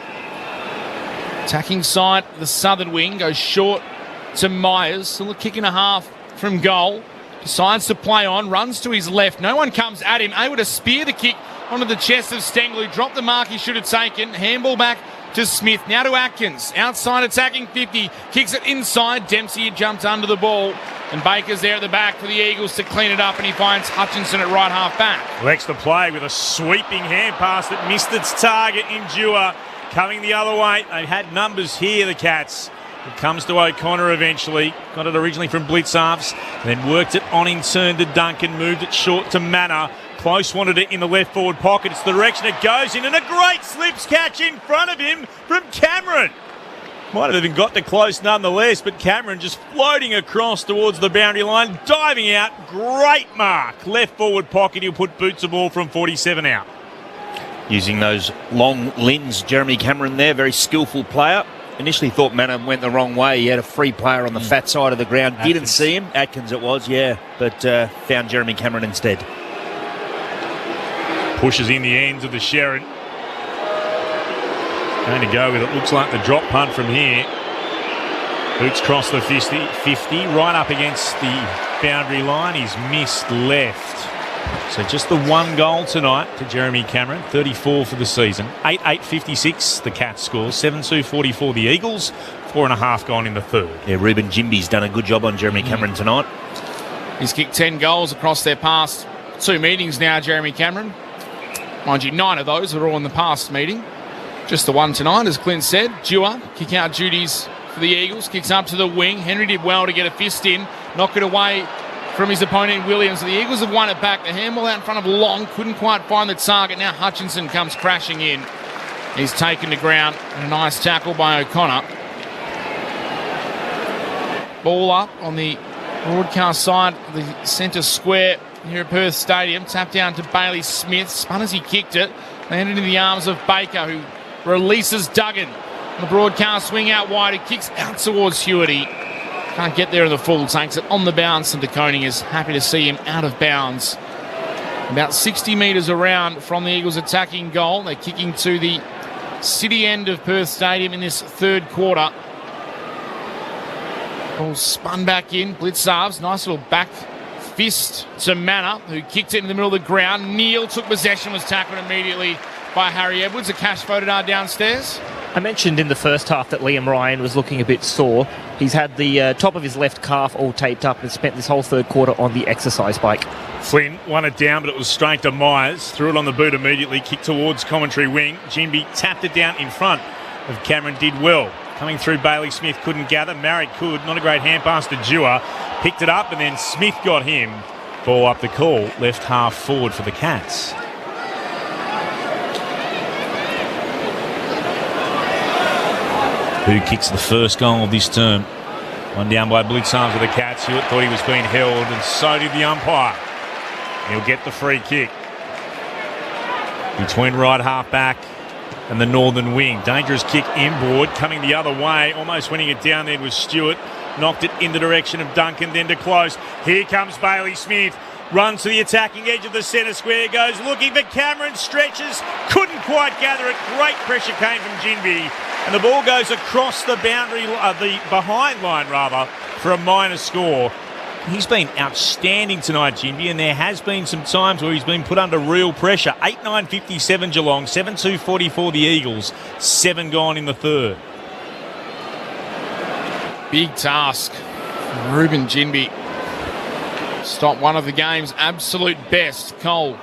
Attacking side, the southern wing goes short to Myers. Still a kick and a half from goal. Decides to play on, runs to his left. No one comes at him. Able to spear the kick onto the chest of Stengel, who dropped the mark he should have taken. Handball back to Smith. Now to Atkins. Outside attacking 50. Kicks it inside. Dempsey jumped under the ball. And Baker's there at the back for the Eagles to clean it up, and he finds Hutchinson at right half back. Lex to play with a sweeping hand pass that missed its target in Dewar. Coming the other way. They had numbers here, the Cats. It comes to O'Connor eventually. Got it originally from Blitzarves, then worked it on in turn to Duncan. Moved it short to Manor. Close wanted it in the left forward pocket. It's the direction it goes in, and a great slips catch in front of him from Cameron. Might have even got to close nonetheless, but Cameron just floating across towards the boundary line, diving out. Great mark. Left forward pocket. He'll put boots of ball from 47 out. Using those long limbs, Jeremy Cameron there, very skillful player. Initially thought Manham went the wrong way. He had a free player on the fat side of the ground. Atkins. Didn't see him. Atkins it was, yeah. But found Jeremy Cameron instead. Pushes in the ends of the Sherrin. Going to go with it. Looks like the drop punt from here. Boots cross the 50, right up against the boundary line. He's missed left. So just the one goal tonight to Jeremy Cameron. 34 for the season. 8-8-56 the Cats score. 7-2-44 the Eagles. 4.5 gone in the third. Yeah, Ruben Jimby's done a good job on Jeremy Cameron tonight. He's kicked 10 goals across their past 2 meetings now, Jeremy Cameron. Mind you, 9 of those are all in the past meeting. Just the one tonight, as Clint said. Dewar, kick out duties for the Eagles. Kicks up to the wing. Henry did well to get a fist in. Knock it away from his opponent, Williams. The Eagles have won it back. The handball out in front of Long. Couldn't quite find the target. Now Hutchinson comes crashing in. He's taken to ground. And a nice tackle by O'Connor. Ball up on the broadcast side of the centre square here at Perth Stadium. Tapped down to Bailey Smith. Spun as he kicked it. Landed in the arms of Baker, who releases Duggan. The broadcast swing out wide. He kicks out towards Hewitt. Can't get there in the full. Takes it on the bounce, and De Koning is happy to see him out of bounds. About 60 metres around from the Eagles' attacking goal. They're kicking to the city end of Perth Stadium in this third quarter. Ball spun back in. Blitzarves, nice little back fist to Manor, who kicked it in the middle of the ground. Neal took possession, was tackled immediately by Harry Edwards. A cash photo downstairs. I mentioned in the first half that Liam Ryan was looking a bit sore. He's had the top of his left calf all taped up and spent this whole third quarter on the exercise bike. Flynn won it down, but it was straight to Myers. Threw it on the boot immediately, kicked towards commentary wing. Jimby tapped it down in front of Cameron, did well. Coming through, Bailey Smith couldn't gather. Marrick could. Not a great hand pass to Dewar. Picked it up, and then Smith got him. Ball up the call. Left half forward for the Cats. Who kicks the first goal of this term? One down by Blitzarves with the Cats. Hewitt thought he was being held, and so did the umpire. He'll get the free kick. Between right half back and the northern wing. Dangerous kick inboard, coming the other way. Almost winning it down there was Stewart. Knocked it in the direction of Duncan, then to close. Here comes Bailey Smith. Runs to the attacking edge of the centre square. Goes looking for Cameron. Stretches. Couldn't quite gather it. Great pressure came from Ginby. And the ball goes across the boundary, the behind line rather, for a minor score. He's been outstanding tonight, Ginby, and there has been some times where he's been put under real pressure. 8-9-57 Geelong, 7-2-44 the Eagles, 7 gone in the third. Big task. Ruben Ginby. Stop one of the game's absolute best. Cole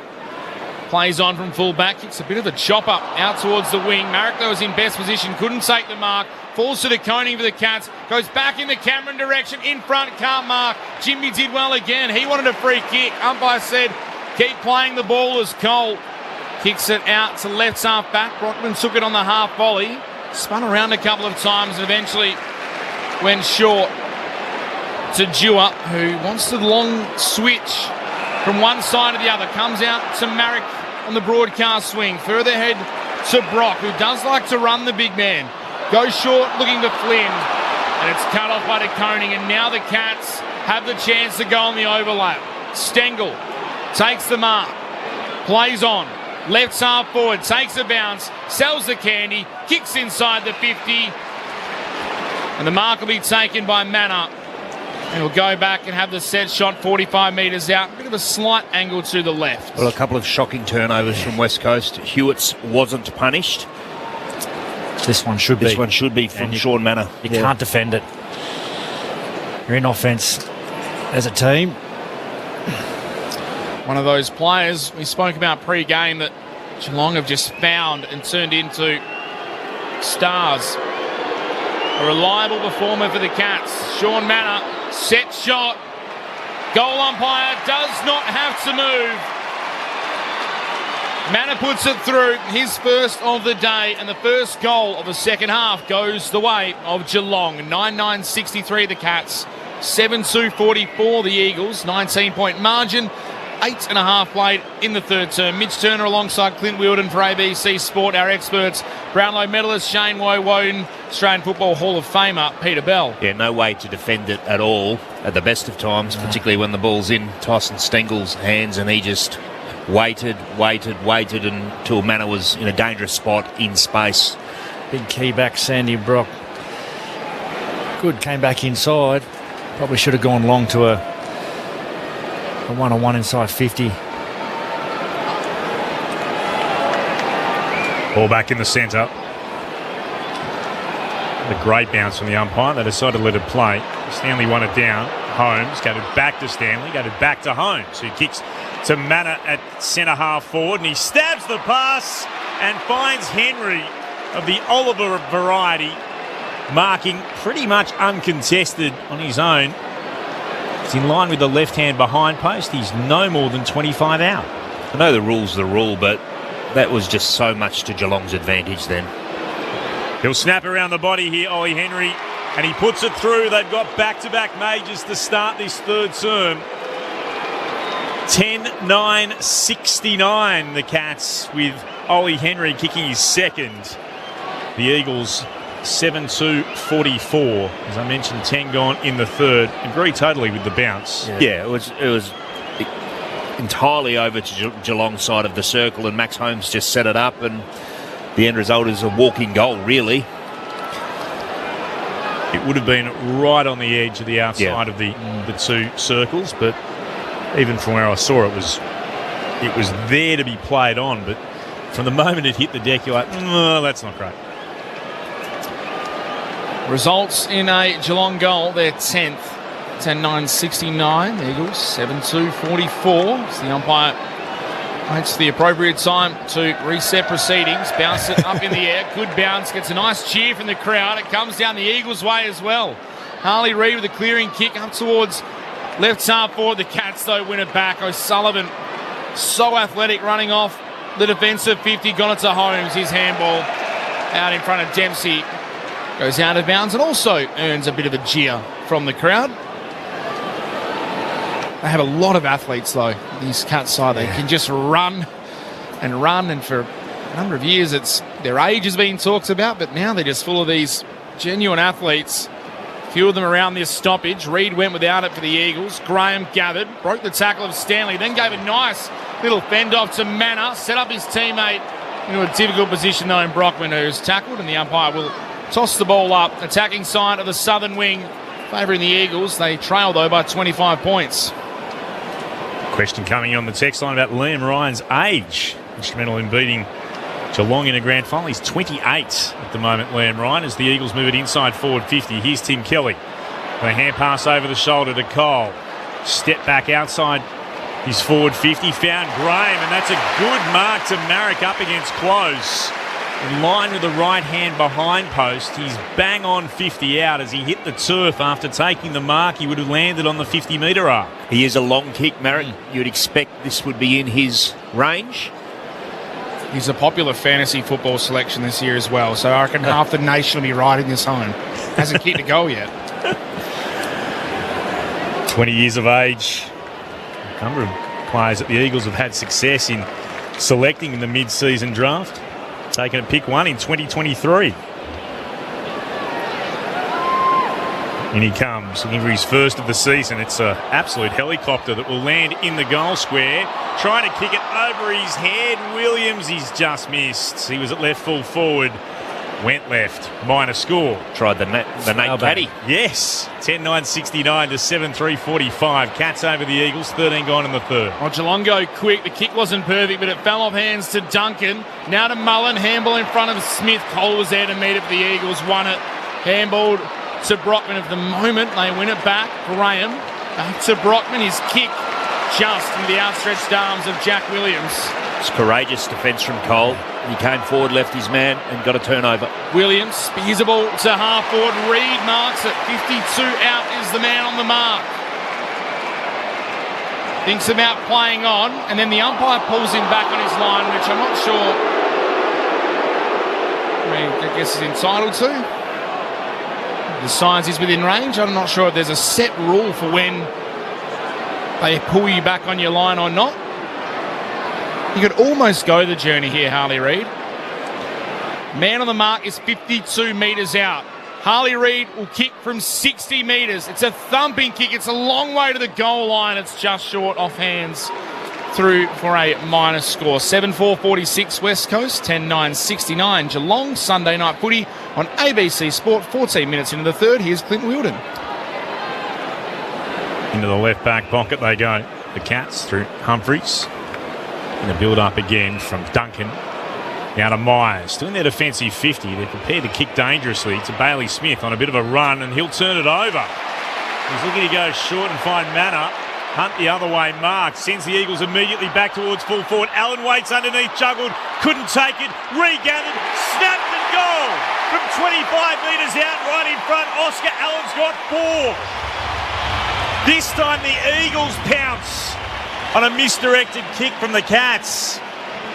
plays on from full back. Kicks a bit of a chop up out towards the wing. Marek, though, was in best position. Couldn't take the mark. falls to the Koning for the Cats, goes back in the Cameron direction, in front, can't mark. Jimmy did well again. He wanted a free kick. Umpire said, keep playing the ball as Cole kicks it out to left half back. Brockman took it on the half volley, spun around a couple of times and eventually went short to Dewar, who wants the long switch from one side to the other. Comes out to Marek on the broadcast swing. Further ahead to Brock, who does like to run the big man. Goes short, looking to Flynn. And it's cut off by de Koning. And now the Cats have the chance to go on the overlap. Stengel takes the mark. Plays on. Left half forward. Takes a bounce. Sells the candy. Kicks inside the 50. And the mark will be taken by Manor. And he'll go back and have the set shot 45 metres out. A bit of a slight angle to the left. Well, a couple of shocking turnovers from West Coast. Hewitt's wasn't punished. This one should be. This one should be from Sean Manor. You can't defend it. You're in offence as a team. One of those players we spoke about pre-game that Geelong have just found and turned into stars. A reliable performer for the Cats. Sean Manor, set shot. Goal umpire does not have to move. Manor puts it through, his first of the day, and the first goal of the second half goes the way of Geelong. 9-9-63 the Cats, 7-2-44 the Eagles, 19-point margin, 8.5 played in the third term. Mitch Turner alongside Clint Wilden for ABC Sport, our experts. Brownlow medalist Shane Woden, Australian Football Hall of Famer Peter Bell. Yeah, no way to defend it at all at the best of times, particularly when the ball's in Tyson Stengel's hands and he just waited until Manor was in a dangerous spot in space. Big key back, Sandy Brock. Good, came back inside. Probably should have gone long to a one-on-one inside 50. Ball back in the centre. A great bounce from the umpire. They decided to let it play. Stanley won it down. Holmes got it back to Stanley. Got it back to Holmes, who kicks to Manor at centre half forward. And he stabs the pass and finds Henry of the Oliver variety, marking pretty much uncontested on his own. He's in line with the left hand behind post. He's no more than 25 out. I know the rule's the rule, but that was just so much to Geelong's advantage then. He'll snap around the body here, Ollie Henry, and he puts it through. They've got back-to-back majors to start this third term. 10-9-69 the Cats, with Ollie Henry kicking his second. The Eagles 7-2-44. As I mentioned, 10 gone in the third. Agree totally with the bounce. Yeah, it was entirely over to Geelong's side of the circle, and Max Holmes just set it up, and the end result is a walking goal, really. It would have been right on the edge of the outside of the two circles, but even from where I saw it was there to be played on, but from the moment it hit the deck, you're like, no, that's not great. Results in a Geelong goal, their 10th. 10-9-69, the Eagles 7-2-44. As the umpire waits the appropriate time to reset proceedings. Bounce it up in the air. Good bounce. Gets a nice cheer from the crowd. It comes down the Eagles' way as well. Harley Reid with a clearing kick up towards left half forward. The Cats, though, win it back. O'Sullivan, so athletic, running off the defensive 50. Gone it to Holmes. His handball out in front of Dempsey. Goes out of bounds and also earns a bit of a jeer from the crowd. They have a lot of athletes, though, these Cats side. They can just run, and for a number of years their age has been talked about, but now they're just full of these genuine athletes. A few of them around this stoppage. Reid went without it for the Eagles. Graham gathered, broke the tackle of Stanley, then gave a nice little fend off to Manor, set up his teammate into a difficult position, though, in Brockman, who's tackled, and the umpire will toss the ball up. Attacking side of the southern wing, favouring the Eagles. They trail, though, by 25 points. Question coming on the text line about Liam Ryan's age. Instrumental in beating Geelong in a grand final. He's 28 at the moment, Liam Ryan, as the Eagles move it inside forward 50. Here's Tim Kelly. A hand pass over the shoulder to Cole. Step back outside his forward 50. Found Graham, and that's a good mark to Marek up against close. in line with the right hand behind post. He's bang on 50 out as he hit the turf after taking the mark. He would have landed on the 50-metre arc. He is a long kick, Marek. You'd expect this would be in his range. He's a popular fantasy football selection this year as well, so I reckon half the nation will be riding this home. Hasn't kicked a goal yet. 20 years of age. A number of players at the Eagles have had success in selecting in the mid-season draft. Taking a pick one in 2023. And he comes, looking for his first of the season. It's an absolute helicopter that will land in the goal square. Trying to kick it over his head. Williams, he's just missed. He was at left full forward. Went left. Minor score. Tried the Nate Caddy. Yes. 10-9-69 to 7-3-45. Cats over the Eagles. 13 gone in the third. Well, Geelong go quick. The kick wasn't perfect, but it fell off hands to Duncan. Now to Mullen. Handball in front of Smith. Cole was there to meet it for the Eagles. Won it. Handballed to Brockman at the moment. They win it back. Graham. Back to Brockman. His kick just into the outstretched arms of Jack Williams. It's courageous defence from Cole. He came forward, left his man, and got a turnover. Williams spears the ball to half forward. Reid marks it. 52 out is the man on the mark. Thinks about playing on, and then the umpire pulls him back on his line, which I'm not sure. I guess he's entitled to. The signs is within range. I'm not sure if there's a set rule for when they pull you back on your line or not. You could almost go the journey here, Harley Reid. Man on the mark is 52 metres out. Harley Reid will kick from 60 metres. It's a thumping kick. It's a long way to the goal line. It's just short off hands through for a minor score. 7-4-46 West Coast, 10-9-69 Geelong. Sunday night footy on ABC Sport. 14 minutes into the third. Here's Clint Wilden. Into the left back pocket they go. The Cats through Humphreys. And the build-up again from Duncan. Now to Myers. Doing their defensive 50. They're prepared to kick dangerously to Bailey Smith on a bit of a run, and he'll turn it over. He's looking to go short and find Manor. Hunt the other way, Mark. Sends the Eagles immediately back towards full forward. Allen waits underneath, juggled. Couldn't take it. Regathered. Snapped and goal. From 25 metres out, right in front. Oscar Allen's got 4. This time the Eagles pounce on a misdirected kick from the Cats.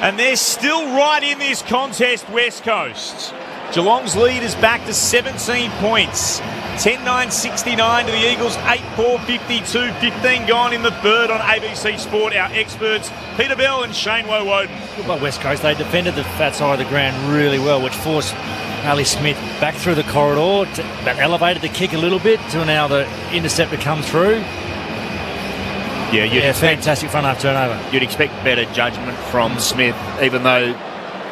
And they're still right in this contest, West Coast. Geelong's lead is back to 17 points. 10-9-69 to the Eagles, 8-4-52, 15 gone in the third on ABC Sport. Our experts, Peter Bell and Shane Wowoden. Well, West Coast, they defended the fat side of the ground really well, which forced Ali Smith back through the corridor. That elevated the kick a little bit to now the interceptor come through. Yeah, fantastic front half turnover. You'd expect better judgment from Smith, even though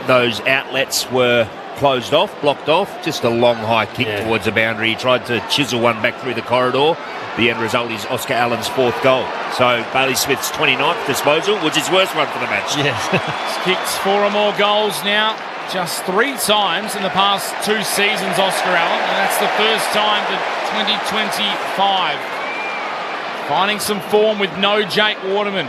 those outlets were closed off, blocked off. Just a long high kick towards the boundary. He tried to chisel one back through the corridor. The end result is Oscar Allen's 4th goal. So Bailey Smith's 29th disposal, which is worst one for the match. Yes. He's kicked 4 or more goals now. Just 3 times in the past 2 seasons, Oscar Allen, and that's the first time to 2025. Finding some form with no Jake Waterman.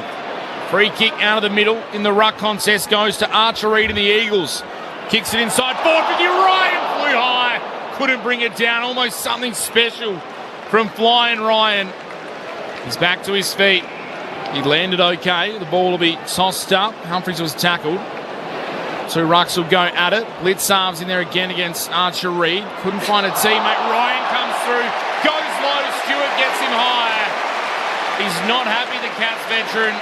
Free kick out of the middle in the ruck contest goes to Archer Reid and the Eagles. Kicks it inside forward with Ryan. Flew high. Couldn't bring it down. Almost something special from Flying Ryan. He's back to his feet. He landed okay. The ball will be tossed up. Humphreys was tackled. 2 rucks will go at it. Blitzarves in there again against Archer Reid. Couldn't find a teammate. Ryan comes through. Goes low. Stewart gets him higher. He's not happy, the Cats veteran.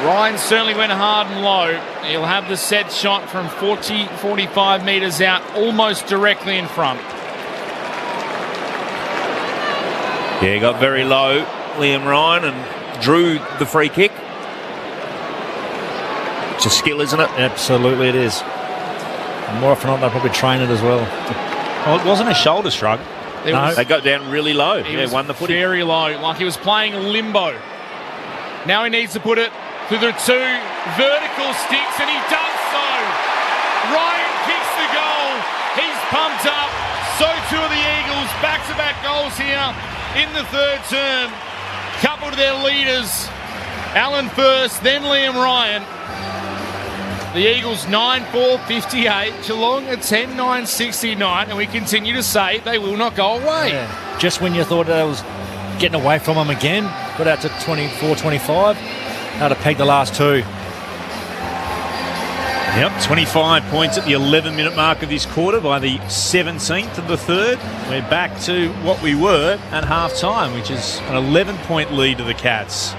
Ryan certainly went hard and low. He'll have the set shot from 45 metres out, almost directly in front. Yeah, he got very low, Liam Ryan, and drew the free kick. It's a skill, isn't it? Absolutely it is. And more often than not, they'll probably train it as well. Well, it wasn't a shoulder shrug. No, they got down really low. He won the footy. Very low, like he was playing limbo. Now he needs to put it through the 2 vertical sticks, and he does so. Ryan kicks the goal. He's pumped up. So too are the Eagles. Back-to-back goals here in the third term. Coupled to their leaders. Allen first, then Liam Ryan. The Eagles 9-4-58, Geelong a 10-9-69, and we continue to say they will not go away. Yeah. Just when you thought that was getting away from them again, got out to 24-25, how to peg the last two. Yep, 25 points at the 11-minute mark of this quarter by the 17th of the third. We're back to what we were at half-time, which is an 11-point lead to the Cats.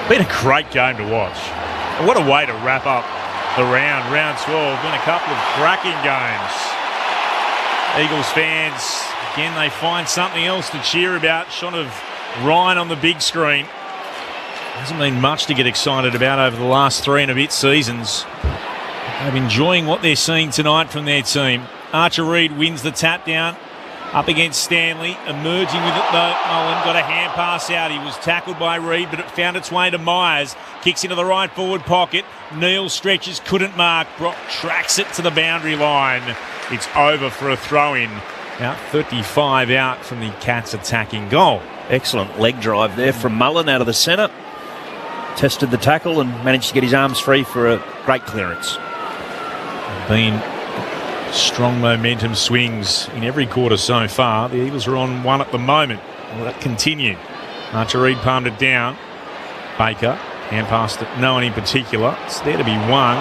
Been a great game to watch. What a way to wrap up the round 12. Been a couple of cracking games. Eagles fans, again, they find something else to cheer about. Shot of Ryan on the big screen. Hasn't been much to get excited about over the last 3 and a bit seasons. They're enjoying what they're seeing tonight from their team. Archer Reid wins the tap down up against Stanley. Emerging with it though, Mullen got a hand pass out. He was tackled by Reid, but it found its way to Myers. Kicks into the right forward pocket. Neal stretches, couldn't mark. Brock tracks it to the boundary line. It's over for a throw-in. Out 35 out from the Cats attacking goal. Excellent leg drive there from Mullen out of the centre. Tested the tackle and managed to get his arms free for a great clearance. Been strong momentum swings in every quarter so far. The Eagles are on one at the moment. Will that continue? Archer Reid palmed it down. Baker, hand passed it, no one in particular. It's there to be won.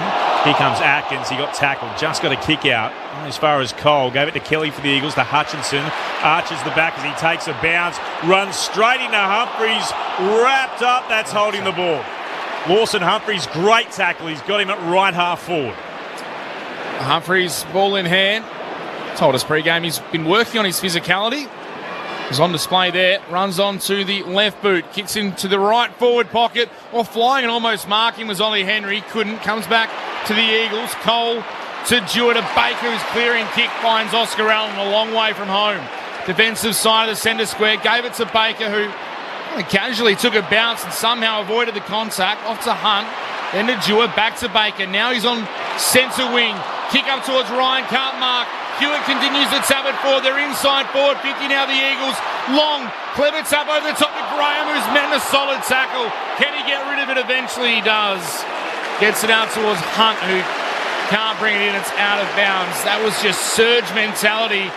Here comes Atkins. He got tackled, just got a kick out. As far as Cole, gave it to Kelly for the Eagles, to Hutchinson. Arches the back as he takes a bounce, runs straight into Humphries, wrapped up. That's holding the ball. Lawson Humphries, great tackle. He's got him at right half forward. Humphries, ball in hand. Told us pre-game he's been working on his physicality. He's on display there. Runs on to the left boot. Kicks into the right forward pocket. Or flying and almost marking was Ollie Henry. Couldn't. Comes back to the Eagles. Cole to Dewar to Baker, who's clearing kick. Finds Oscar Allen a long way from home. Defensive side of the centre square. Gave it to Baker, who casually took a bounce and somehow avoided the contact. Off to Hunt. Then to Dewar. Back to Baker. Now he's on centre wing. Kick up towards Ryan. Can't mark. Hewitt continues to tap it forward. They're inside forward 50 now, the Eagles. Long, clever tap over the top of Graham, who's met a solid tackle. Can he get rid of it? Eventually he does. Gets it out towards Hunt, who can't bring it in. It's out of bounds. That was just surge mentality.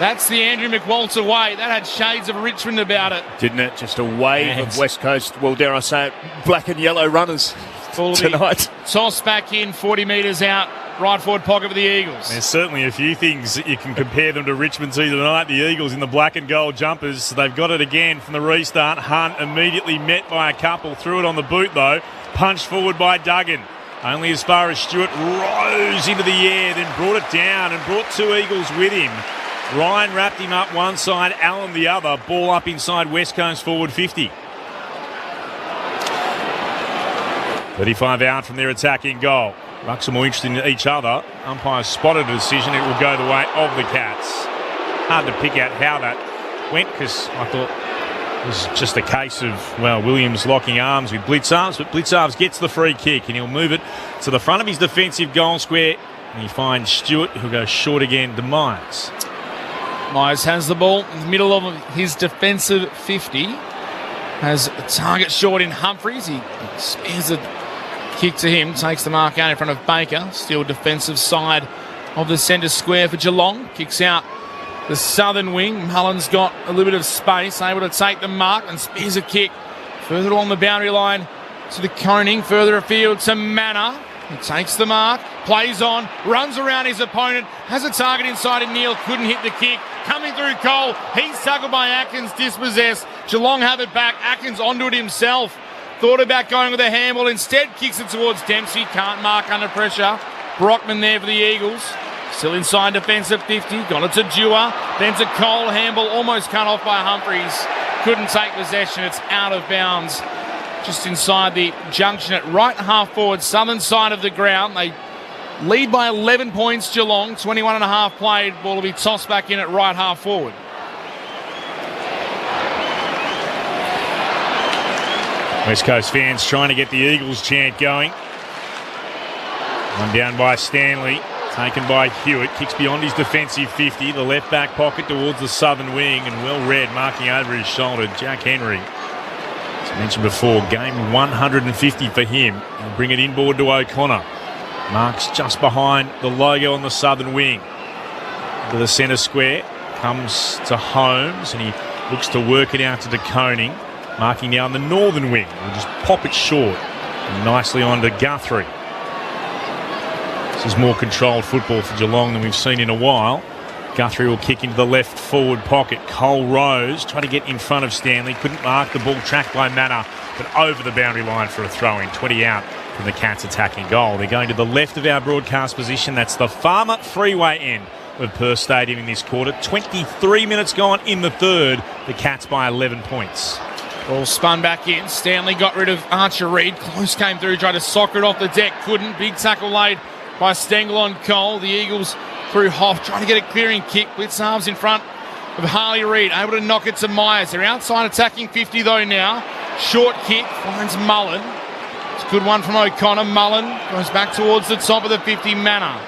That's the Andrew McWalter way. That had shades of Richmond about it. Didn't it? Just a wave of West Coast, well, dare I say it, black and yellow runners tonight. Toss back in, 40 metres out. Right forward pocket for the Eagles. There's certainly a few things that you can compare them to Richmond to tonight. The Eagles in the black and gold jumpers. They've got it again from the restart. Hunt immediately met by a couple. Threw it on the boot though. Punched forward by Duggan. Only as far as Stewart rose into the air, then brought it down and brought two Eagles with him. Ryan wrapped him up one side, Allen the other. Ball up inside West Coast forward 50. 35 out from their attacking goal. Rucks are more interested in each other. Umpire spotted a decision. It will go the way of the Cats. Hard to pick out how that went because I thought it was just a case of, well, Williams locking arms with Blitzarves, but Blitzarves gets the free kick and he'll move it to the front of his defensive goal square and he finds Stewart, who'll go short again to Myers. Myers has the ball in the middle of his defensive 50. Has a target short in Humphries. He spares a kick to him, takes the mark out in front of Baker. Still defensive side of the centre square for Geelong. Kicks out the southern wing. Mullen's got a little bit of space, able to take the mark and spears a kick further along the boundary line to the Koning. Further afield to Manor. He takes the mark, plays on, runs around his opponent, has a target inside in Neal, couldn't hit the kick. Coming through Cole, he's tackled by Atkins, dispossessed. Geelong have it back, Atkins onto it himself. Thought about going with a handball, instead kicks it towards Dempsey, can't mark under pressure. Brockman there for the Eagles. Still inside defensive 50, got it to Dewar, then to Cole, handball almost cut off by Humphries. Couldn't take possession, it's out of bounds. Just inside the junction at right half forward, southern side of the ground. They lead by 11 points, Geelong, 21 and a half played. Ball will be tossed back in at right half forward. West Coast fans trying to get the Eagles chant going. One down by Stanley, taken by Hewitt, kicks beyond his defensive 50, the left back pocket towards the southern wing, and well read, marking over his shoulder, Jack Henry. It's I mentioned before, game 150 for him. He'll bring it inboard to O'Connor. Mark's just behind the logo on the southern wing. To the centre square. Comes to Holmes, and he looks to work it out to DeConing. Marking now on the northern wing. We'll just pop it short. And nicely on to Guthrie. This is more controlled football for Geelong than we've seen in a while. Guthrie will kick into the left forward pocket. Cole Rose trying to get in front of Stanley. Couldn't mark the ball, tracked by Manor, but over the boundary line for a throw-in. 20 out from the Cats attacking goal. They're going to the left of our broadcast position. That's the Farmer Freeway end of Perth Stadium in this quarter. 23 minutes gone in the third. The Cats by 11 points. Ball spun back in. Stanley got rid of Archer Reid. Close came through, tried to soccer it off the deck. Couldn't. Big tackle laid by Stengel on Cole. The Eagles through Hoff, trying to get a clearing kick. Blitz arms in front of Harley Reid. Able to knock it to Myers. They're outside attacking 50 though now. Short kick. Finds Mullen. It's a good one from O'Connor. Mullen goes back towards the top of the 50. Manor.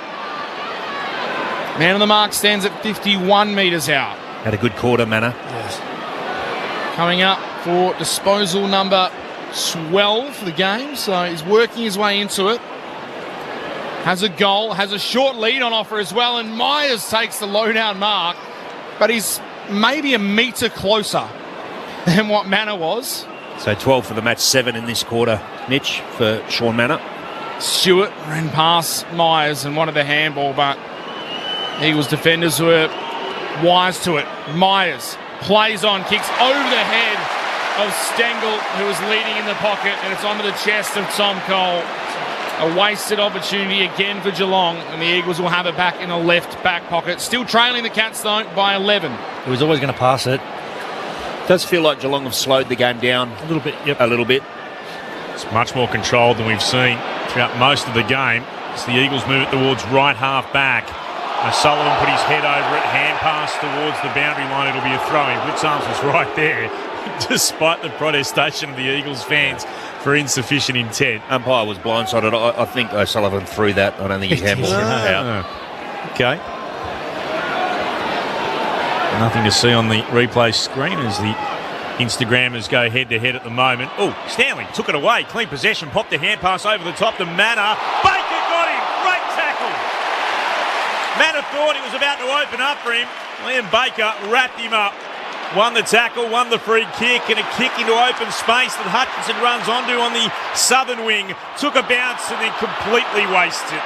Man on the mark stands at 51 metres out. Had a good quarter, Manor. Yes. Coming up for disposal number 12 for the game. So he's working his way into it. Has a goal, has a short lead on offer as well, and Myers takes the low-down mark, but he's maybe a metre closer than what Manor was. So 12 for the match, 7 in this quarter, Mitch, for Sean Manor. Stewart ran past Myers and wanted the handball, but Eagles defenders were wise to it. Myers plays on, kicks over the head of Stengel, who was leading in the pocket, and it's onto the chest of Tom Cole. A wasted opportunity again for Geelong, and the Eagles will have it back in the left back pocket. Still trailing the Cats, though, by 11. He was always going to pass it. Does feel like Geelong have slowed the game down. A little bit, yep. A little bit. It's much more controlled than we've seen throughout most of the game. As the Eagles move it towards right half back. Sullivan put his head over it, hand pass towards the boundary line. It'll be a throw-in. Blitzarms was right there, despite the protestation of the Eagles fans for insufficient intent. Umpire was blindsided. I think O'Sullivan threw that. I don't think he handballed it out. Okay. Nothing to see on the replay screen as the Instagrammers go head-to-head at the moment. Oh, Stanley took it away. Clean possession. Popped the hand pass over the top to Manor. Baker got him. Great tackle. Manor thought he was about to open up for him. Liam Baker wrapped him up. Won the tackle, won the free kick, and a kick into open space that Hutchinson runs onto on the southern wing. Took a bounce and then completely wasted it.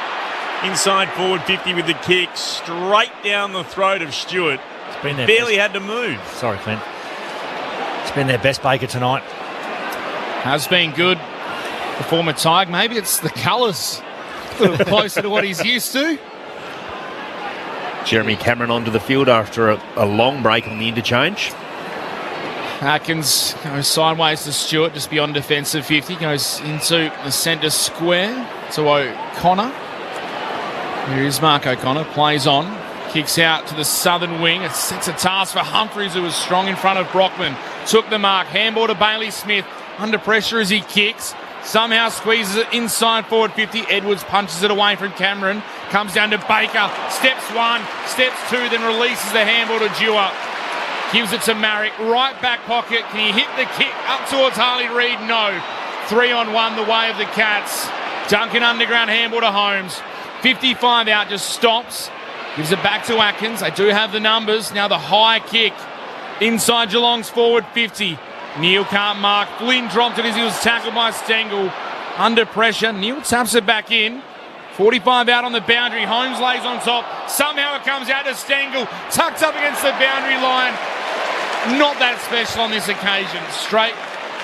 Inside forward 50 with the kick, straight down the throat of Stewart. It's been barely had to move. Sorry, Clint. It's been their best Baker tonight. Has been good. The former Tig, maybe it's the colours. A little closer to what he's used to. Jeremy Cameron onto the field after a long break on the interchange. Atkins goes sideways to Stewart, just beyond defensive 50. Goes into the centre square to O'Connor. Here is Mark O'Connor. Plays on. Kicks out to the southern wing. It sets a task for Humphries, who was strong in front of Brockman. Took the mark. Handball to Bailey Smith. Under pressure as he kicks. Somehow squeezes it inside forward 50. Edwards punches it away from Cameron. Comes down to Baker. Steps one, steps two, then releases the handball to Dewar. Gives it to Marrick. Right back pocket. Can he hit the kick up towards Harley Reid? No. 3-on-1 the way of the Cats. Duncan underground handball to Holmes. 55 out, just stops. Gives it back to Atkins. They do have the numbers. Now the high kick. Inside Geelong's forward 50. Neil can't mark. Flynn dropped it as he was tackled by Stengel. Under pressure. Neil taps it back in. 45 out on the boundary. Holmes lays on top. Somehow it comes out to Stengel. Tucked up against the boundary line. Not that special on this occasion. Straight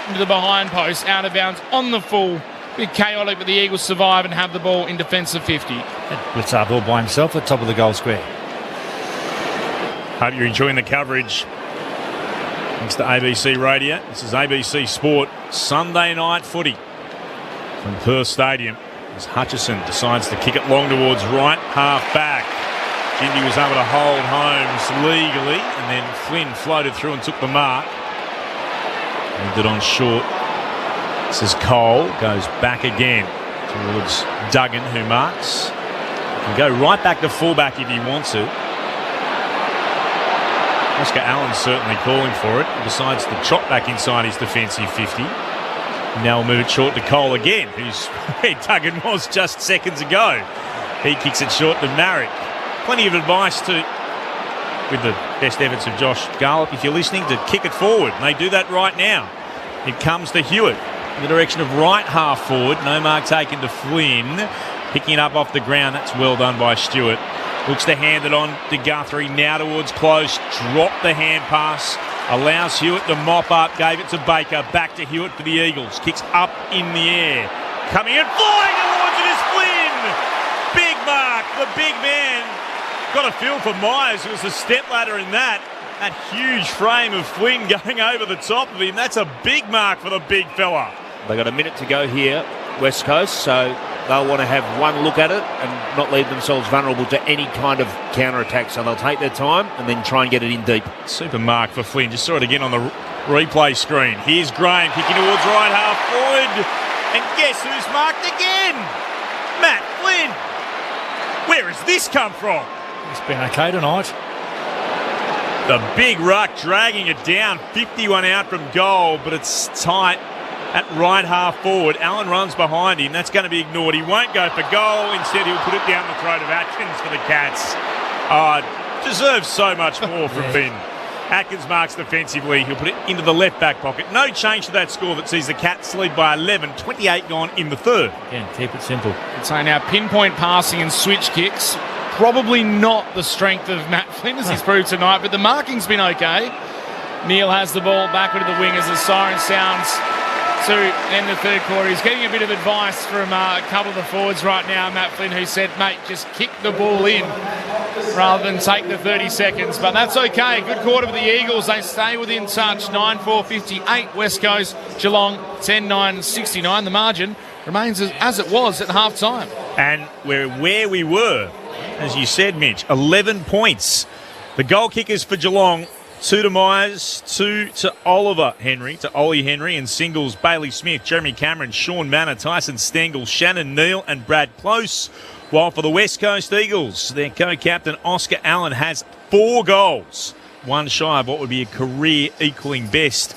into the behind post. Out of bounds on the full. Bit chaotic, but the Eagles survive and have the ball in defensive 50. Blitzard all by himself at the top of the goal square. Hope you're enjoying the coverage. Thanks to ABC Radio. This is ABC Sport Sunday night footy from Perth Stadium as Hutchison decides to kick it long towards right half back. Gindy was able to hold Holmes legally, and then Flynn floated through and took the mark. Moved it on short. This is Cole, goes back again towards Duggan, who marks. Can go right back to fullback if he wants to. Oscar Allen's certainly calling for it. He decides to trot back inside his defensive 50. Now we'll move it short to Cole again, who's where Duggan was just seconds ago. He kicks it short to Marrick. Plenty of advice with the best efforts of Josh Garlop, if you're listening, to kick it forward. And they do that right now. It comes to Hewitt in the direction of right half forward. No mark taken to Flynn. Picking it up off the ground. That's well done by Stewart. Looks to hand it on to Guthrie. Now towards close. Drop the hand pass. Allows Hewitt to mop up. Gave it to Baker. Back to Hewitt for the Eagles. Kicks up in the air. Coming in. Flying towards it is Flynn. Big mark. The big man. Got a feel for Myers. It was a step ladder in that. That huge frame of Flynn going over the top of him. That's a big mark for the big fella. They got a minute to go here, West Coast, so they'll want to have one look at it and not leave themselves vulnerable to any kind of counter-attack. So they'll take their time and then try and get it in deep. Super mark for Flynn. Just saw it again on the replay screen. Here's Graham kicking towards right half forward. And guess who's marked again? Matt Flynn. Where has this come from? It's been okay tonight. The big ruck dragging it down. 51 out from goal, but it's tight at right half forward. Allen runs behind him. That's going to be ignored. He won't go for goal. Instead, he'll put it down the throat of Atkins for the Cats. Deserves so much more from Finn. Atkins marks defensively. He'll put it into the left back pocket. No change to that score that sees the Cats lead by 11. 28 gone in the third. Again, keep it simple. So now pinpoint passing and switch kicks. Probably not the strength of Matt Flynn as he's proved tonight, but the marking's been okay. Neil has the ball backward to the wing as the siren sounds to end the third quarter. He's getting a bit of advice from a couple of the forwards right now, Matt Flynn, who said, mate, just kick the ball in rather than take the 30 seconds. But that's okay. Good quarter for the Eagles. They stay within touch. 9-4-58 West Coast. Geelong 10-9-69. The margin remains as it was at half-time. And we're where we were. As you said, Mitch, 11 points. The goal kickers for Geelong, 2 to Myers, 2 to Ollie Henry, and singles Bailey Smith, Jeremy Cameron, Sean Manor, Tyson Stengel, Shannon Neal and Brad Close. While for the West Coast Eagles, their co-captain Oscar Allen has 4 goals, one shy of what would be a career equaling best.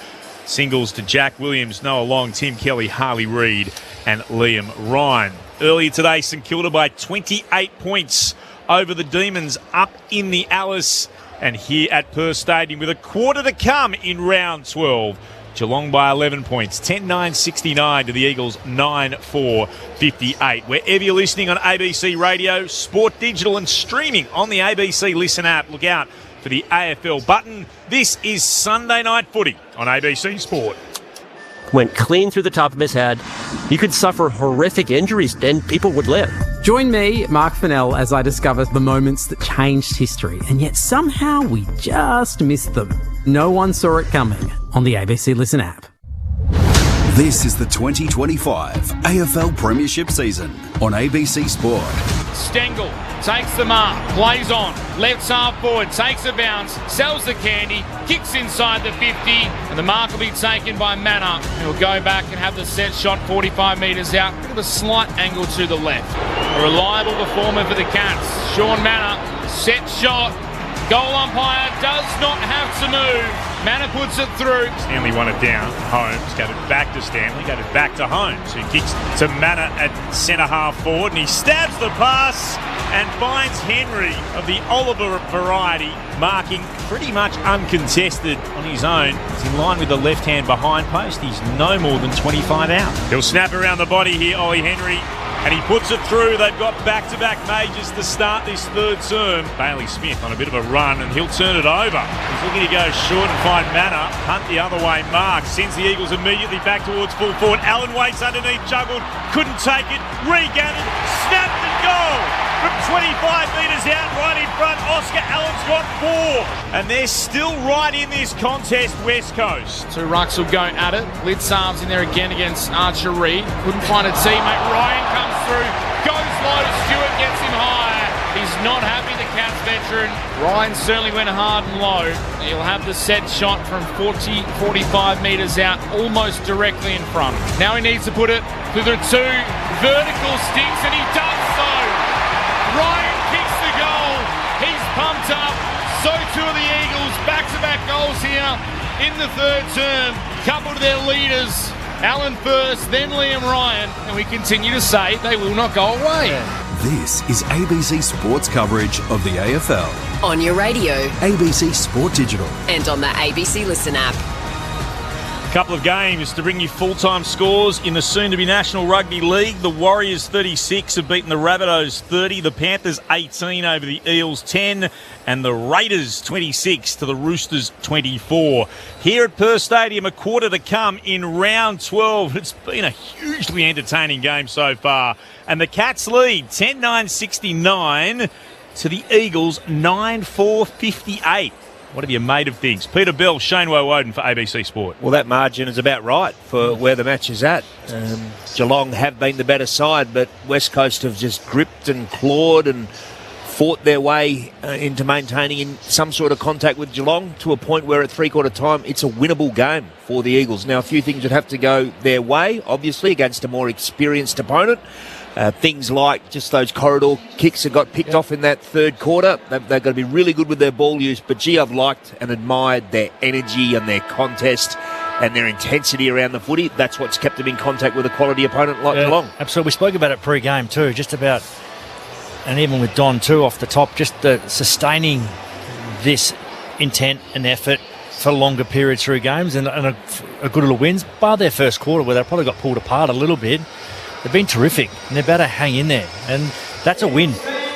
Singles to Jack Williams, Noah Long, Tim Kelly, Harley Reid and Liam Ryan. Earlier today, St Kilda by 28 points over the Demons up in the Alice. And here at Perth Stadium with a quarter to come in round 12. Geelong by 11 points, 10-9-69 to the Eagles, 9-4-58. Wherever you're listening on ABC Radio, Sport Digital and streaming on the ABC Listen app, look out for the AFL button. This is Sunday Night Footy on ABC Sport. Went clean through the top of his head. He could suffer horrific injuries and people would live. Join me, Mark Fennell, as I discover the moments that changed history, and yet somehow we just missed them. No one saw it coming on the ABC Listen app. This is the 2025 AFL Premiership season on ABC Sport. Stengel takes the mark, plays on, left half forward, takes a bounce, sells the candy, kicks inside the 50, and the mark will be taken by Manor. He'll go back and have the set shot 45 metres out, bit of a slight angle to the left. A reliable performer for the Cats. Sean Manor, set shot, goal umpire does not have to move. Manor puts it through. Stanley won it down. Holmes gave it back to Stanley, gave it back to Holmes, who kicks to Manor at centre half forward, and he stabs the pass and finds Henry of the Oliver variety, marking pretty much uncontested on his own. He's in line with the left hand behind post. He's no more than 25 out. He'll snap around the body here, Ollie Henry. And he puts it through. They've got back-to-back majors to start this third term. Bailey Smith on a bit of a run, and he'll turn it over. He's looking to go short and find Manor. Hunt the other way. Mark sends the Eagles immediately back towards full forward. Allen waits underneath, juggled, couldn't take it, regathered, snapped and goal! From 25 metres out, right in front, Oscar Allen's got 4. And they're still right in this contest, West Coast. 2 rucks will go at it. Litzarm's in there again against Archer Reid. Couldn't find a teammate. Ryan comes through, goes low, Stewart gets him higher. He's not happy, the Cats veteran. Ryan certainly went hard and low. He'll have the set shot from 45 metres out, almost directly in front. Now he needs to put it through the 2 vertical sticks, and he does so. Ryan kicks the goal. He's pumped up. So too are the Eagles. Back-to-back goals here in the third term. Couple to their leaders. Allen first, then Liam Ryan, and we continue to say they will not go away. This is ABC Sports coverage of the AFL. On your radio. ABC Sport Digital. And on the ABC Listen app. A couple of games to bring you full-time scores in the soon-to-be National Rugby League. The Warriors 36 have beaten the Rabbitohs 30, the Panthers 18 over the Eels 10, and the Raiders 26 to the Roosters 24. Here at Perth Stadium, a quarter to come in round 12. It's been a hugely entertaining game so far. And the Cats lead 10-9-69 to the Eagles 9-4-58. What have you made of things? Peter Bell, Shane Woden for ABC Sport. Well, that margin is about right for where the match is at. Geelong have been the better side, but West Coast have just gripped and clawed and fought their way into maintaining in some sort of contact with Geelong to a point where at three-quarter time it's a winnable game for the Eagles. Now, a few things would have to go their way, obviously, against a more experienced opponent. Things like just those corridor kicks that got picked off in that third quarter. They've got to be really good with their ball use. But, gee, I've liked and admired their energy and their contest and their intensity around the footy. That's what's kept them in contact with a quality opponent like Geelong. Absolutely. We spoke about it pre-game too, just about, and even with Don too off the top, just the sustaining this intent and effort for longer periods through games and a good little wins, bar their first quarter where they probably got pulled apart a little bit. They've been terrific, and they're about to hang in there. And that's a win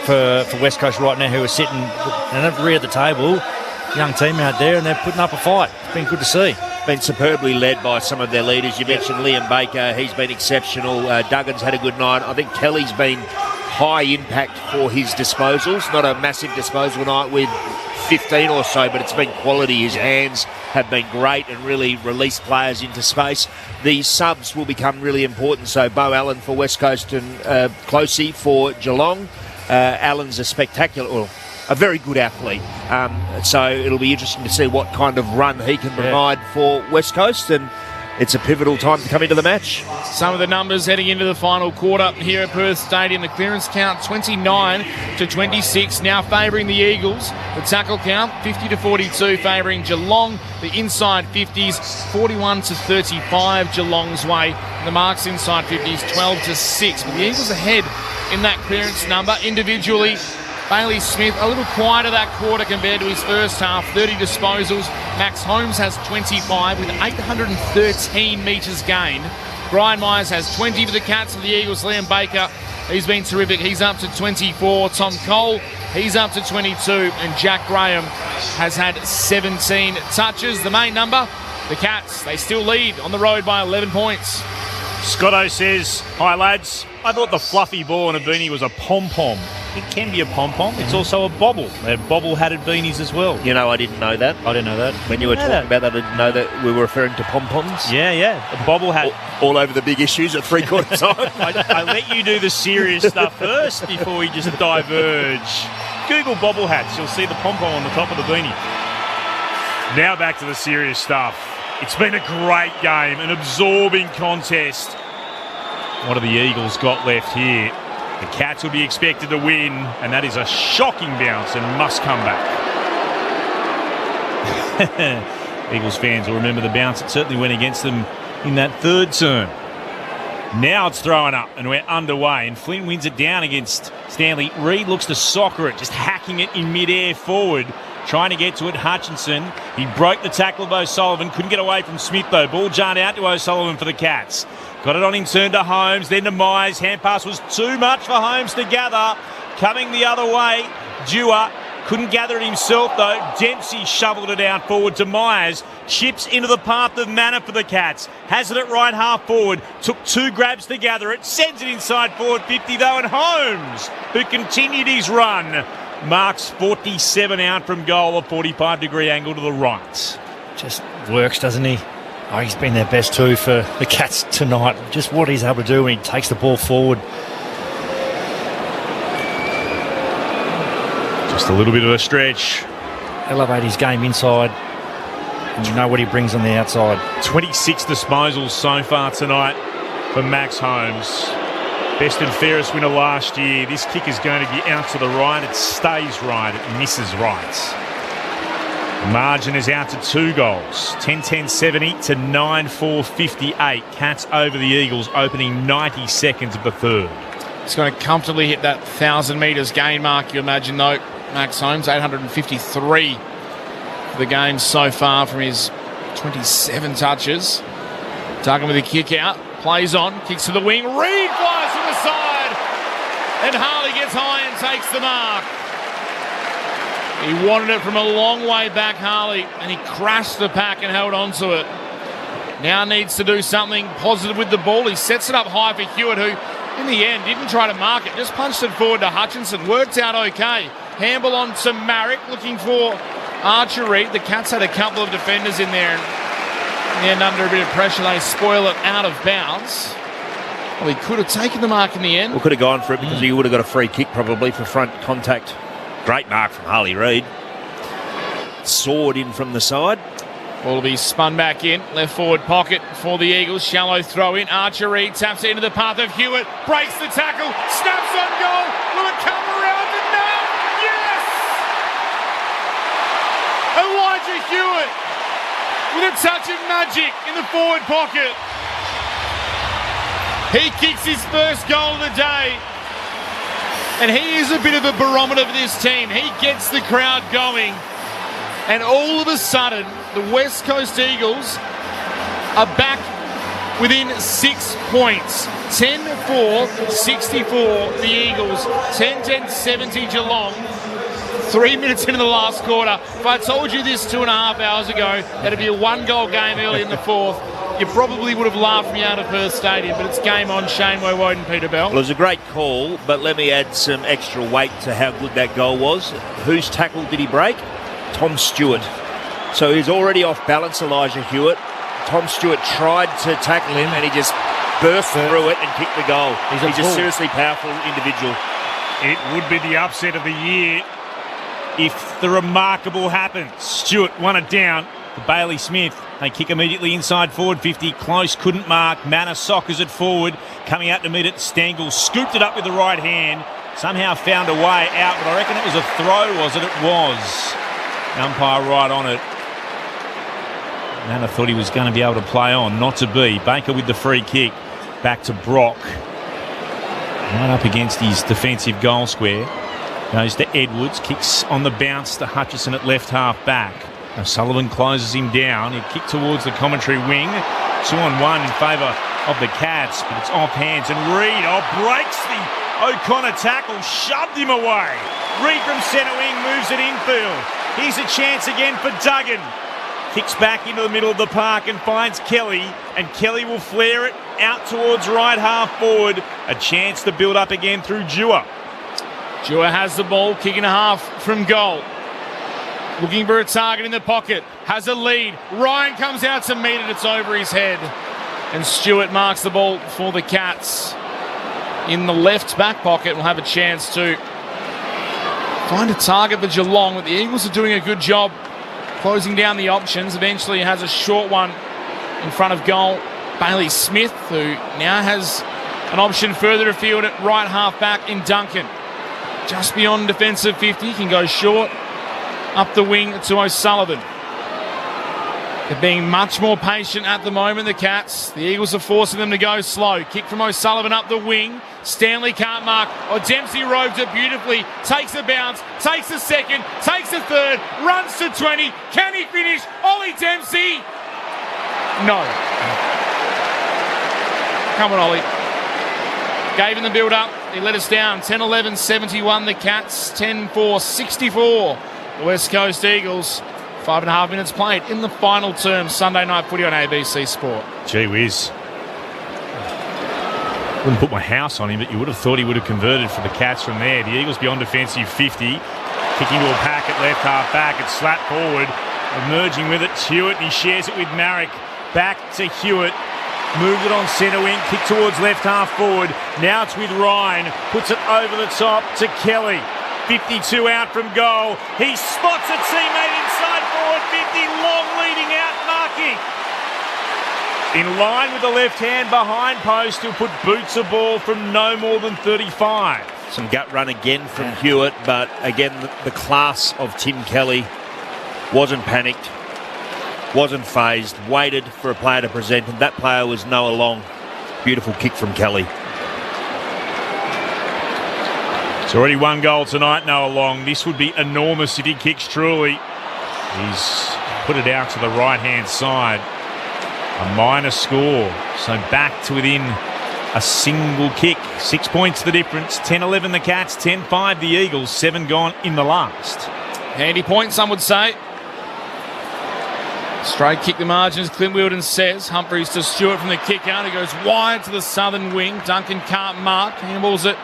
for West Coast right now, who are sitting at the rear of the table. Young team out there, and they're putting up a fight. It's been good to see. Been superbly led by some of their leaders. You mentioned Liam Baker. He's been exceptional. Duggan's had a good night. I think Kelly's been high impact for his disposals. Not a massive disposal night with 15 or so, but it's been quality. His hands have been great and really released players into space. The subs will become really important. So Bo Allen for West Coast and Closey for Geelong. Allen's a a very good athlete. So it'll be interesting to see what kind of run he can provide for West Coast, and it's a pivotal time to come into the match. Some of the numbers heading into the final quarter here at Perth Stadium. The clearance count 29-26, now favouring the Eagles. The tackle count 50-42, favouring Geelong. The inside 50s 41-35 Geelong's way. And the marks inside 50s 12-6. But the Eagles ahead in that clearance number individually. Bailey Smith, a little quieter that quarter compared to his first half, 30 disposals. Max Holmes has 25 with 813 metres gained. Brian Myers has 20 for the Cats. For the Eagles, Liam Baker, he's been terrific. He's up to 24. Tom Cole, he's up to 22. And Jack Graham has had 17 touches. The main number, the Cats, they still lead on the road by 11 points. Scotto says, "Hi lads, I thought the fluffy ball in a beanie was a pom-pom. It can be a pom-pom. It's also a bobble. They have bobble-hatted beanies as well." You know, I didn't know that. I didn't know that. When you were talking about that, I didn't know that we were referring to pom-poms. Yeah. A bobble hat. All over the big issues at three-quarter time. I let you do the serious stuff first before we just diverge. Google bobble hats. You'll see the pom-pom on the top of the beanie. Now back to the serious stuff. It's been a great game, an absorbing contest. What have the Eagles got left here? The Cats will be expected to win, and that is a shocking bounce and must come back. Eagles fans will remember the bounce. It certainly went against them in that third turn. Now it's thrown up, and we're underway, and Flynn wins it down against Stanley. Reid looks to soccer it, just hacking it in mid-air forward. Trying to get to it, Hutchinson. He broke the tackle of O'Sullivan. Couldn't get away from Smith, though. Ball jarred out to O'Sullivan for the Cats. Got it on in turn to Holmes, then to Myers. Hand pass was too much for Holmes to gather. Coming the other way, Dewar. Couldn't gather it himself, though. Dempsey shoveled it out forward to Myers. Chips into the path of Manor for the Cats. Has it at right half forward. Took two grabs to gather it. Sends it inside forward 50, though. And Holmes, who continued his run, marks 47 out from goal, a 45-degree angle to the right. Just works, doesn't he? Oh, he's been their best too for the Cats tonight. Just what he's able to do when he takes the ball forward. Just a little bit of a stretch. Elevate his game inside. And you know what he brings on the outside. 26 disposals so far tonight for Max Holmes. Best and fairest winner last year. This kick is going to be out to the right. It stays right. It misses right. Margin is out to 2 goals. 10-10-70 to 9-4-58. Cats over the Eagles, opening 90 seconds of the third. He's going to comfortably hit that 1,000 metres gain mark, you imagine, though. Max Holmes, 853 for the game so far from his 27 touches. Duggan with a kick out, plays on, kicks to the wing. Reid flies from the side, and Harley gets high and takes the mark. He wanted it from a long way back, Harley, and he crashed the pack and held on to it. Now needs to do something positive with the ball. He sets it up high for Hewitt, who, in the end, didn't try to mark it. Just punched it forward to Hutchinson. Worked out okay. Handball on to Marrick, looking for Archer Reid. The Cats had a couple of defenders in there, and in the end, under a bit of pressure, they spoil it out of bounds. Well, he could have taken the mark in the end. Well, could have gone for it because he would have got a free kick probably for front contact. Great mark from Harley Reid. Soared in from the side. Ball will be spun back in. Left forward pocket for the Eagles. Shallow throw in. Archer Reid taps it into the path of Hewitt. Breaks the tackle. Snaps on goal. Will it come around the net? Yes! Elijah Hewitt with a touch of magic in the forward pocket. He kicks his first goal of the day. And he is a bit of a barometer for this team. He gets the crowd going. And all of a sudden, the West Coast Eagles are back within 6 points. 10-4, 64, the Eagles. 10-10-70, Geelong. 3 minutes into the last quarter. If I told you this 2.5 hours ago, that it'd be a 1-goal game early in the fourth, you probably would have laughed me out of Perth Stadium, but it's game on. Shane Woewode, Peter Bell. Well, it was a great call, but let me add some extra weight to how good that goal was. Whose tackle did he break? Tom Stewart. So he's already off balance, Elijah Hewitt. Tom Stewart tried to tackle him and he just burst through it and kicked the goal. He's a seriously powerful individual. It would be the upset of the year if the remarkable happens. Stewart won it down for Bailey Smith. They kick immediately inside forward 50. Close, couldn't mark. Manor soccers it forward. Coming out to meet it, Stengel scooped it up with the right hand. Somehow found a way out, but I reckon it was a throw, was it? It was. Umpire right on it. Manor thought he was going to be able to play on. Not to be. Baker with the free kick. Back to Brock. Right up against his defensive goal square. Goes to Edwards. Kicks on the bounce to Hutchison at left half back. Sullivan closes him down. He kicked towards the commentary wing. 2-on-1 in favour of the Cats, but it's off hands. And Reid breaks the O'Connor tackle, shoved him away. Reid from centre wing moves it infield. Here's a chance again for Duggan. Kicks back into the middle of the park and finds Kelly, and Kelly will flare it out towards right half forward. A chance to build up again through Dewar. Dewar has the ball, kicking a half from goal. Looking for a target in the pocket. Has a lead. Ryan comes out to meet it. It's over his head. And Stewart marks the ball for the Cats. In the left back pocket, will have a chance to find a target for Geelong. But the Eagles are doing a good job closing down the options. Eventually has a short one in front of goal. Bailey Smith, who now has an option further afield at right half back in Duncan. Just beyond defensive 50. Can go short. Up the wing to O'Sullivan. They're being much more patient at the moment, the Cats. The Eagles are forcing them to go slow. Kick from O'Sullivan up the wing. Stanley can't mark. Dempsey robes it beautifully. Takes a bounce. Takes a second. Takes a third. Runs to 20. Can he finish? Ollie Dempsey! No. Come on, Ollie. Gave him the build-up. He let us down. 10-11-71 the Cats. 10-4-64. The West Coast Eagles, 5.5 minutes played in the final term. Sunday night footy on ABC Sport. Gee whiz. Wouldn't put my house on him, but you would have thought he would have converted for the Cats from there. The Eagles beyond defensive 50. Kicking to a pack at left half back. It's slapped forward. Emerging with it, Hewitt, and he shares it with Marrick. Back to Hewitt. Moved it on centre wing. Kick towards left half forward. Now it's with Ryan. Puts it over the top to Kelly. 52 out from goal. He spots a teammate inside forward 50. Long leading out, marking. In line with the left hand behind post, he'll put boots a ball from no more than 35. Some gut run again from Hewitt, but again, the class of Tim Kelly wasn't panicked, wasn't phased, waited for a player to present, and that player was Noah Long. Beautiful kick from Kelly. It's already one goal tonight, Noah Long. This would be enormous if he kicks truly. He's put it out to the right-hand side. A minor score. So back to within a single kick. 6 points the difference. 10-11 the Cats, 10-5 the Eagles. 7 gone in the last. Handy point, some would say. Straight kick the margin, as Clint Wilden says. Humphreys to Stewart from the kick out. He goes wide to the southern wing. Duncan can't mark. Handballs it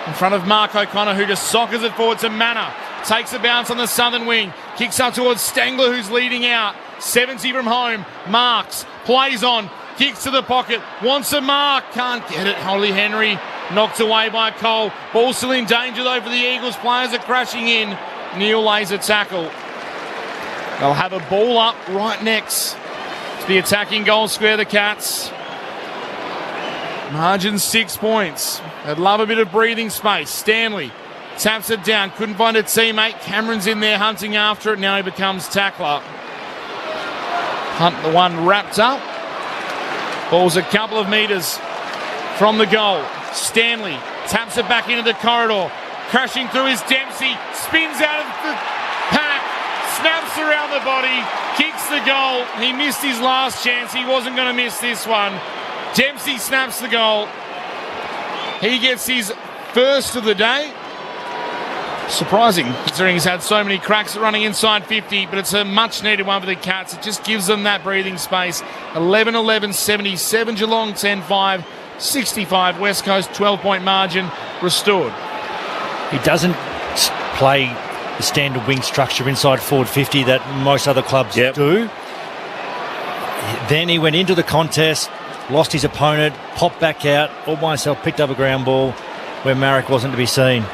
in front of Mark O'Connor, who just soccers it forward to Manor. Takes a bounce on the southern wing. Kicks up towards Stangler, who's leading out. 70 from home. Marks. Plays on. Kicks to the pocket. Wants a mark. Can't get it. Holly Henry knocked away by Cole. Ball still in danger, though, for the Eagles. Players are crashing in. Neil lays a tackle. They'll have a ball up right next to the attacking goal square, the Cats. Margin 6 points. They'd love a bit of breathing space. Stanley taps it down. Couldn't find a teammate. Cameron's in there hunting after it. Now he becomes tackler. Hunt the one wrapped up. Ball's a couple of metres from the goal. Stanley taps it back into the corridor. Crashing through is Dempsey. Spins out of the pack. Snaps around the body. Kicks the goal. He missed his last chance. He wasn't going to miss this one. Dempsey snaps the goal. He gets his first of the day. Surprising, considering he's had so many cracks at running inside 50, but it's a much-needed one for the Cats. It just gives them that breathing space. 11-11, 77 Geelong, 10-5, 65 West Coast, 12-point margin restored. He doesn't play the standard wing structure inside forward 50 that most other clubs do. Then he went into the contest, lost his opponent, popped back out, all by himself, picked up a ground ball where Marek wasn't to be seen.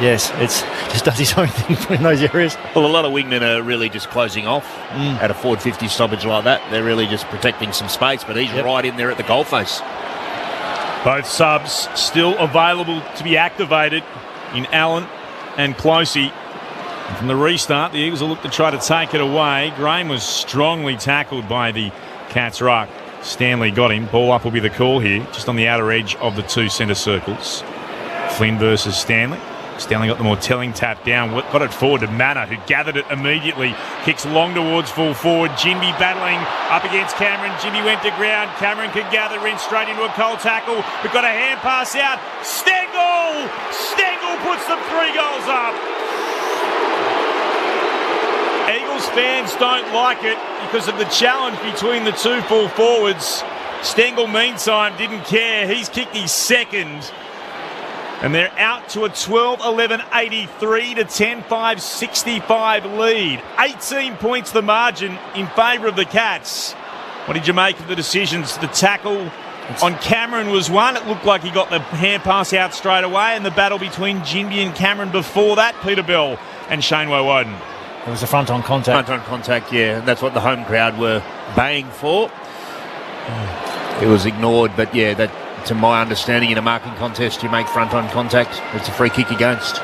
Yes, it's just does his own thing in those areas. Well, a lot of wingmen are really just closing off at a forward 50 stoppage like that. They're really just protecting some space, but he's right in there at the goalface. Both subs still available to be activated in Allen and Closey. And from the restart, the Eagles will look to try to take it away. Graham was strongly tackled by the Cats ruck. Stanley got him. Ball up will be the call here, just on the outer edge of the two centre circles. Flynn versus Stanley. Stanley got the more telling tap down, got it forward to Manor, who gathered it immediately. Kicks long towards full forward. Jimby battling up against Cameron. Jimby went to ground. Cameron could gather in straight into a Cole tackle. We've got a hand pass out. Stengel! Stengel puts them 3 goals up. Eagles fans don't like it because of the challenge between the two full forwards. Stengel, meantime, didn't care. He's kicked his second. And they're out to a 12-11, 83 to 10-5, 65 lead. 18 points the margin in favour of the Cats. What did you make of the decisions? The tackle on Cameron was one. It looked like he got the hand pass out straight away, and the battle between Jimby and Cameron before that, Peter Bell and Shane Woden. It was a front-on contact. Front-on contact, yeah. And that's what the home crowd were baying for. It was ignored, but yeah, that, to my understanding, in a marking contest, you make front-on contact. It's a free kick against.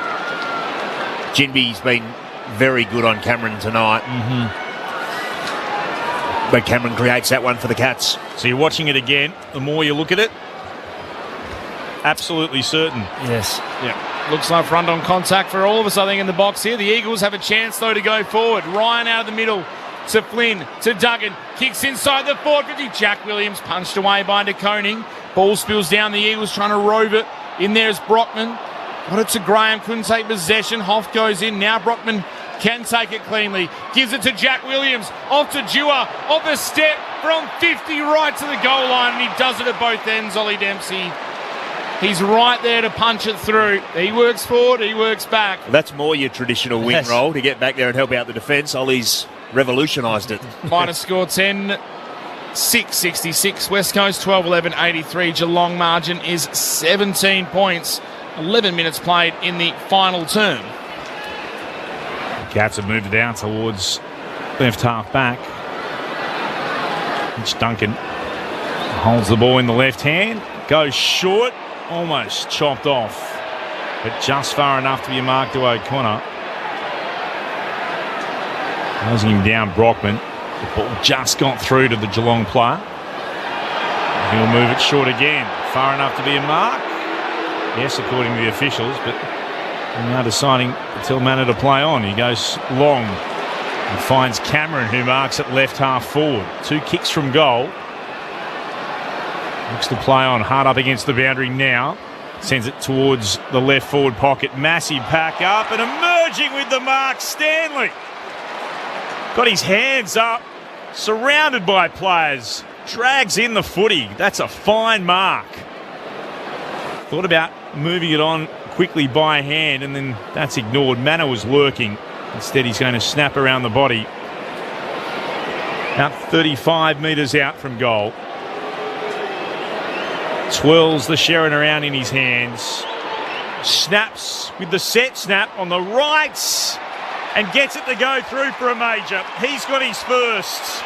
Jinby's been very good on Cameron tonight. But Cameron creates that one for the Cats. So you're watching it again. The more you look at it, absolutely certain. Yes. Yeah. Looks like front-on contact for all of us, I think, in the box here. The Eagles have a chance, though, to go forward. Ryan out of the middle to Flynn, to Duggan. Kicks inside the 450. Jack Williams punched away by De Koning. Ball spills down. The Eagles trying to rove it. In there is Brockman. Got it to Graham. Couldn't take possession. Hoff goes in. Now Brockman can take it cleanly. Gives it to Jack Williams. Off to Dewar. Off a step from 50 right to the goal line. And he does it at both ends, Ollie Dempsey. He's right there to punch it through. He works forward. He works back. That's more your traditional wing role, to get back there and help out the defence. Ollie's revolutionised it. Minor score 10-6, 66. West Coast 12-11, 83. Geelong margin is 17 points. 11 minutes played in the final term. Cats have moved it down towards left half back. It's Duncan. Holds the ball in the left hand. Goes short. Almost chopped off. But just far enough to be a mark to O'Connor. Closing him down, Brockman. The ball just got through to the Geelong player. He'll move it short again. Far enough to be a mark? Yes, according to the officials, but now deciding to tell Manor to play on. He goes long and finds Cameron, who marks at left half forward. 2 kicks from goal. Looks to play on, hard up against the boundary now. Sends it towards the left forward pocket. Massive pack up and emerging with the mark, Stanley. Got his hands up, surrounded by players. Drags in the footy. That's a fine mark. Thought about moving it on quickly by hand, and then that's ignored. Manor was lurking. Instead, he's going to snap around the body. About 35 metres out from goal. Twirls the Sherrin around in his hands. Snaps with the set snap on the right and gets it to go through for a major. He's got his first.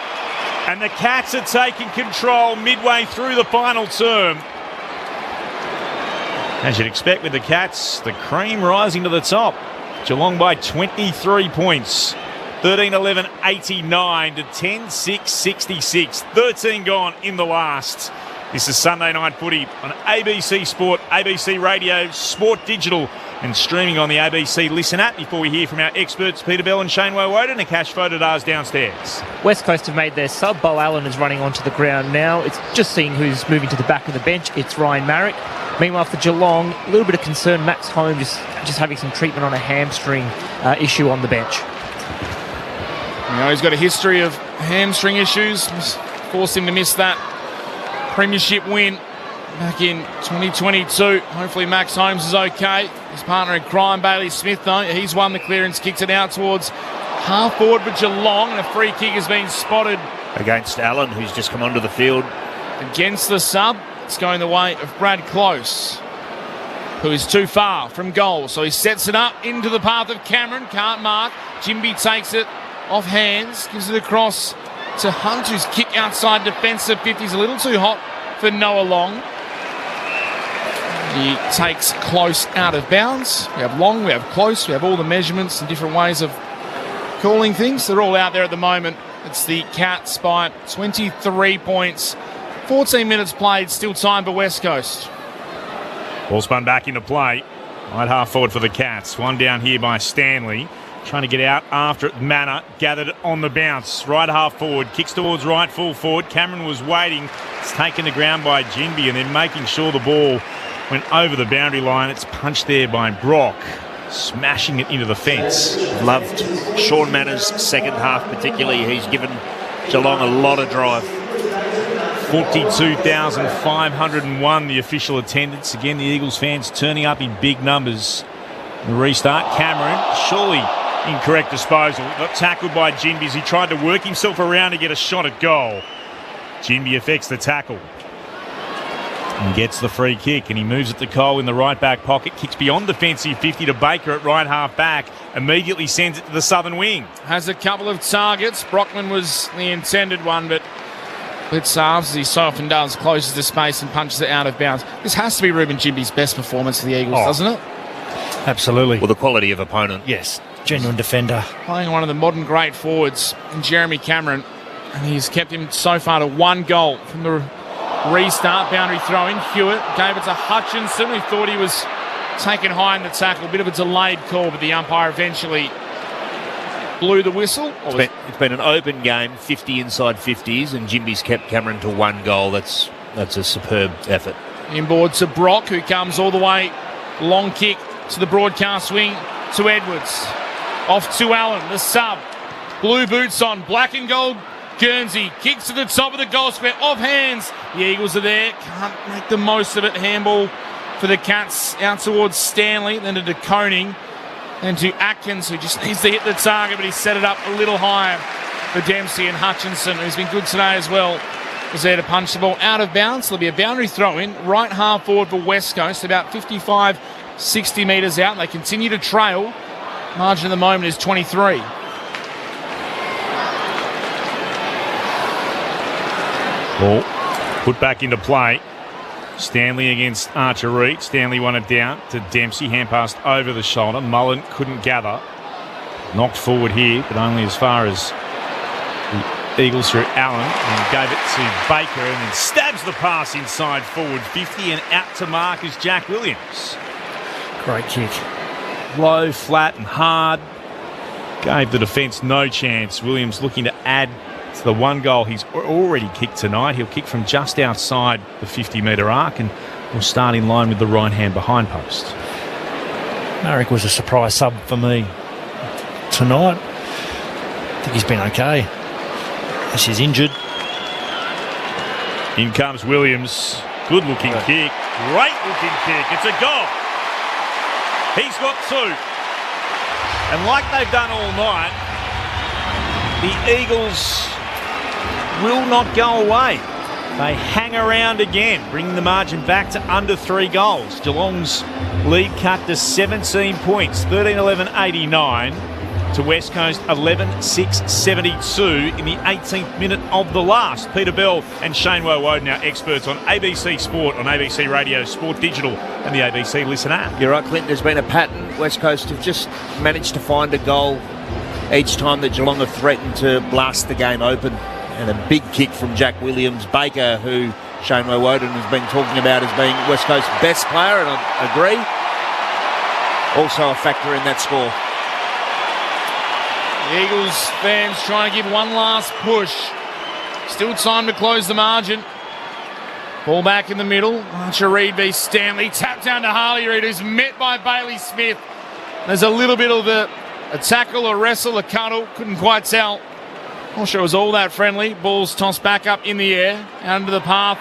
And the Cats are taking control midway through the final term. As you'd expect with the Cats, the cream rising to the top. Geelong by 23 points. 13-11-89 to 10-6-66. 13 gone in the last. This is Sunday Night Footy on ABC Sport, ABC Radio, Sport Digital, and streaming on the ABC Listen app. Before we hear from our experts, Peter Bell and Shane Woden, a cash photo to ours downstairs. West Coast have made their sub. Bo Allen is running onto the ground now. It's just seeing who's moving to the back of the bench. It's Ryan Marrick. Meanwhile, for Geelong, a little bit of concern. Max Holmes just having some treatment on a hamstring issue on the bench. You know, he's got a history of hamstring issues. Forced him to miss that premiership win back in 2022. Hopefully Max Holmes is okay. His partner in crime, Bailey Smith, though, he's won the clearance, kicks it out towards half forward for Geelong, and a free kick has been spotted against Allen, who's just come onto the field. Against the sub, it's going the way of Brad Close, who is too far from goal. So he sets it up into the path of Cameron, can't mark. Jimby takes it off hands, gives it across to Hunt, whose kick outside defensive 50 is a little too hot for Noah Long. He takes Close out of bounds. We have Long, we have Close, we have all the measurements and different ways of calling things. They're all out there at the moment. It's the Cats by 23 points. 14 minutes played, still time for West Coast. Ball spun back into play. Right half forward for the Cats. One down here by Stanley. Trying to get out after it. Manor gathered on the bounce. Right half forward. Kicks towards right full forward. Cameron was waiting. It's taken to ground by Jinby and then making sure the ball went over the boundary line. It's punched there by Brock. Smashing it into the fence. Loved Sean Manor's second half particularly. He's given Geelong a lot of drive. 42,501 the official attendance. Again, the Eagles fans turning up in big numbers. The restart. Cameron, surely incorrect disposal. Got tackled by Jinby as he tried to work himself around to get a shot at goal. Jinby affects the tackle and gets the free kick, and he moves it to Cole in the right back pocket, kicks beyond defensive 50 to Baker at right half back, immediately sends it to the southern wing. Has a couple of targets. Brockman was the intended one, but blitz halves, as he so often does, closes the space and punches it out of bounds. This has to be Ruben Jinby's best performance for the Eagles, doesn't it? Absolutely. Well, the quality of opponent. Yes, genuine defender. Playing one of the modern great forwards in Jeremy Cameron, and he's kept him so far to one goal from the restart. Boundary throw in. Hewitt gave it to Hutchinson, who thought he was taken high in the tackle. Bit of a delayed call, but the umpire eventually blew the whistle. It's been an open game, 50 inside 50s, and Jimby's kept Cameron to one goal. That's a superb effort. Inboard to Brock, who comes all the way. Long kick to the broadcast wing to Edwards. Off to Allen, the sub. Blue boots on, black and gold. Guernsey kicks to the top of the goal square, off hands. The Eagles are there, can't make the most of it. Handball for the Cats out towards Stanley, then to De Koning, then to Atkins, who just needs to hit the target, but he set it up a little higher for Dempsey. And Hutchinson, who's been good today as well, was there to punch the ball out of bounds. There'll be a boundary throw in, right half forward for West Coast, about 55, 60 metres out. They continue to trail. Margin at the moment is 23. Ball put back into play. Stanley against Archer Reed. Stanley won it down to Dempsey. Hand passed over the shoulder. Mullen couldn't gather. Knocked forward here, but only as far as the Eagles through Allen, and gave it to Baker, and then stabs the pass inside forward 50, and out to mark is Jack Williams. Great kick. Low, flat and hard. Gave the defence no chance. Williams looking to add to the one goal he's already kicked tonight. He'll kick from just outside the 50-metre arc and will start in line with the right-hand behind post. Marek was a surprise sub for me tonight. I think he's been okay. As he's injured. In comes Williams. Good-looking kick. Great-looking kick. It's a goal. He's got two. And like they've done all night, the Eagles will not go away. They hang around again, bringing the margin back to under 3 goals. Geelong's lead cut to 17 points, 13-11-89 to West Coast 11-6-72 in the 18th minute of the last. Peter Bell and Shane Woden, our experts on ABC Sport, on ABC Radio, Sport Digital and the ABC Listen app. You're right, Clint. There's been a pattern. West Coast have just managed to find a goal each time that Geelong have threatened to blast the game open. And a big kick from Jack Williams. Baker, who Shane Woden has been talking about as being West Coast's best player, and I agree. Also a factor in that score. The Eagles fans trying to give one last push. Still time to close the margin. Ball back in the middle. Archer Reid v Stanley. Tap down to Harley Reid, who's met by Bailey Smith. There's a little bit of a tackle, a wrestle, a cuddle. Couldn't quite tell. Not sure it was all that friendly. Ball's tossed back up in the air, out into the path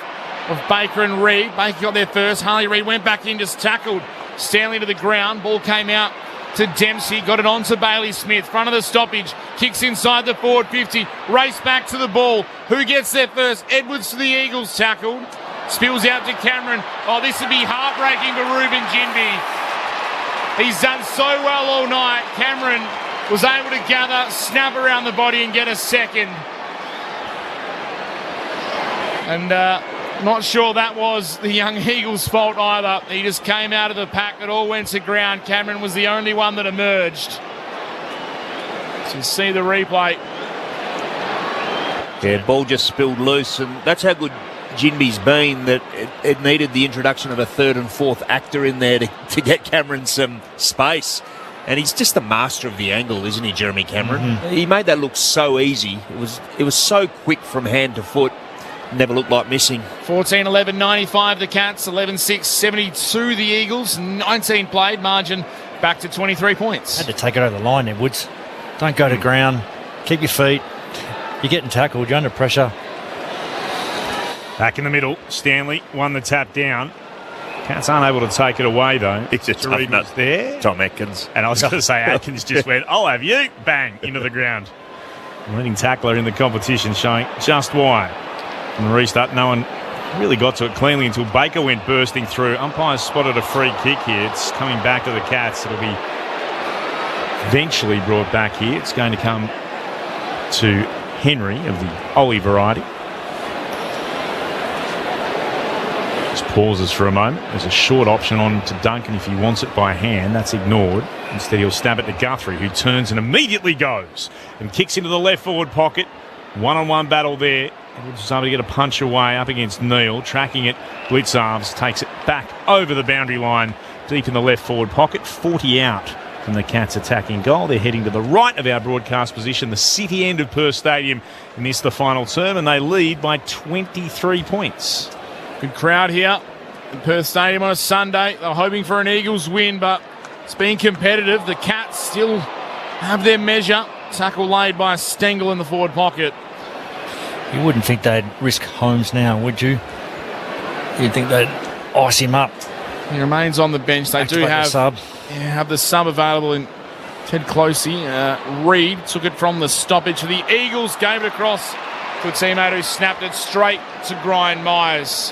of Baker and Reid. Baker got there first. Harley Reid went back in, just tackled Stanley to the ground. Ball came out to Dempsey, got it on to Bailey Smith, front of the stoppage, kicks inside the forward 50, race back to the ball. Who gets there first? Edwards to the Eagles, tackled. Spills out to Cameron. Oh, this would be heartbreaking for Ruben Ginbey. He's done so well all night. Cameron was able to gather, snap around the body and get a second. And not sure that was the young Eagles' fault either. He just came out of the pack. It all went to ground. Cameron was the only one that emerged. So you see the replay. Yeah, ball just spilled loose, and that's how good Ginbey's been, that it needed the introduction of a third and fourth actor in there to get Cameron some space. And he's just the master of the angle, isn't he, Jeremy Cameron? Mm-hmm. He made that look so easy. It was so quick from hand to foot. Never looked like missing. 14-11-95 the Cats, 11-6-72 the Eagles, 19 played, margin back to 23 points. Had to take it over the line there, Woods. Don't go to ground. Keep your feet. You're getting tackled. You're under pressure. Back in the middle, Stanley won the tap down. Cats aren't able to take it away, though. It's a tough nut there. Tom Atkins. And I was going to say, Atkins just went, I'll have you. Bang, into the ground. Leading tackler in the competition, showing just why. From the restart, no one really got to it cleanly until Baker went bursting through. Umpires spotted a free kick here. It's coming back to the Cats. It'll be eventually brought back here. It's going to come to Henry of the Ollie variety. Just pauses for a moment. There's a short option on to Duncan if he wants it by hand. That's ignored. Instead, he'll stab it to Guthrie, who turns and immediately goes and kicks into the left forward pocket. One-on-one battle there. Edwards was able to get a punch away up against Neal, tracking it. Blitzarves takes it back over the boundary line, deep in the left forward pocket. 40 out from the Cats attacking goal. They're heading to the right of our broadcast position, the city end of Perth Stadium, in this the final term, and they lead by 23 points. Good crowd here at Perth Stadium on a Sunday. They're hoping for an Eagles win, but it's been competitive. The Cats still have their measure. Tackle laid by Stengel in the forward pocket. You wouldn't think they'd risk Holmes now, would you? You'd think they'd ice him up. He remains on the bench. They do have the sub available in Ted Closey. Reid took it from the stoppage for the Eagles, gave it across to a teammate who snapped it straight to Brian Myers,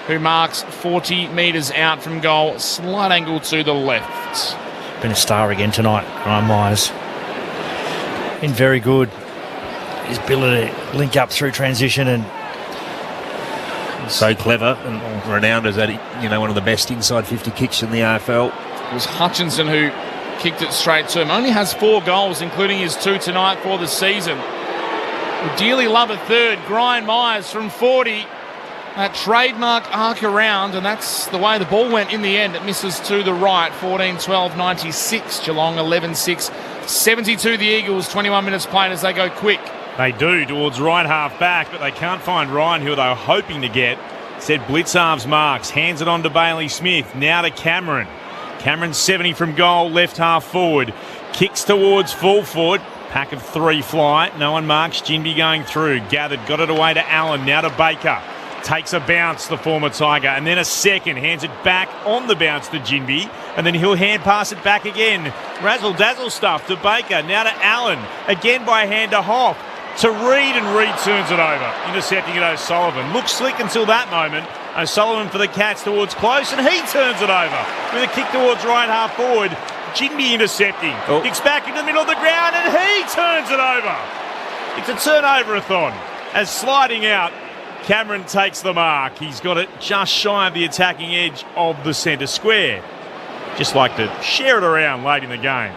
who marks 40 metres out from goal. Slight angle to the left. Been a star again tonight, Brian Myers. Been very good. His ability to link up through transition and so clever and renowned as that, one of the best inside 50 kicks in the AFL. It was Hutchinson who kicked it straight to him. Only has 4 goals, including his 2 tonight for the season. Would dearly love a third. Brian Myers from 40. That trademark arc around, and that's the way the ball went in the end. It misses to the right. 14-12, 96. Geelong 11-6, 72 the Eagles. 21 minutes played as they go quick. They do towards right half back, but they can't find Ryan, who they were hoping to get. Said Blitzarves marks, hands it on to Bailey Smith. Now to Cameron. Cameron 70 from goal, left half forward. Kicks towards full forward. Pack of 3 fly. No one marks. Ginby going through. Gathered, got it away to Allen. Now to Baker. Takes a bounce, the former Tiger, and then a second. Hands it back on the bounce to Ginby, and then he'll hand pass it back again. Razzle-dazzle stuff to Baker. Now to Allen. Again by hand to Hoff. To Reid, and Reid turns it over. Intercepting it O'Sullivan. Looks slick until that moment. O'Sullivan for the Cats towards close, and he turns it over. With a kick towards right half forward. Ginby intercepting. Kicks back into the middle of the ground, and he turns it over. It's a turnover-a-thon. As sliding out, Cameron takes the mark. He's got it just shy of the attacking edge of the centre square. Just like to share it around late in the game.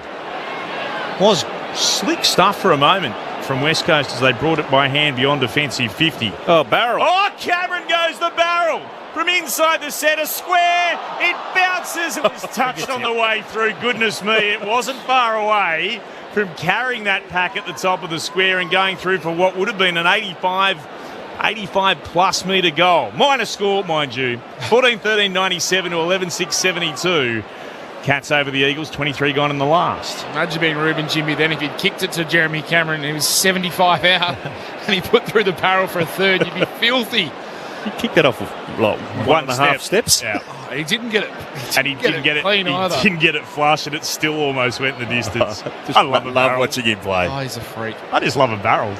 Was slick stuff for a moment from West Coast as they brought it by hand beyond defensive 50. Oh, barrel. Oh, Cameron goes the barrel. From inside the centre square, it bounces. It was touched on the way through. Goodness me, it wasn't far away from carrying that pack at the top of the square and going through for what would have been an 85-plus metre goal. Minor score, mind you. 14-13, 97 to 11-6, 72. Cats over the Eagles, 23 gone in the last. Imagine being Ruben Ginby then if he'd kicked it to Jeremy Cameron and he was 75 out and he put through the barrel for a third, you'd be filthy. He kicked that off with like 1.5 steps. Yeah. Oh, he didn't get it. He didn't get it clean either. He didn't get it flush, and it still almost went in the distance. I love watching him play. Oh, he's a freak. I just love a barrel.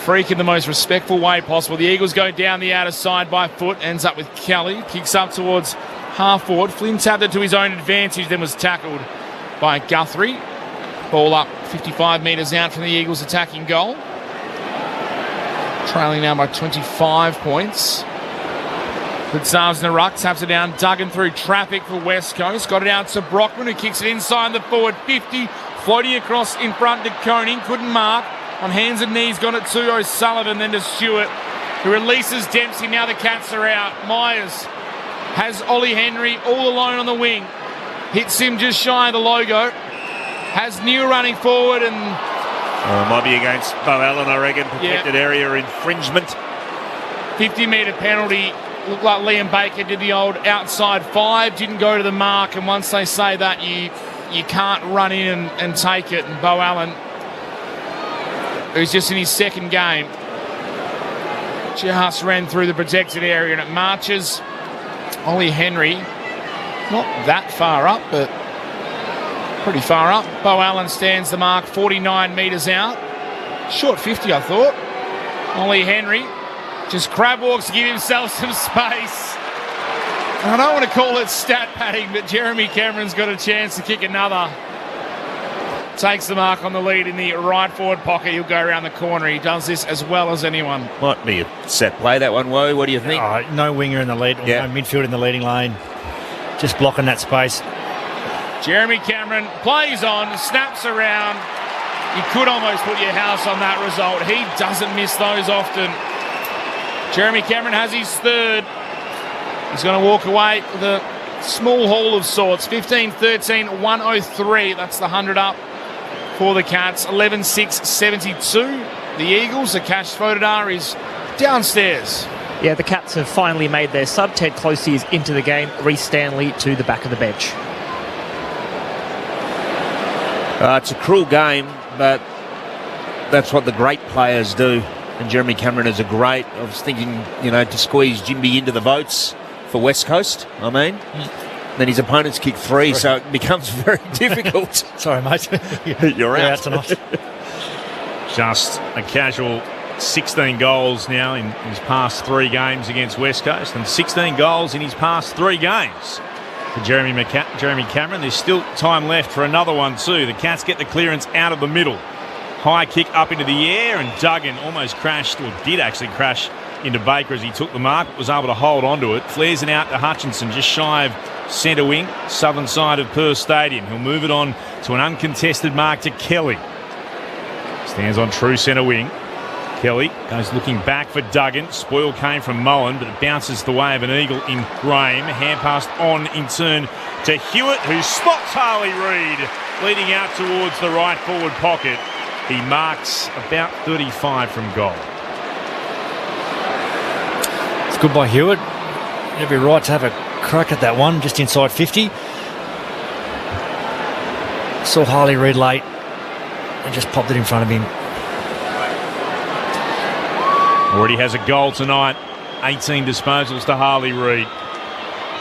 Freak in the most respectful way possible. The Eagles go down the outer side by foot. Ends up with Kelly. Kicks up towards half forward. Flynn tapped it to his own advantage, then was tackled by Guthrie. Ball up 55 metres out from the Eagles' attacking goal. Trailing now by 25 points. Blitzarves in the ruck, taps it down. Duggan through traffic for West Coast. Got it out to Brockman, who kicks it inside the forward 50. Floating across in front to Koning. Couldn't mark. On hands and knees, got it to O'Sullivan, then to Stewart, who releases Dempsey. Now the Cats are out. Myers has Ollie Henry all alone on the wing. Hits him just shy of the logo. Has Neil running forward and... might be against Bo Allen, I reckon. Protected area infringement. 50-metre penalty. Looked like Liam Baker did the old outside 5. Didn't go to the mark. And once they say that, you can't run in and take it. And Bo Allen, who's just in his second game, just ran through the protected area, and it marches Ollie Henry. Not that far up, but pretty far up. Bo Allen stands the mark, 49 metres out. Short 50, I thought. Ollie Henry just crab walks to give himself some space. And I don't want to call it stat padding, but Jeremy Cameron's got a chance to kick another. Takes the mark on the lead in the right forward pocket. He'll go around the corner. He does this as well as anyone. Might be a set play, that one, Woe. What do you think? No winger in the lead, no midfield in the leading lane. Just blocking that space. Jeremy Cameron plays on, snaps around. You could almost put your house on that result. He doesn't miss those often. Jeremy Cameron has his third. He's going to walk away with a small haul of sorts. 15-13, 103. That's the 100 up for the Cats. 11-6, 72. The Eagles, the Cash Fodadar is downstairs. Yeah, the Cats have finally made their sub. Ted Closey is into the game. Reece Stanley to the back of the bench. It's a cruel game, but that's what the great players do. And Jeremy Cameron is a great. I was thinking, to squeeze Ginby into the votes for West Coast, Then his opponents kick 3, so it becomes very difficult. Sorry, mate. You're out tonight. Just a casual 16 goals now in his past 3 games against West Coast, and 16 goals in his past 3 games for Jeremy Cameron. There's still time left for another one too. The Cats get the clearance out of the middle. High kick up into the air, and Duggan almost crashed, or did actually crash into Baker as he took the mark, but was able to hold onto it. Flares it out to Hutchinson, just shy of centre wing, southern side of Perth Stadium. He'll move it on to an uncontested mark to Kelly. Stands on true centre wing. Kelly goes looking back for Duggan. Spoil came from Mullen, but it bounces the way of an eagle in Graham. Hand passed on in turn to Hewitt, who spots Harley Reid leading out towards the right forward pocket. He marks about 35 from goal. It's good by Hewitt. Every right to have a crack at that one, just inside 50. Saw Harley Reid late and just popped it in front of him. Already has a goal tonight. 18 disposals to Harley Reid.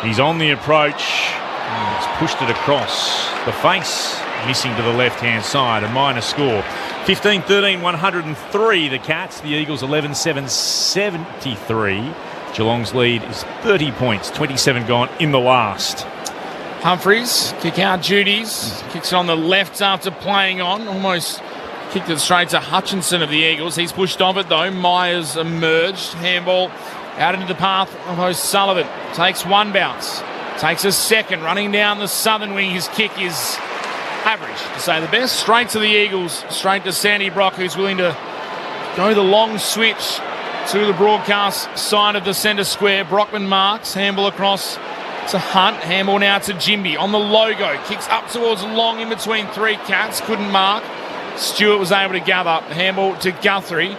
He's on the approach. He's pushed it across the face, missing to the left-hand side. A minor score. 15-13, 103 the Cats. The Eagles 11-7, 73. Geelong's lead is 30 points, 27 gone in the last. Humphries, kick out duties. Kicks it on the left after playing on. Almost kicked it straight to Hutchinson of the Eagles. He's pushed off it though. Myers emerged. Handball out into the path of O'Sullivan. Takes one bounce. Takes a second. Running down the southern wing. His kick is average, to say the best. Straight to the Eagles. Straight to Sandy Brock, who's willing to go the long switch to the broadcast side of the centre square. Brockman marks. Handball across to Hunt. Handball now to Jimby on the logo. Kicks up towards Long in between three Cats. Couldn't mark. Stewart was able to gather. Handball to Guthrie.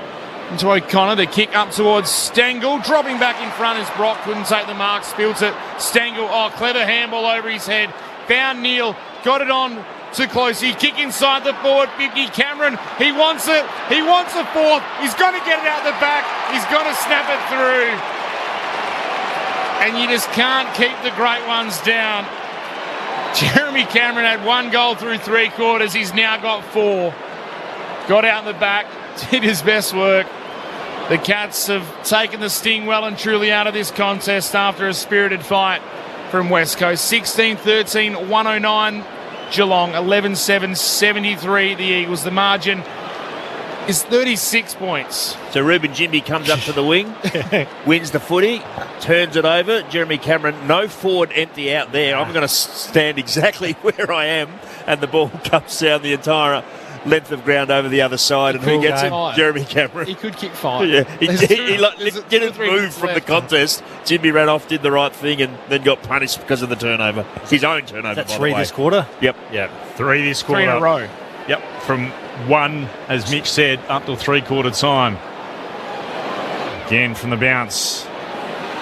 Into O'Connor. The kick up towards Stengel. Dropping back in front is Brock. Couldn't take the mark. Spills it. Stengel. Oh, clever handball over his head. Found Neal. Got it on to Closey. Kick inside the forward 50. Cameron. He wants it. He wants a fourth. He's going to get it out the back. He's going to snap it through. And you just can't keep the great ones down. Jeremy Cameron had one goal through three quarters. He's now got four. Got out in the back. Did his best work. The Cats have taken the sting well and truly out of this contest after a spirited fight from West Coast. 16-13, 109 Geelong. 11-7, 73 the Eagles. The margin is 36 points. So Ruben Jimby comes up to the wing, wins the footy, turns it over. Jeremy Cameron, no forward empty out there. I'm going to stand exactly where I am, and the ball comes down the entire length of ground over the other side. And who gets it? Jeremy Cameron. He could kick five. Yeah, he didn't move from the contest. Jimmy ran off, did the right thing, and then got punished because of the turnover. His own turnover, That's by three the way. this quarter? Yep. Three this quarter. Three in a row. Yep, from one, as Mitch said, up till three-quarter time. Again from the bounce.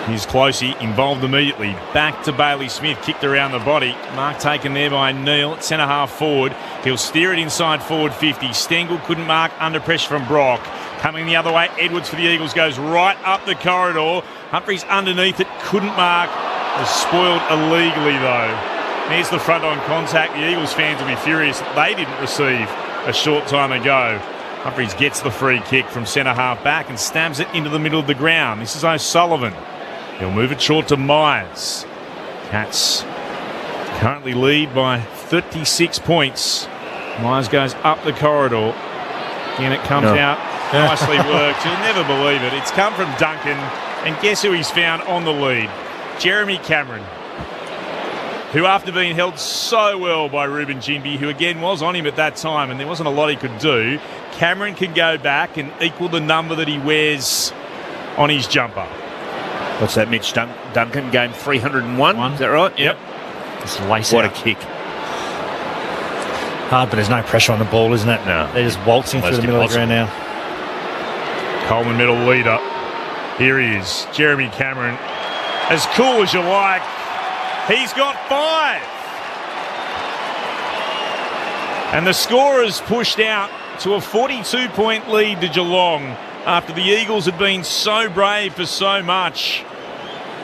Here's Closey, involved immediately. Back to Bailey Smith, kicked around the body. Mark taken there by Neal, centre half forward. He'll steer it inside forward 50. Stengel couldn't mark, under pressure from Brock. Coming the other way, Edwards for the Eagles goes right up the corridor. Humphries underneath it, couldn't mark. Was spoiled illegally though. There's the front-on contact. The Eagles fans will be furious that they didn't receive a short time ago. Humphries gets the free kick from centre half back and stabs it into the middle of the ground. This is O'Sullivan. He'll move it short to Myers. Cats currently lead by 36 points. Myers goes up the corridor. Again, it comes out. Nicely worked. You'll never believe it. It's come from Duncan. And guess who he's found on the lead? Jeremy Cameron, who after being held so well by Ruben Jimby, who again was on him at that time and there wasn't a lot he could do, Cameron can go back and equal the number that he wears on his jumper. What's that, Mitch Duncan? Game 301, is that right? Yep. Just lace What out. a kick. Hard, but there's no pressure on the ball, isn't it? No. They're just waltzing through the middle of the ground now. Coleman middle leader. Here he is, Jeremy Cameron. As cool as you like. He's got 5. And the score is pushed out to a 42-point lead to Geelong after the Eagles had been so brave for so much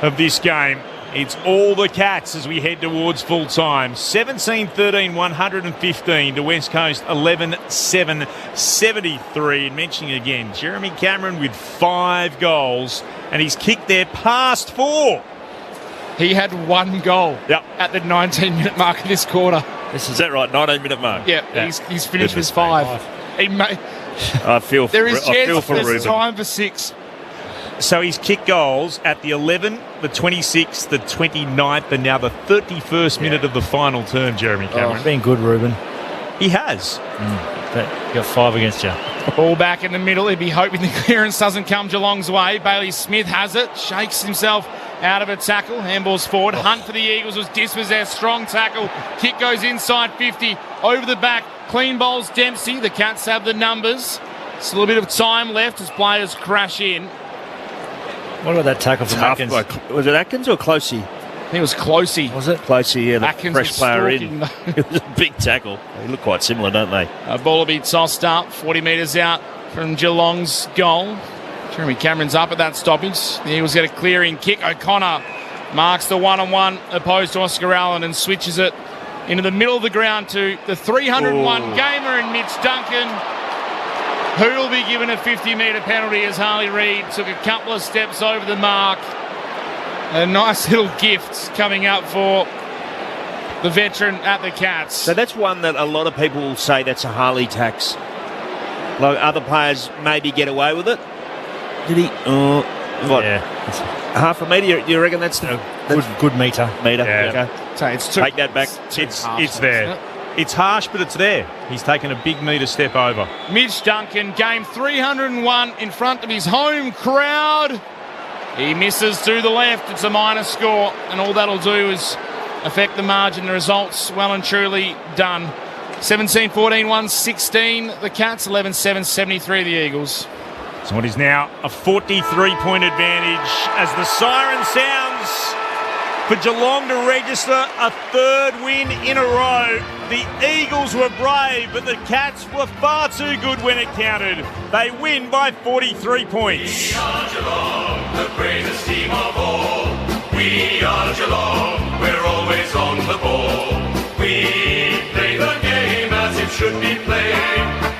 of this game. It's all the Cats as we head towards full time. 17-13, 115 to West Coast, 11-7, 73. And mentioning again, Jeremy Cameron with 5 goals, and he's kicked their past 4. He had one goal at the 19-minute mark of this quarter. Is that right? 19-minute mark? Yeah. He's finished with 5. He made. I feel There is I feel chance for there's Ruben. time for 6. So he's kicked goals at the 11, the 26th, the 29th, and now the 31st minute of the final term, Jeremy Cameron. Been good, Ruben. He has. But you got 5 against you. Ball back in the middle. He'd be hoping the clearance doesn't come Geelong's way. Bailey Smith has it. Shakes himself out of a tackle. Handballs forward. Hunt for the Eagles was dispossessed. Strong tackle. Kick goes inside 50. Over the back. Clean bowls Dempsey. The Cats have the numbers. Still a bit of time left as players crash in. What about that tackle from Atkins? Was it Atkins or Closey? I think it was Closey. Was it? Closey, yeah, the Atkins fresh was player in. stalking It was a big tackle. They look quite similar, don't they? Ball will be tossed up, 40 metres out from Geelong's goal. Jeremy Cameron's up at that stoppage. The Eagles get a clearing kick. O'Connor marks the one-on-one opposed to Oscar Allen and switches it into the middle of the ground to the 301 gamer and Mitch Duncan, who will be given a 50-metre penalty as Harley Reid took a couple of steps over the mark. A nice little gift coming up for the veteran at the Cats. So that's one that a lot of people will say that's a Harley tax. Like other players maybe get away with it. Did he? What? Yeah. Half a metre? You reckon that's the good metre? Yeah. Okay. So it's too, Take that back. It's there. It's harsh, but it's there. He's taken a big metre step over. Mitch Duncan, game 301 in front of his home crowd. He misses to the left. It's a minor score, and all that'll do is affect the margin. The results well and truly done. 17-14, 1-16 the Cats, 11-7, 73 the Eagles. So it is now a 43-point advantage as the siren sounds for Geelong to register a 3rd win in a row. The Eagles were brave, but the Cats were far too good when it counted. They win by 43 points. We are Geelong, the greatest team of all. We are Geelong, we're always on the ball. We play the game as it should be played,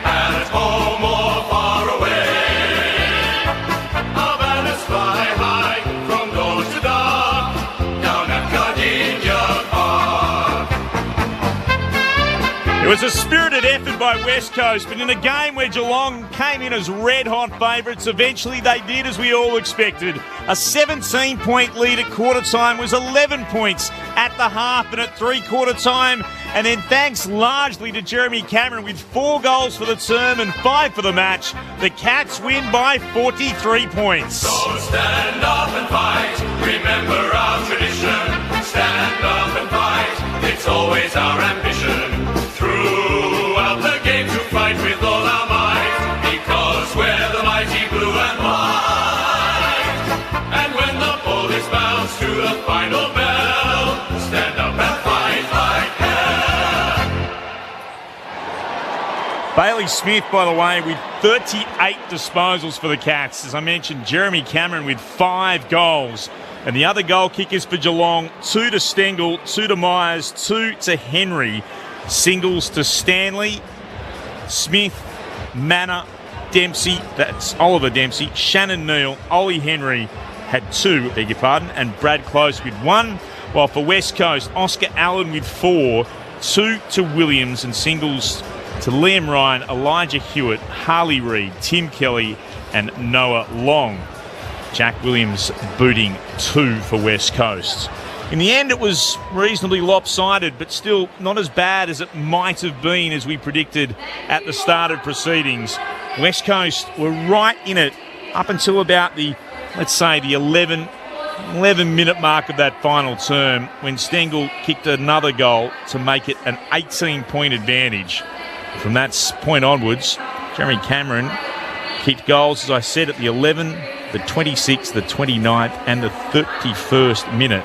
at home or far away. Our banners fly high from dawn to dark, down at Gardenia Park. It was a spirited effort by West Coast, but in a game where Geelong came in as red-hot favourites, eventually they did as we all expected. A 17-point lead at quarter time was 11 points at the half and at three-quarter time. And then thanks largely to Jeremy Cameron with 4 goals for the term and 5 for the match, the Cats win by 43 points. So stand up and fight, remember our tradition. Stand up and fight, it's always our ambition. Throughout the game to fight with all our might, because we're the mighty blue and white. And when the ball is bounced to the final bell, stand up and fight like hell. Bailey Smith, by the way, with 38 disposals for the Cats. As I mentioned, Jeremy Cameron with 5 goals. And the other goal kickers for Geelong, 2 to Stengel, 2 to Myers, 2 to Henry. Singles to Stanley, Smith, Manor, Dempsey, that's Oliver Dempsey, Shannon Neal, Ollie Henry had 2, beg your pardon, and Brad Close with 1. While for West Coast, Oscar Allen with 4, 2 to Williams, and singles to Liam Ryan, Elijah Hewitt, Harley Reid, Tim Kelly, and Noah Long. Jack Williams booting 2 for West Coast. In the end, it was reasonably lopsided, but still not as bad as it might have been as we predicted at the start of proceedings. West Coast were right in it up until about the, let's say, the 11-minute mark of that final term when Stengel kicked another goal to make it an 18-point advantage. From that point onwards, Jeremy Cameron kicked goals, as I said, at the 11, the 26th, the 29th and the 31st minute.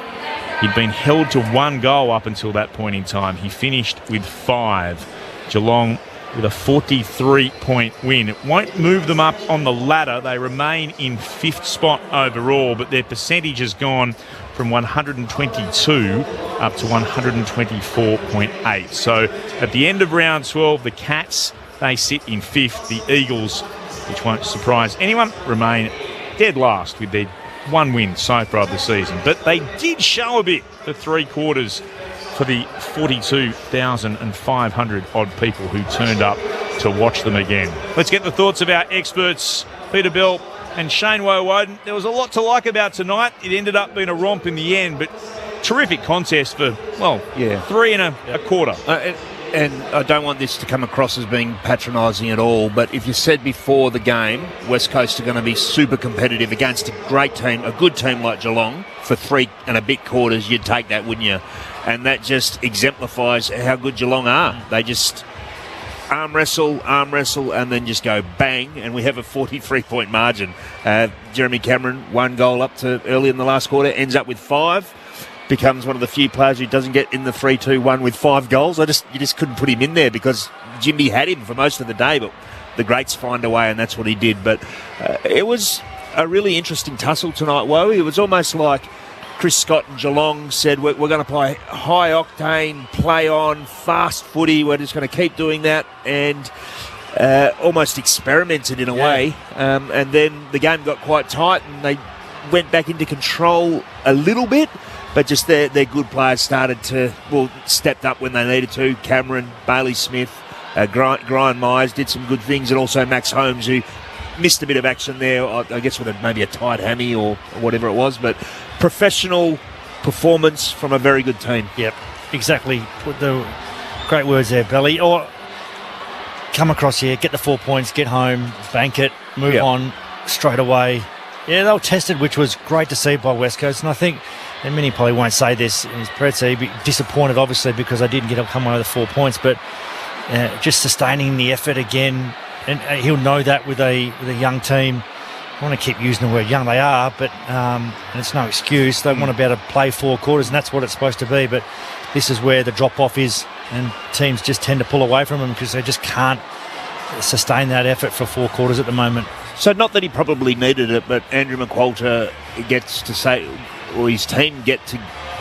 He'd been held to 1 goal up until that point in time. He finished with 5. Geelong with a 43-point win. It won't move them up on the ladder. They remain in 5th spot overall, but their percentage has gone from 122 up to 124.8. So at the end of round 12, the Cats, they sit in 5th. The Eagles, which won't surprise anyone, remain dead last with their 1 win so far of the season. But they did show a bit for 3 quarters for the 42,500 odd people who turned up to watch them again. Let's get the thoughts of our experts. Peter Bell, and Shane Woewodin. There was a lot to like about tonight. It ended up being a romp in the end, but terrific contest for, 3 and a quarter. And I don't want this to come across as being patronising at all, but if you said before the game West Coast are going to be super competitive against a great team, a good team like Geelong, for 3 and a bit quarters, you'd take that, wouldn't you? And that just exemplifies how good Geelong are. They just arm wrestle, and then just go bang, and we have a 43-point margin. Jeremy Cameron, 1 goal up to early in the last quarter, ends up with 5. Becomes one of the few players who doesn't get in the 3-2-1 with 5 goals. You just couldn't put him in there because Jimby had him for most of the day, but the greats find a way, and that's what he did. But it was a really interesting tussle tonight, Woe. It was almost like Chris Scott and Geelong said, we're going to play high-octane, play-on, fast footy. We're just going to keep doing that, and almost experimented in a way. And then the game got quite tight, and they went back into control a little bit. But just their good players stepped up when they needed to. Cameron, Bailey Smith, Brian Myers did some good things, and also Max Holmes, who missed a bit of action there, I guess with maybe a tight hammy or whatever it was. But professional performance from a very good team. Yep, exactly. Put the great words there, Belly. Or come across here, get the 4 points, get home, bank it, move on straight away. Yeah, they were tested, which was great to see by West Coast, and I think. And many probably won't say this in his press. He'd be disappointed, obviously, because they didn't come away with the 4 points. But just sustaining the effort again, and he'll know that with a young team. I want to keep using the word young. They are, but and it's no excuse. They want to be able to play 4 quarters, and that's what it's supposed to be. But this is where the drop-off is, and teams just tend to pull away from them because they just can't sustain that effort for 4 quarters at the moment. So not that he probably needed it, but Andrew McQualter gets to say, or his team get to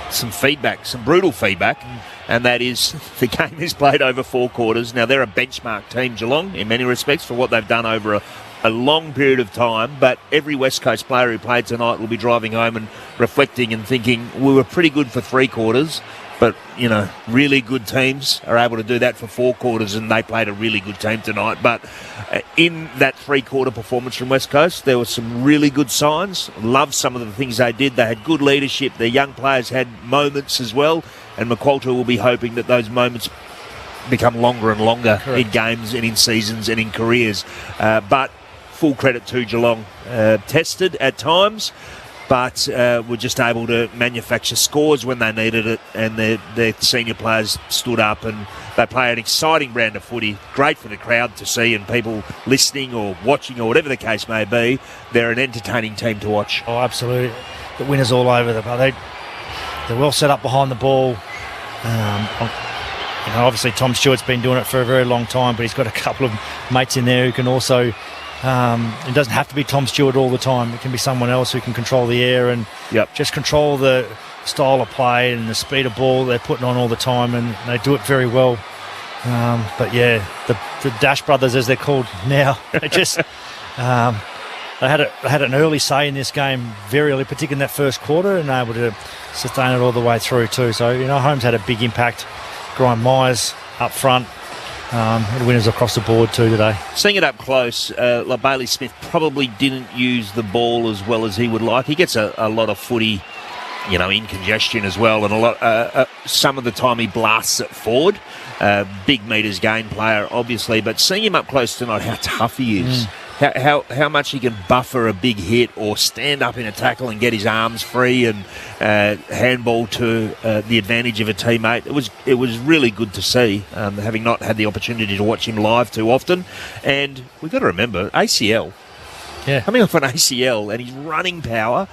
some feedback, some brutal feedback, and that is the game is played over 4 quarters. Now, they're a benchmark team, Geelong, in many respects, for what they've done over a long period of time, but every West Coast player who played tonight will be driving home and reflecting and thinking, we were pretty good for 3 quarters, but, really good teams are able to do that for 4 quarters, and they played a really good team tonight. But in that 3-quarter performance from West Coast, there were some really good signs. Loved some of the things they did. They had good leadership. Their young players had moments as well, and McQualter will be hoping that those moments become longer and longer in games and in seasons and in careers. But full credit to Geelong. Tested at times, but were just able to manufacture scores when they needed it, and their senior players stood up, and they play an exciting brand of footy. Great for the crowd to see, and people listening or watching or whatever the case may be. They're an entertaining team to watch. Oh, absolutely. The winners all over them. They're well set up behind the ball. Obviously Tom Stewart's been doing it for a very long time, but he's got a couple of mates in there who can also... it doesn't have to be Tom Stewart all the time. It can be someone else who can control the air and just control the style of play and the speed of ball they're putting on all the time, and they do it very well. But yeah, the Dash Brothers, as they're called now, they just they had an early say in this game, very early, particularly in that first quarter, and able to sustain it all the way through too. So Holmes had a big impact. Brian Myers up front. The winners across the board too today. Seeing it up close, Bailey Smith probably didn't use the ball as well as he would like. He gets a lot of footy, in congestion as well, and some of the time he blasts it forward. Big metres gain player, obviously, but seeing him up close tonight, how tough he is. How much he can buffer a big hit or stand up in a tackle and get his arms free and handball to the advantage of a teammate. It was really good to see, having not had the opportunity to watch him live too often. And we've got to remember, ACL. Yeah. Coming off an ACL, and his running power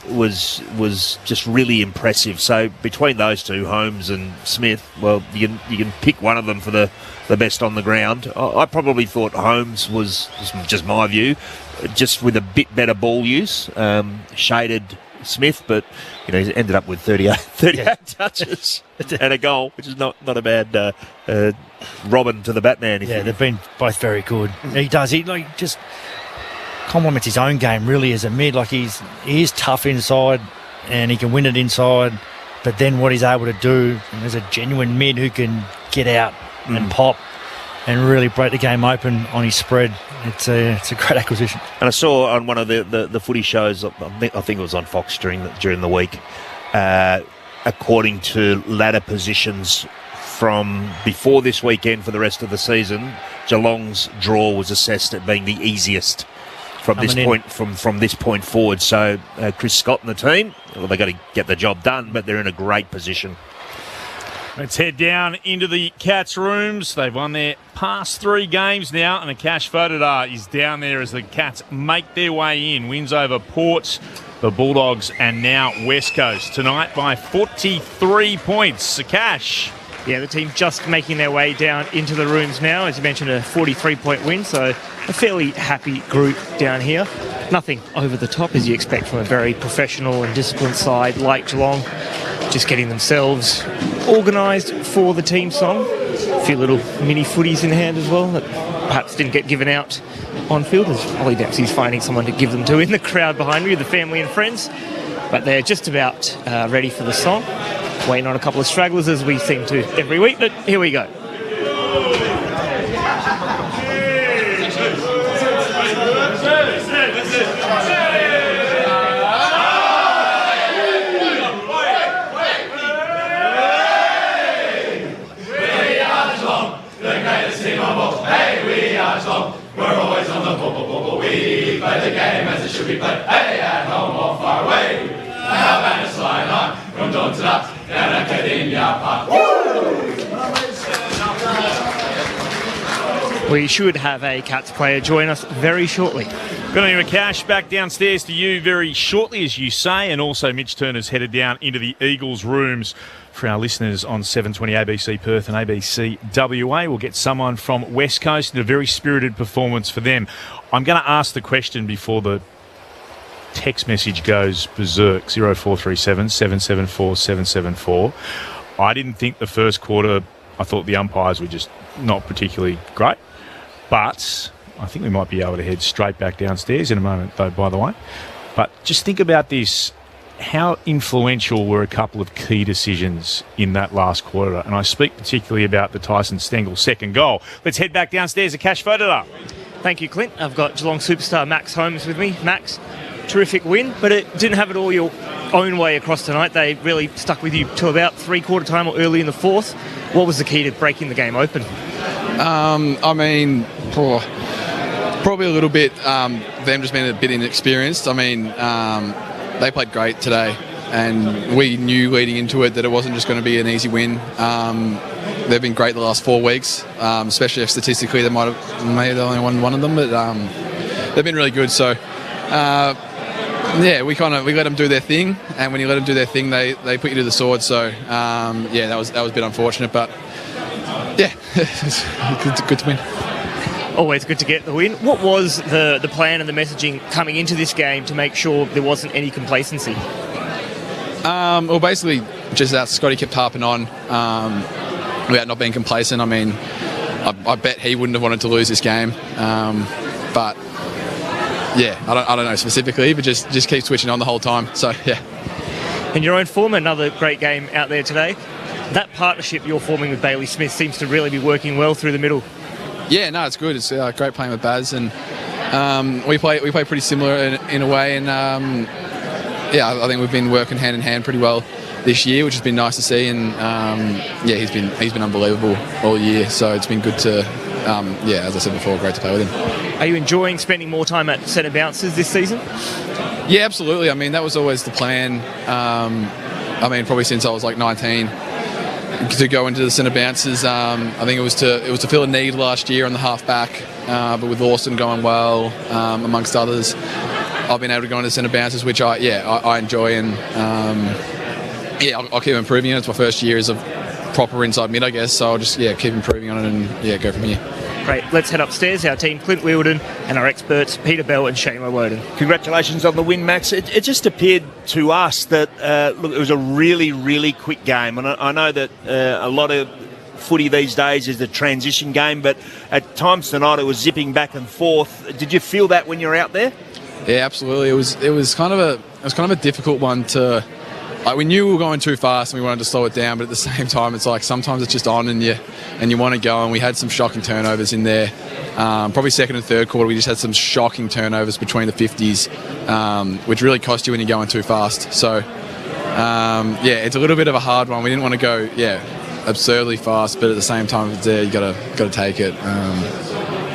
was just really impressive. So between those two, Holmes and Smith, well, you can pick one of them for the best on the ground. I probably thought Holmes was, just my view, just with a bit better ball use, shaded Smith, but he's ended up with 38 touches and a goal, which is not a bad Robin to the Batman. They've been both very good. He does. He just complements his own game really as a mid. He is tough inside and he can win it inside, but then what he's able to do as a genuine mid who can get out and pop and really break the game open on his spread. it's a great acquisition. And I saw on one of the footy shows, I think it was on Fox during the week, according to ladder positions from before this weekend for the rest of the season, Geelong's draw was assessed at being the easiest from this point forward. So Chris Scott and the team, well, they've got to get the job done, but they're in a great position. Let's head down into the Cats' rooms. They've won their past 3 games now, and Akash Fodadar is down there as the Cats make their way in. Wins over Port, the Bulldogs, and now West Coast. Tonight by 43 points. Akash. Yeah, the team just making their way down into the rooms now. As you mentioned, a 43-point win, so a fairly happy group down here. Nothing over the top, as you expect from a very professional and disciplined side like Geelong. Just getting themselves organised for the team song. A few little mini footies in hand as well that perhaps didn't get given out on field, as Ollie Dempsey's finding someone to give them to in the crowd behind me, the family and friends. But they're just about ready for the song. Waiting on a couple of stragglers, as we seem to every week, but here we go. We're always on the bubble. We play the game as it should be played. Hey, at home or far away. Our banners flying on from dawn to dusk down Academia Park. We should have a Cats player join us very shortly. Good evening, Akash. Back downstairs to you very shortly, as you say, and also Mitch Turner's headed down into the Eagles' rooms. For our listeners on 720 ABC Perth and ABC WA, we'll get someone from West Coast and a very spirited performance for them. I'm going to ask the question before the text message goes berserk. 0437 774 774. I didn't think the first quarter, I thought the umpires were just not particularly great, but I think we might be able to head straight back downstairs in a moment, though, by the way. But just think about this. How influential were a couple of key decisions in that last quarter? And I speak particularly about the Tyson Stengel second goal. Let's head back downstairs to Akash Fodadar. Thank you, Clint. I've got Geelong superstar Max Holmes with me. Max, terrific win, but it didn't have it all your own way across tonight. They really stuck with you till about three-quarter time or early in the fourth. What was the key to breaking the game open? Probably a little bit them just being a bit inexperienced. They played great today, and we knew leading into it that it wasn't just going to be an easy win. They've been great the last 4 weeks, especially if statistically they may have only won one of them, but they've been really good. So, we let them do their thing, and when you let them do their thing, they put you to the sword. So, that was a bit unfortunate, but it's good to win. Always good to get the win. What was the plan and the messaging coming into this game to make sure there wasn't any complacency? Basically, just that Scotty kept harping on about not being complacent. I bet he wouldn't have wanted to lose this game. But, I don't know specifically, but just keep switching on the whole time. So, yeah. In your own form, another great game out there today. That partnership you're forming with Bailey Smith seems to really be working well through the middle. Yeah, no, it's good. It's great playing with Baz, and we play pretty similar in a way. And I think we've been working hand in hand pretty well this year, which has been nice to see. And he's been unbelievable all year. So it's been good to, as I said before, great to play with him. Are you enjoying spending more time at centre bounces this season? Yeah, absolutely. That was always the plan. Probably since I was like 19. To go into the centre bounces, I think it was to fill a need last year on the half back, but with Lawson going well, amongst others, I've been able to go into centre bounces, which I enjoy, and I'll keep improving on it. It's my first year as a proper inside mid, I guess, so I'll just keep improving on it and go from here. Great. Let's head upstairs. Our team, Clint Wheeldon, and our experts, Peter Bell and Shane Woden. Congratulations on the win, Max. It just appeared to us that, it was a really, really quick game. And I know that a lot of footy these days is a transition game, but at times tonight it was zipping back and forth. Did you feel that when you were out there? Yeah, absolutely. It was kind of a difficult one to like we knew we were going too fast and we wanted to slow it down, but at the same time, it's like sometimes it's just on and you want to go. And we had some shocking turnovers in there. Probably second and third quarter, we just had some shocking turnovers between the 50s, which really cost you when you're going too fast. So, it's a little bit of a hard one. We didn't want to go, absurdly fast, but at the same time, if it's there, you got to take it.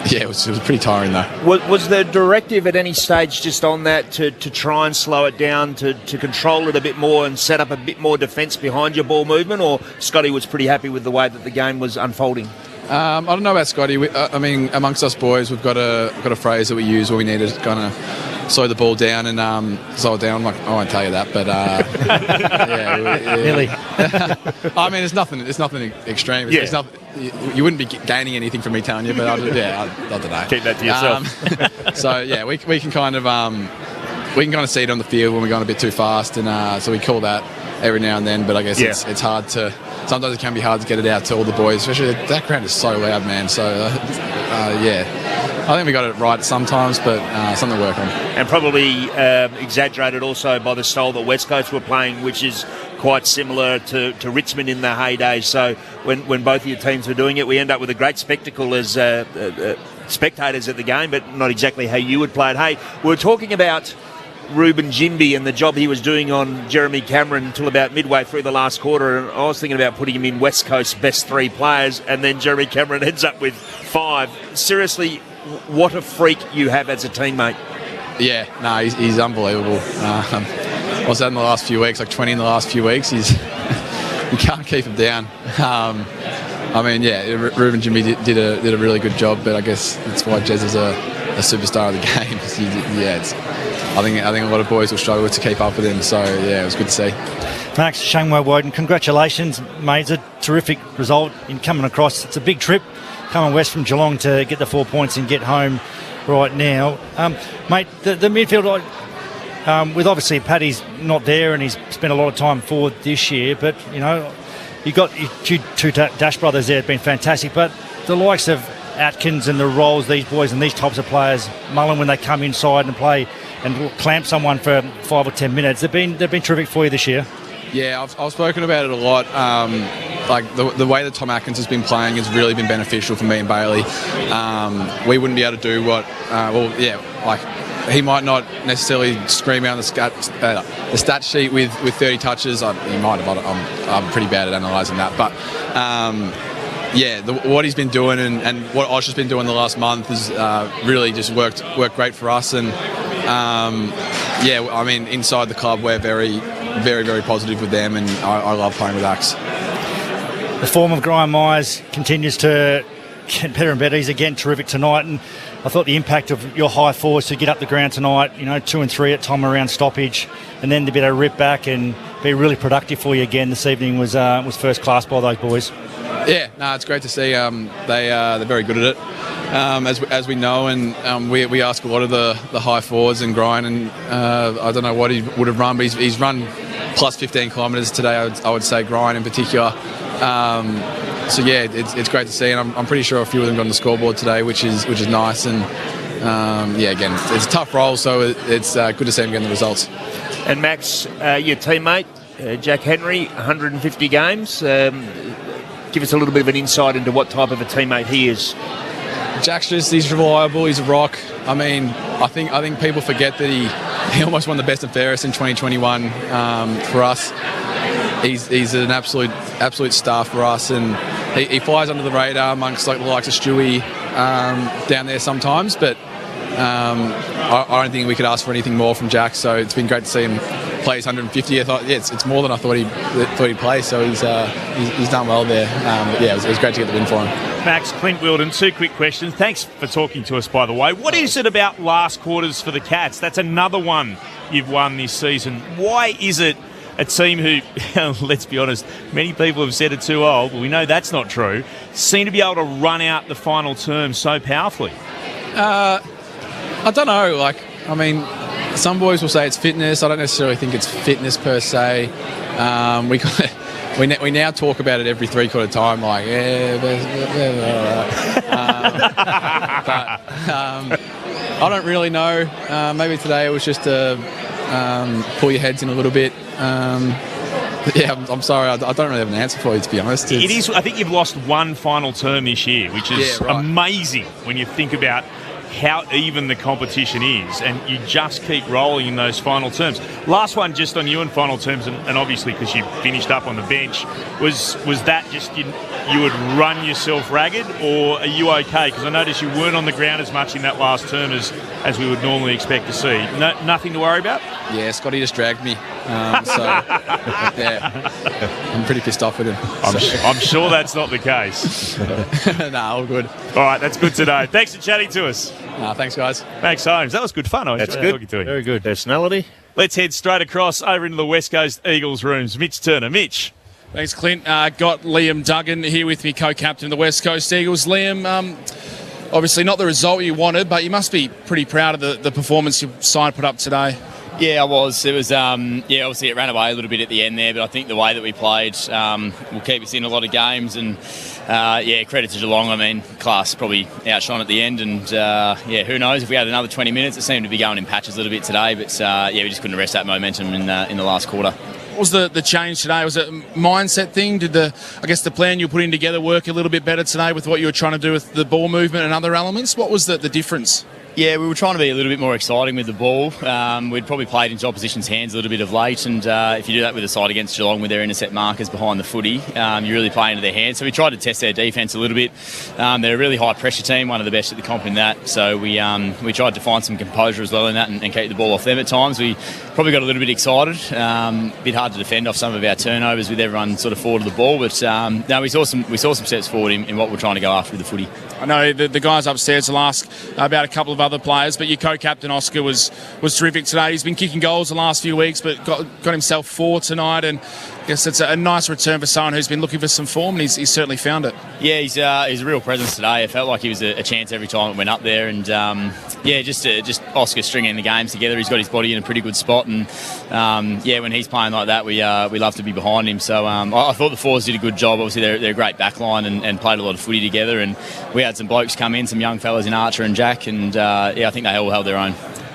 It was pretty tiring though. Was the directive at any stage just on that to try and slow it down, to control it a bit more and set up a bit more defence behind your ball movement, or Scotty was pretty happy with the way that the game was unfolding? I don't know about Scotty. Amongst us boys, we've got a phrase that we use where we need to kind of slow the ball down and slow it down. I won't tell you that, but Really. I mean, it's nothing extreme. It's not, you wouldn't be gaining anything from me telling you, but I don't know. Keep that to yourself. So we can kind of see it on the field when we're going a bit too fast, and so we call that every now and then. But I guess it's hard to. Sometimes it can be hard to get it out to all the boys, especially that ground is so loud, man. So I think we got it right sometimes, but something to work on. And probably exaggerated also by the style that West Coast were playing, which is quite similar to Richmond in the heyday. So when both of your teams were doing it, we end up with a great spectacle as spectators at the game, but not exactly how you would play it. Hey, we were talking about Ruben Jimby and the job he was doing on Jeremy Cameron until about midway through the last quarter, and I was thinking about putting him in West Coast's best 3 players, and then Jeremy Cameron ends up with 5. Seriously, what a freak you have as a teammate. Yeah, no, he's unbelievable. What's that in the last few weeks? Like 20 in the last few weeks. You can't keep him down. Ruben Jimmy did a really good job, but I guess that's why Jez is a superstar of the game. I think a lot of boys will struggle to keep up with him. So it was good to see. Max Shangway-Woden, congratulations, mate. It's a terrific result in coming across. It's a big trip coming west from Geelong to get the 4 points and get home right now. Mate, the midfield, with obviously Paddy's not there and he's spent a lot of time forward this year, but, you got your two Dash brothers there have been fantastic, but the likes of Atkins and the roles these boys and these types of players, Mullen, when they come inside and play and clamp someone for 5 or 10 minutes, they've been terrific for you this year. Yeah, I've spoken about it a lot. The way that Tom Atkins has been playing has really been beneficial for me and Bailey. We wouldn't be able to do he might not necessarily scream out the stat sheet with 30 touches. He might have. I'm pretty bad at analysing that, but. What he's been doing and what Osh has been doing the last month has really just worked great for us. And inside the club we're very, very, very positive with them, and I love playing with Axe. The form of Graham Myers continues to get better and better. He's again terrific tonight, and I thought the impact of your high forwards to get up the ground tonight, 2 and 3 at time around stoppage, and then to be able to rip back and be really productive for you again this evening was first class by those boys. Yeah, no, it's great to see. They're very good at it, as we know, and we ask a lot of the high forwards and grind. And I don't know what he would have run, but he's run plus 15 kilometres today. I would say grind in particular. It's great to see, and I'm pretty sure a few of them got on the scoreboard today, which is nice. And again, it's a tough role, so it's good to see him getting the results. And Max, your teammate Jack Henry, 150 games. Give us a little bit of an insight into what type of a teammate he is. He's reliable, he's a rock. I think people forget that he almost won the best and fairest in 2021 for us. He's an absolute star for us, and he flies under the radar amongst the likes of Stewie down there sometimes, but I don't think we could ask for anything more from Jack, so it's been great to see him play his 150. I thought, it's more than I thought he'd play, so he's done well there. It was great to get the win for him. Max, Clint Wilden, 2 quick questions. Thanks for talking to us, by the way. What is it about last quarters for the Cats? That's another one you've won this season. Why is it a team who, let's be honest, many people have said are too old, but we know that's not true, seem to be able to run out the final term so powerfully? I don't know. Some boys will say it's fitness. I don't necessarily think it's fitness per se. We now talk about it every 3/4 time, but I don't really know. Maybe today it was just to pull your heads in a little bit. Yeah, I'm sorry. I don't really have an answer for you, to be honest. It is. I think you've lost one final term this year, which is amazing when you think about how even the competition is, and you just keep rolling in those final terms. Last one, just on you in final terms, and obviously because you finished up on the bench, was that just you would run yourself ragged, or are you okay? Because I noticed you weren't on the ground as much in that last term as we would normally expect to see. Nothing to worry about? Yeah, Scotty just dragged me. Yeah, I'm pretty pissed off with him. I'm sure that's not the case. Nah, all good. All right, that's good to know. Thanks for chatting to us. Thanks, guys. Thanks, Holmes. That was good fun. That's good. Talking to him. Very good. Personality. Let's head straight across over into the West Coast Eagles rooms. Mitch Turner. Mitch. Thanks, Clint. Got Liam Duggan here with me, co-captain of the West Coast Eagles. Liam, obviously not the result you wanted, but you must be pretty proud of the performance your side put up today. Yeah, I was. It was, obviously it ran away a little bit at the end there, but I think the way that we played will keep us in a lot of games. And, credit to Geelong. I mean, class probably outshone at the end. And, who knows if we had another 20 minutes. It seemed to be going in patches a little bit today. But, we just couldn't arrest that momentum in the last quarter. What was the change today? Was it a mindset thing? Did the plan you were putting together work a little bit better today with what you were trying to do with the ball movement and other elements? What was the difference? Yeah, we were trying to be a little bit more exciting with the ball. We'd probably played into opposition's hands a little bit of late, and if you do that with a side against Geelong with their intercept markers behind the footy, you really play into their hands. So we tried to test their defence a little bit. They're a really high-pressure team, one of the best at the comp in that. So we tried to find some composure as well in that and keep the ball off them at times. We probably got a little bit excited. A bit hard to defend off some of our turnovers with everyone sort of forward of the ball, but we saw some steps forward in what we're trying to go after with the footy. I know the guys upstairs will ask about a couple of other players, but your co-captain Oscar was terrific today. He's been kicking goals the last few weeks, but got himself 4 tonight, and I guess it's a nice return for someone who's been looking for some form, and he's certainly found it. Yeah, he's a real presence today. It felt like he was a chance every time it went up there, and just Oscar stringing the games together. He's got his body in a pretty good spot, and when he's playing like that, we love to be behind him. So I thought the forwards did a good job. Obviously, they're a great backline and played a lot of footy together, and we had some blokes come in, some young fellas in Archer and Jack, and I think they all held their own.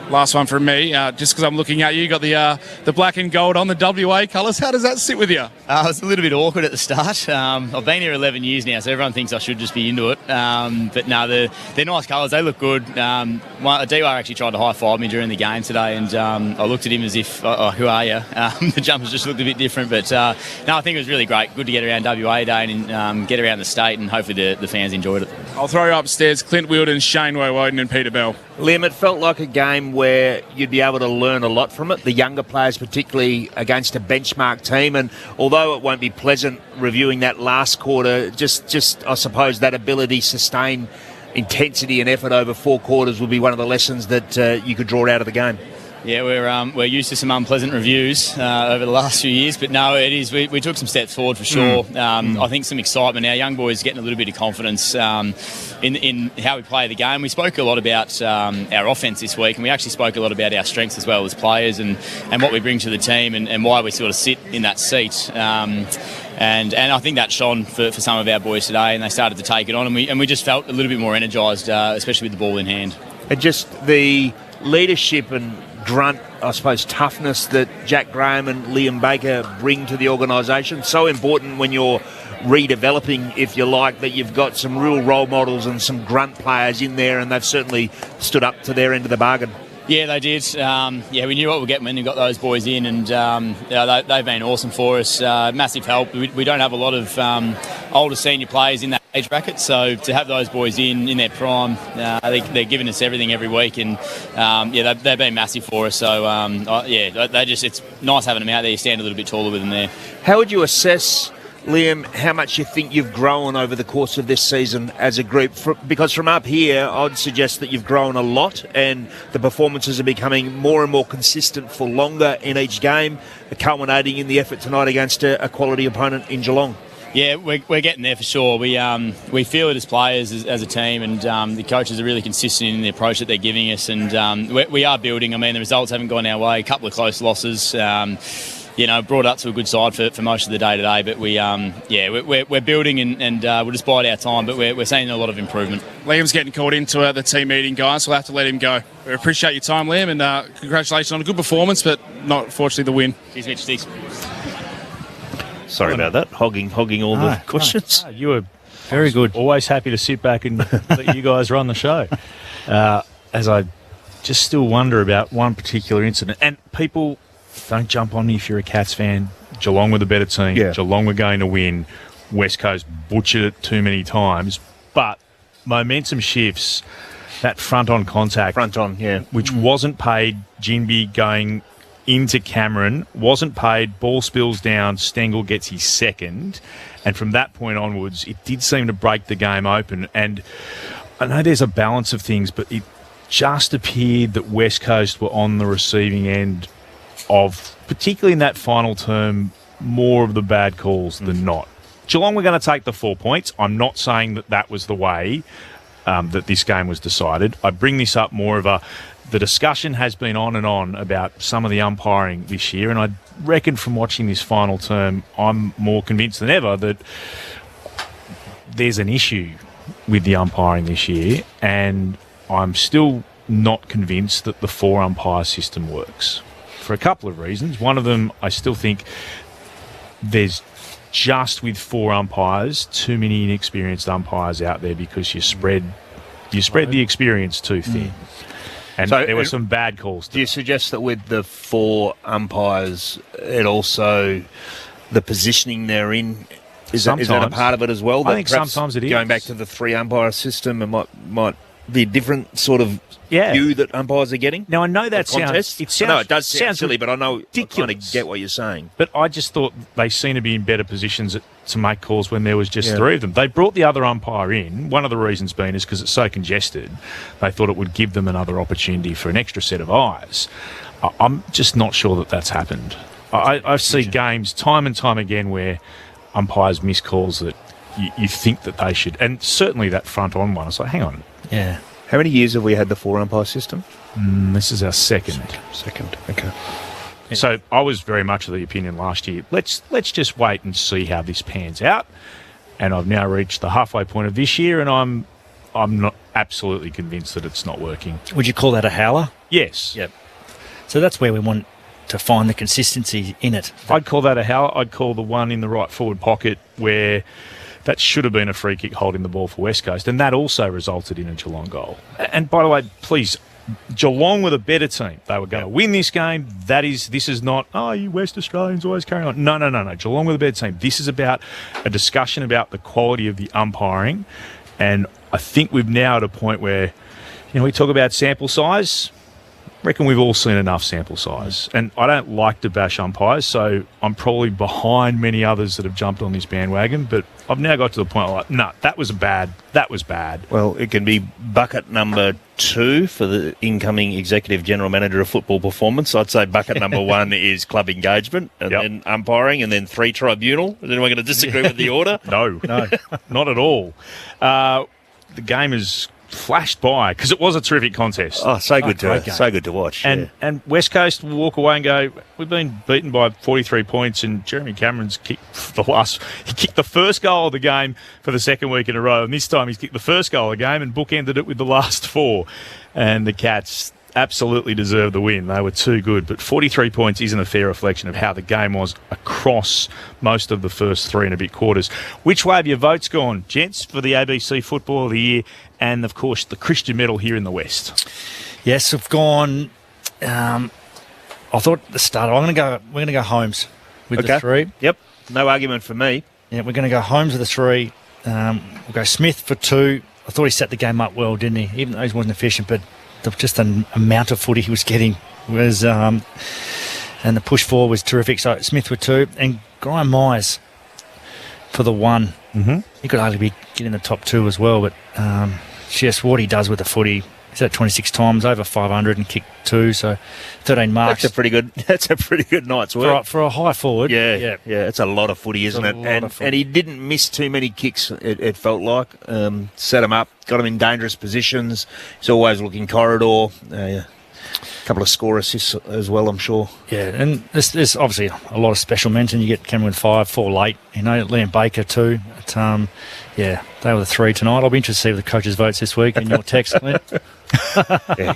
Last one from me, just because I'm looking at you, got the black and gold on the WA colours. How does that sit with you? It was a little bit awkward at the start. I've been here 11 years now, so everyone thinks I should just be into it. But no, they're nice colours. They look good. D.Y. actually tried to high-five me during the game today, and I looked at him as if, who are you? The jumpers just looked a bit different. But I think it was really great. Good to get around WA Day and get around the state, and hopefully the fans enjoyed it. I'll throw you upstairs. Clint Wilden, Shane Woden and Peter Bell. Liam, it felt like a game where you'd be able to learn a lot from it, the younger players particularly against a benchmark team, and although it won't be pleasant reviewing that last quarter, just I suppose that ability to sustain intensity and effort over 4 quarters would be one of the lessons that you could draw out of the game. Yeah, we're used to some unpleasant reviews over the last few years, but no, it is. We took some steps forward for sure. I think some excitement. Our young boys getting a little bit of confidence in how we play the game. We spoke a lot about our offence this week, and we actually spoke a lot about our strengths as well as players and what we bring to the team and why we sort of sit in that seat. And I think that shone for some of our boys today, and they started to take it on, and we just felt a little bit more energised, especially with the ball in hand. And just the leadership and grunt, I suppose, toughness that Jack Graham and Liam Baker bring to the organisation. So important when you're redeveloping, if you like, that you've got some real role models and some grunt players in there, and they've certainly stood up to their end of the bargain. Yeah, they did. We knew what we'd get when we got those boys in, and they've been awesome for us. Massive help. We don't have a lot of older senior players in that age bracket, so to have those boys in their prime, they're giving us everything every week, and they've been massive for us. So it's nice having them out there. You stand a little bit taller with them there. How would you assess, Liam, how much you think you've grown over the course of this season as a group? Because from up here, I'd suggest that you've grown a lot, and the performances are becoming more and more consistent for longer in each game, culminating in the effort tonight against a quality opponent in Geelong. Yeah, we're getting there for sure. We feel it as players, as a team, and the coaches are really consistent in the approach that they're giving us, and we are building. I mean, the results haven't gone our way. A couple of close losses. Brought up to a good side for most of the day today, but we're building and we'll just bide our time, but we're seeing a lot of improvement. Liam's getting called into the team meeting, guys, so we'll have to let him go. We appreciate your time, Liam, and congratulations on a good performance, but not, fortunately, the win. Cheers, Mitch. Thanks. Sorry about that. Hogging all the questions. No, you were very good. Always happy to sit back and let you guys run the show. As I just still wonder about one particular incident. And people, don't jump on me if you're a Cats fan. Geelong were the better team. Yeah. Geelong were going to win. West Coast butchered it too many times. But momentum shifts. That front-on contact. Front-on, yeah. Which wasn't paid. Jinby going into Cameron. Wasn't paid. Ball spills down. Stengel gets his second. And from that point onwards, it did seem to break the game open. And I know there's a balance of things, but it just appeared that West Coast were on the receiving end of, particularly in that final term, more of the bad calls than not. Geelong were going to take the 4 points. I'm not saying that that was the way that this game was decided. I bring this up more of the discussion has been on and on about some of the umpiring this year, and I reckon from watching this final term, I'm more convinced than ever that there's an issue with the umpiring this year, and I'm still not convinced that the 4-umpire system works for a couple of reasons. One of them, I still think there's just with 4 umpires, too many inexperienced umpires out there because you spread the experience too thin. And so there were some bad calls. Do you suggest that with the 4 umpires, it also, the positioning they're in, is that a part of it as well? I think sometimes it is. Going back to the 3-umpire system, it might be a different sort of view that umpires are getting? Now, I know that sounds... it does sound silly, but I know ridiculous. I kind of get what you're saying. But I just thought they seem to be in better positions to make calls when there was just 3 of them. They brought the other umpire in. One of the reasons being is because it's so congested. They thought it would give them another opportunity for an extra set of eyes. I'm just not sure that that's happened. I see games time and time again where umpires miss calls that you think that they should. And certainly that front-on one. It's like, hang on. Yeah. How many years have we had the 4-umpire system? This is our second. Second, okay. So I was very much of the opinion last year, let's just wait and see how this pans out. And I've now reached the halfway point of this year, and I'm not absolutely convinced that it's not working. Would you call that a howler? Yes. Yep. So that's where we want to find the consistency in it. I'd call that a howler. I'd call the one in the right forward pocket where that should have been a free kick holding the ball for West Coast, and that also resulted in a Geelong goal. And by the way, please, Geelong were the better team. They were going to win this game. This is not, you West Australians always carrying on. No. Geelong were the better team. This is about a discussion about the quality of the umpiring, and I think we've now at a point where, we talk about sample size. I reckon we've all seen enough sample size. And I don't like to bash umpires, so I'm probably behind many others that have jumped on this bandwagon, but I've now got to the point where that was bad. Well, it can be bucket number 2 for the incoming executive general manager of football performance. I'd say bucket number 1 is club engagement, and then umpiring, and then 3 tribunal. Is anyone going to disagree with the order? No, not at all. The game is flashed by because it was a terrific contest. Oh, so good to watch. And West Coast will walk away and go, we've been beaten by 43 points, and Jeremy Cameron's kicked he kicked the first goal of the game for the second week in a row, and this time he's kicked the first goal of the game and bookended it with the last 4. And the Cats absolutely deserved the win. They were too good, but 43 points isn't a fair reflection of how the game was across most of the first 3 and a bit quarters. Which way have your votes gone, gents, for the ABC Football of the Year and, of course, the Christian Medal here in the West? Yes, I've gone... I thought at the start, we're going to go Holmes with the 3. Yep, no argument for me. Yeah, we're going to go Holmes with the 3. We'll go Smith for 2. I thought he set the game up well, didn't he? Even though he wasn't efficient, but just the amount of footy he was getting was, and the push forward was terrific. So Smith with 2, and Graham Myers for the 1. Mm-hmm. He could hardly be getting the top 2 as well, but just what he does with the footy. He's at 26 times, over 500, and kicked 2, so 13 marks. That's a pretty good night's work for a high forward. Yeah, it's a lot of footy, isn't it? And he didn't miss too many kicks. It felt like set him up, got him in dangerous positions. He's always looking corridor. A couple of score assists as well, I'm sure. Yeah, and there's obviously a lot of special mention. You get Cameron 5, 4 late. Liam Baker 2. But, they were the 3 tonight. I'll be interested to see the coaches' votes this week in your text, Clint. Yeah,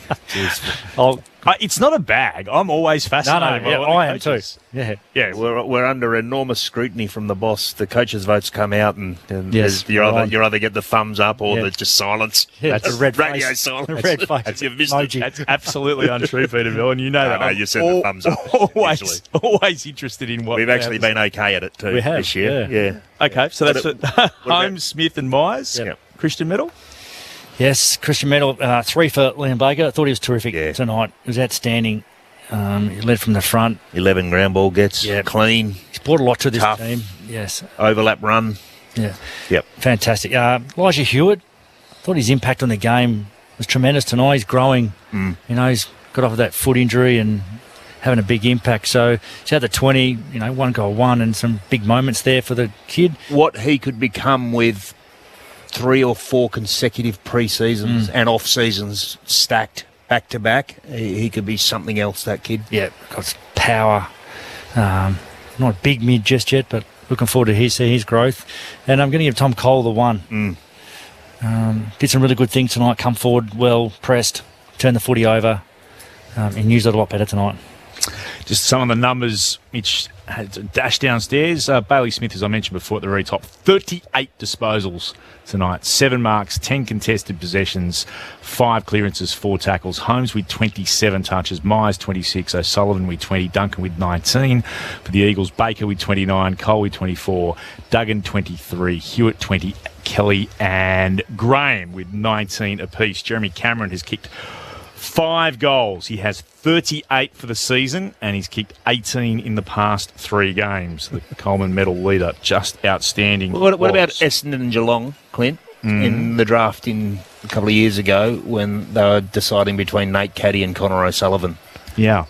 I'll It's not a bag. I'm always fascinated by what the I am too. coaches- Yeah, we're under enormous scrutiny from the boss. The coaches' votes come out, and Yes, you either get the thumbs up or the just silence. Yeah, That's the red radio face. silence. The red face. You've missed Emoji. it. That's absolutely untrue, Peterbilt, and you know that. No, I'm you said the thumbs up. Always interested in what We've actually been okay at it too We have, this year. yeah. Okay, so that's What Holmes, Smith, and Myers. Yep. Christian medal. Yes, Christian medal, 3 for Liam Baker. I thought he was terrific tonight. It was outstanding. He led from the front. 11 ground ball gets clean. He's brought a lot to this Tough. team. Yes. Overlap run. Yeah. Yep. Fantastic. Elijah Hewitt, thought his impact on the game was tremendous tonight. He's growing. You know, he's got off of that foot injury and having a big impact. So he's had the 20, 1 goal, 1, and some big moments there for the kid. What he could become with 3 or 4 consecutive pre-seasons and off-seasons stacked back to back, he could be something else, that kid. Yeah, got power. Not a big mid just yet, but looking forward to see his growth. And I'm going to give Tom Cole the 1. Did some really good things tonight, come forward well, pressed, turned the footy over, and used it a lot better tonight. Just some of the numbers Mitch had a dash downstairs. Bailey Smith, as I mentioned before at the very top, 38 disposals tonight, 7 marks, 10 contested possessions, 5 clearances, 4 tackles. Holmes with 27 touches, Myers 26, O'Sullivan with 20, Duncan with 19. For the Eagles, Baker with 29, Cole with 24, Duggan 23, Hewitt 20, Kelly and Graham with 19 apiece. Jeremy Cameron has kicked 5 goals. He has 38 for the season, and he's kicked 18 in the past 3 games. The Coleman medal leader, just outstanding. What about Essendon and Geelong, Clint, in the draft a couple of years ago when they were deciding between Nate Caddy and Connor O'Sullivan? Yeah.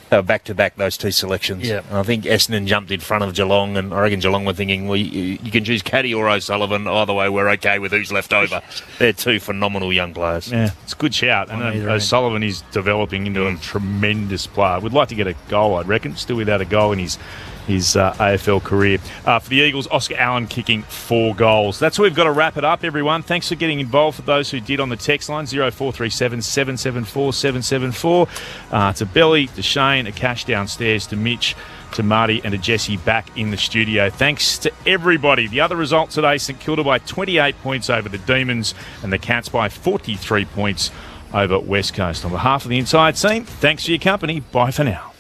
They were back-to-back, those 2 selections. Yeah. And I think Essendon jumped in front of Geelong, and I reckon Geelong were thinking, well, you can choose Caddy or O'Sullivan. Either way, we're okay with who's left over. They're 2 phenomenal young players. Yeah, it's a good shout. And O'Sullivan is developing into a tremendous player. Would like to get a goal, I'd reckon. Still without a goal in his AFL career. For the Eagles, Oscar Allen kicking 4 goals. That's where we've got to wrap it up, everyone. Thanks for getting involved. For those who did on the text line, 0437 774 774. To Belly, to Shane, a cash downstairs, to Mitch, to Marty and to Jesse back in the studio. Thanks to everybody. The other results today, St Kilda by 28 points over the Demons and the Cats by 43 points over West Coast. On behalf of the Inside Team, thanks for your company. Bye for now.